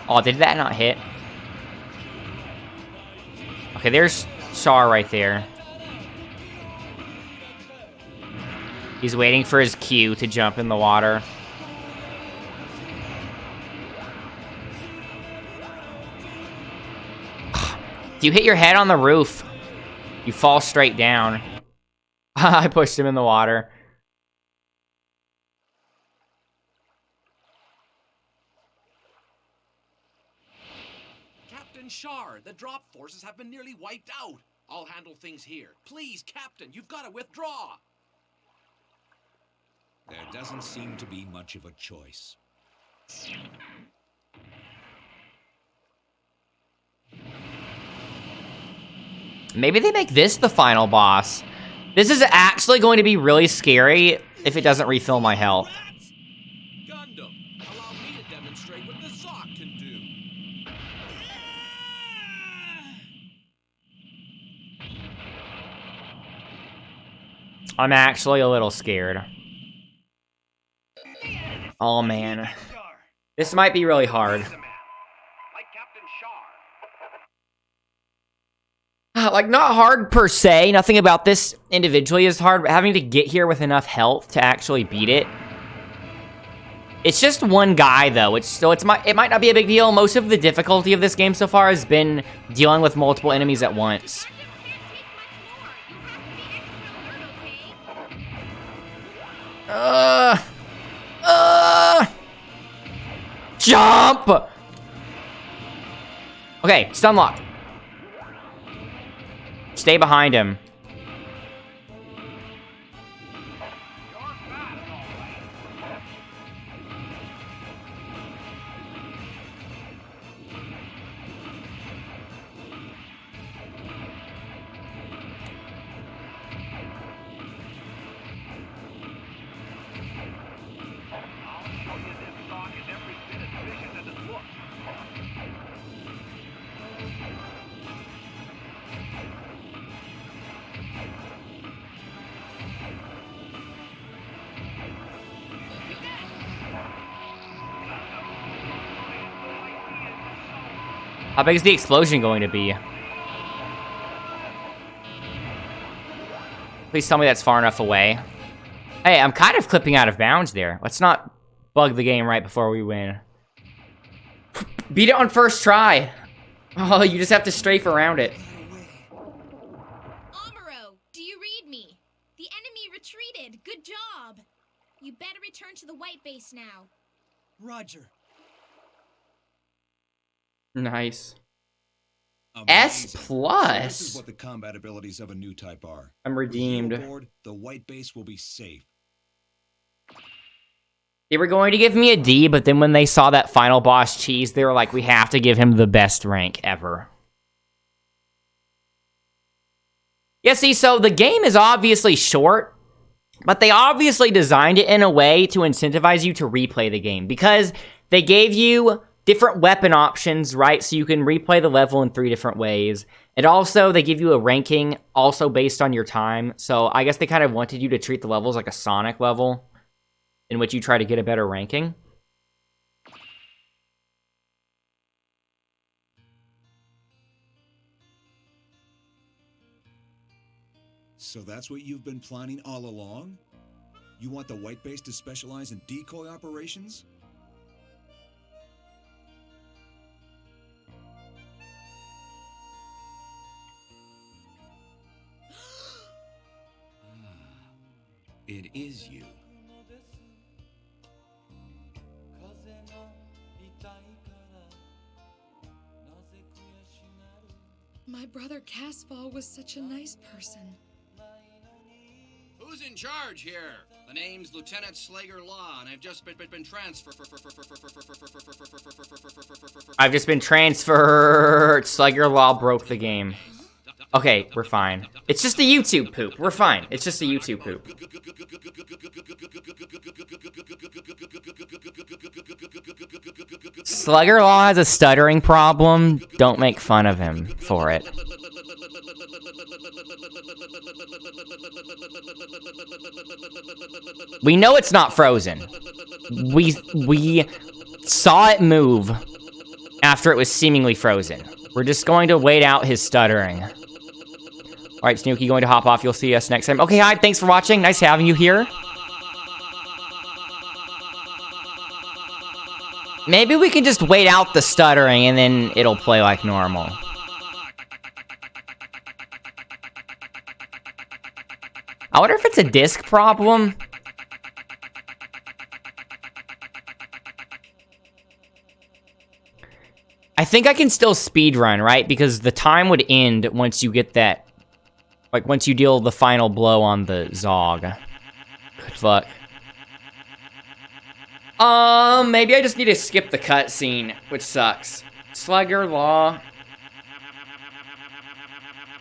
Oh, did that not hit? Okay, there's Char right there. He's waiting for his cue to jump in the water. You hit your head on the roof, you fall straight down. I pushed him in the water. Captain Char, the drop forces have been nearly wiped out. I'll handle things here. Please, Captain, you've got to withdraw. There doesn't seem to be much of a choice. Maybe they make this the final boss. This is actually going to be really scary if it doesn't refill my health. Gundam, allow me to demonstrate what the Zok can do. I'm actually a little scared. Oh, man. This might be really hard. Like, not hard per se. Nothing about this individually is hard, but having to get here with enough health to actually beat it. It's just one guy, though. It might not be a big deal. Most of the difficulty of this game so far has been dealing with multiple enemies at once. Jump! Okay, stun lock. Stay behind him. How big is the explosion going to be? Please tell me that's far enough away. Hey, I'm kind of clipping out of bounds there. Let's not bug the game right before we win. Beat it on first try. Oh, you just have to strafe around it. Amuro, do you read me? The enemy retreated. Good job. You better return to the white base now. Roger. Nice. Amazing. S+. So this is what the combat abilities of a new type are. I'm redeemed. With you aboard, the white base will be safe. They were going to give me a D, but then when they saw that final boss cheese, they were like, we have to give him the best rank ever. Yeah, see, so the game is obviously short, but they obviously designed it in a way to incentivize you to replay the game, because they gave you different weapon options, right? So you can replay the level in 3 different ways. And also, they give you a ranking also based on your time. So I guess they kind of wanted you to treat the levels like a Sonic level, in which you try to get a better ranking. So that's what you've been planning all along? You want the white base to specialize in decoy operations? It is you. My brother Casval was such a nice person. Who's in charge here? The name's Lieutenant Slager Law, and I've just been transferred. I've just been transferred. Slugger Law broke the game. Okay, we're fine. It's just a YouTube poop. We're fine. It's just a YouTube poop. Slugger Law has a stuttering problem. Don't make fun of him for it. We know it's not frozen. We saw it move after it was seemingly frozen. We're just going to wait out his stuttering. All right, Snooki, going to hop off. You'll see us next time. Okay, hi, thanks for watching. Nice having you here. Maybe we can just wait out the stuttering and then it'll play like normal. I wonder if it's a disc problem. I think I can still speedrun, right? Because the time would end once you get that, like once you deal the final blow on the Zog. Good fuck. Maybe I just need to skip the cutscene, which sucks. Slugger Law.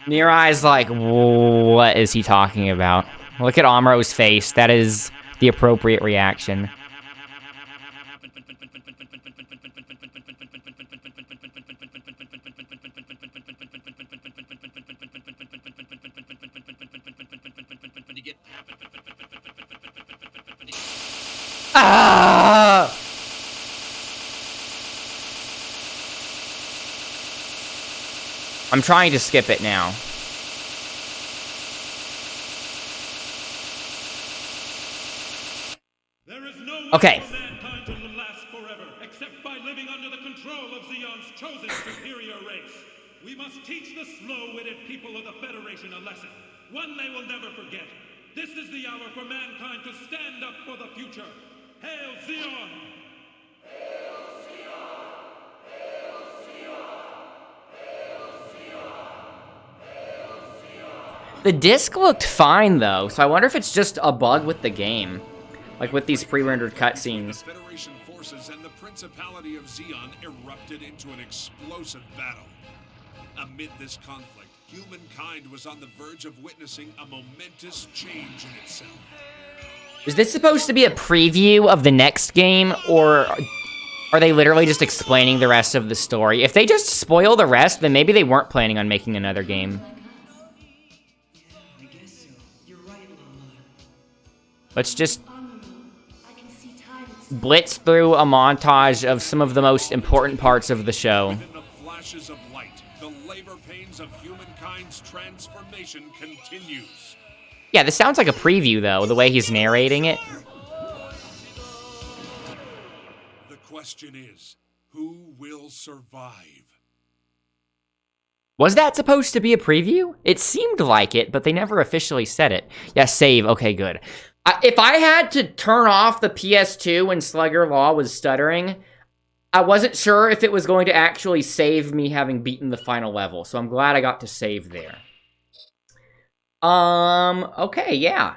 Mirai's like, what is he talking about? Look at Amuro's face. That is the appropriate reaction. Ah! I'm trying to skip it now. Okay. Mankind will last forever, except by living under the control of Zeon's chosen superior race. We must teach the slow-witted people of the Federation a lesson, one they will never forget. This is the hour for mankind to stand up for the future. Hail Zeon! Hail Zeon! Hail Zeon! Hail Zeon! Hail Zeon! The disc looked fine, though, so I wonder if it's just a bug with the game. Like with these pre-rendered cutscenes. The Federation forces and the Principality of Zeon erupted into an explosive battle. Amid this conflict, humankind was on the verge of witnessing a momentous change in itself. Is this supposed to be a preview of the next game, or are they literally just explaining the rest of the story? If they just spoil the rest, then maybe they weren't planning on making another game. Let's just blitz through a montage of some of the most important parts of the show. Within the flashes of light, the labor pains of humankind's transformation continues. Yeah, this sounds like a preview, though, the way he's narrating it. The question is, who will survive? Was that supposed to be a preview? It seemed like it, but they never officially said it. Yeah, save. Okay, good. If I had to turn off the PS2 when Slugger Law was stuttering, I wasn't sure if it was going to actually save me having beaten the final level, so I'm glad I got to save there. Okay, yeah.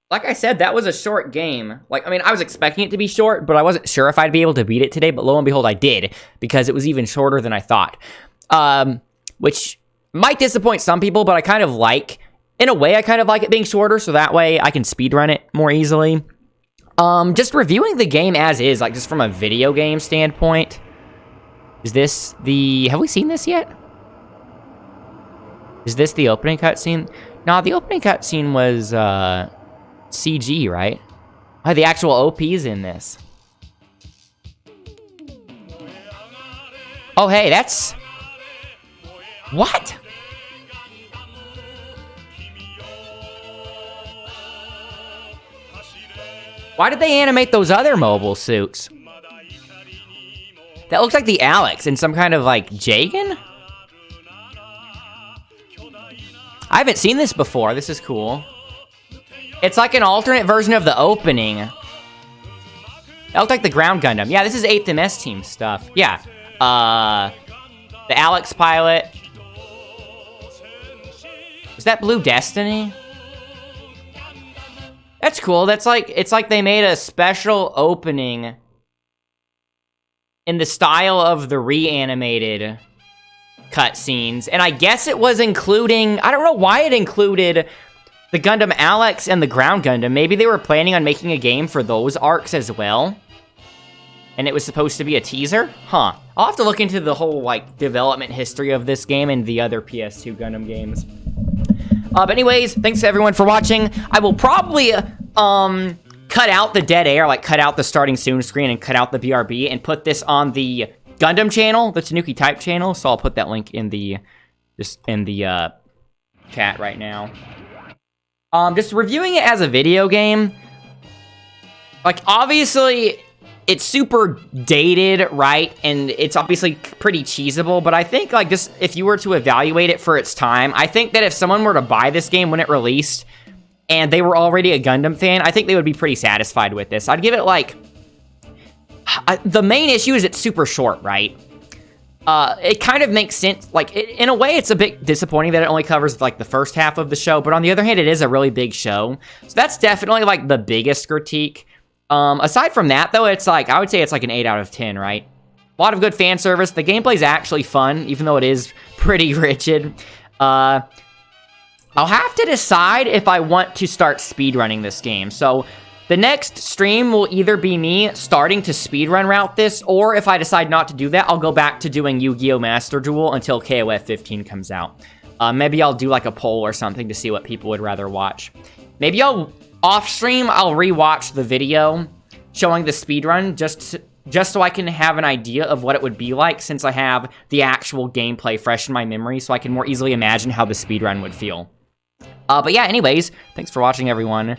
Like I said, that was a short game. Like, I mean, I was expecting it to be short, but I wasn't sure if I'd be able to beat it today, but lo and behold, I did, because it was even shorter than I thought. Which might disappoint some people, but I kind of like... In a way, I kind of like it being shorter, so that way I can speedrun it more easily. Just reviewing the game as is, like just from a video game standpoint. Is this the... Have we seen this yet? Is this the opening cutscene? No, the opening cutscene was CG, right? Oh, the actual OP's in this. Oh, hey, that's... What? Why did they animate those other mobile suits? That looks like the Alex in some kind of, like, Jagan? I haven't seen this before. This is cool. It's like an alternate version of the opening. That looked like the Ground Gundam. Yeah, this is 8th MS Team stuff. Yeah. The Alex pilot. Is that Blue Destiny? That's cool. That's like, it's like they made a special opening in the style of the reanimated cutscenes. And I guess it was including, I don't know why it included the Gundam Alex and the Ground Gundam. Maybe they were planning on making a game for those arcs as well. And it was supposed to be a teaser? Huh. I'll have to look into the whole, like, development history of this game and the other PS2 Gundam games. But anyways, thanks to everyone for watching. I will probably cut out the dead air, like cut out the starting soon screen and cut out the BRB and put this on the Gundam channel, the Tanuki Type channel. So I'll put that link in the chat right now. Just reviewing it as a video game. Like, obviously, it's super dated, right? And it's obviously pretty cheesable, but I think, like, just if you were to evaluate it for its time, I think that if someone were to buy this game when it released and they were already a Gundam fan, I think they would be pretty satisfied with this. I'd give it, like... the main issue is it's super short, right? It kind of makes sense. Like, in a way, it's a bit disappointing that it only covers, like, the first half of the show, but on the other hand, it is a really big show. So that's definitely, like, the biggest critique. Aside from that, though, it's like, I would say it's like an 8 out of 10, right? A lot of good fan service. The gameplay's actually fun, even though it is pretty rigid. I'll have to decide if I want to start speedrunning this game. So the next stream will either be me starting to speedrun route this, or if I decide not to do that, I'll go back to doing Yu-Gi-Oh! Master Duel until KOF 15 comes out. Maybe I'll do like a poll or something to see what people would rather watch. Maybe off stream, I'll rewatch the video showing the speedrun just so I can have an idea of what it would be like, since I have the actual gameplay fresh in my memory, so I can more easily imagine how the speedrun would feel. But yeah, anyways, thanks for watching, everyone.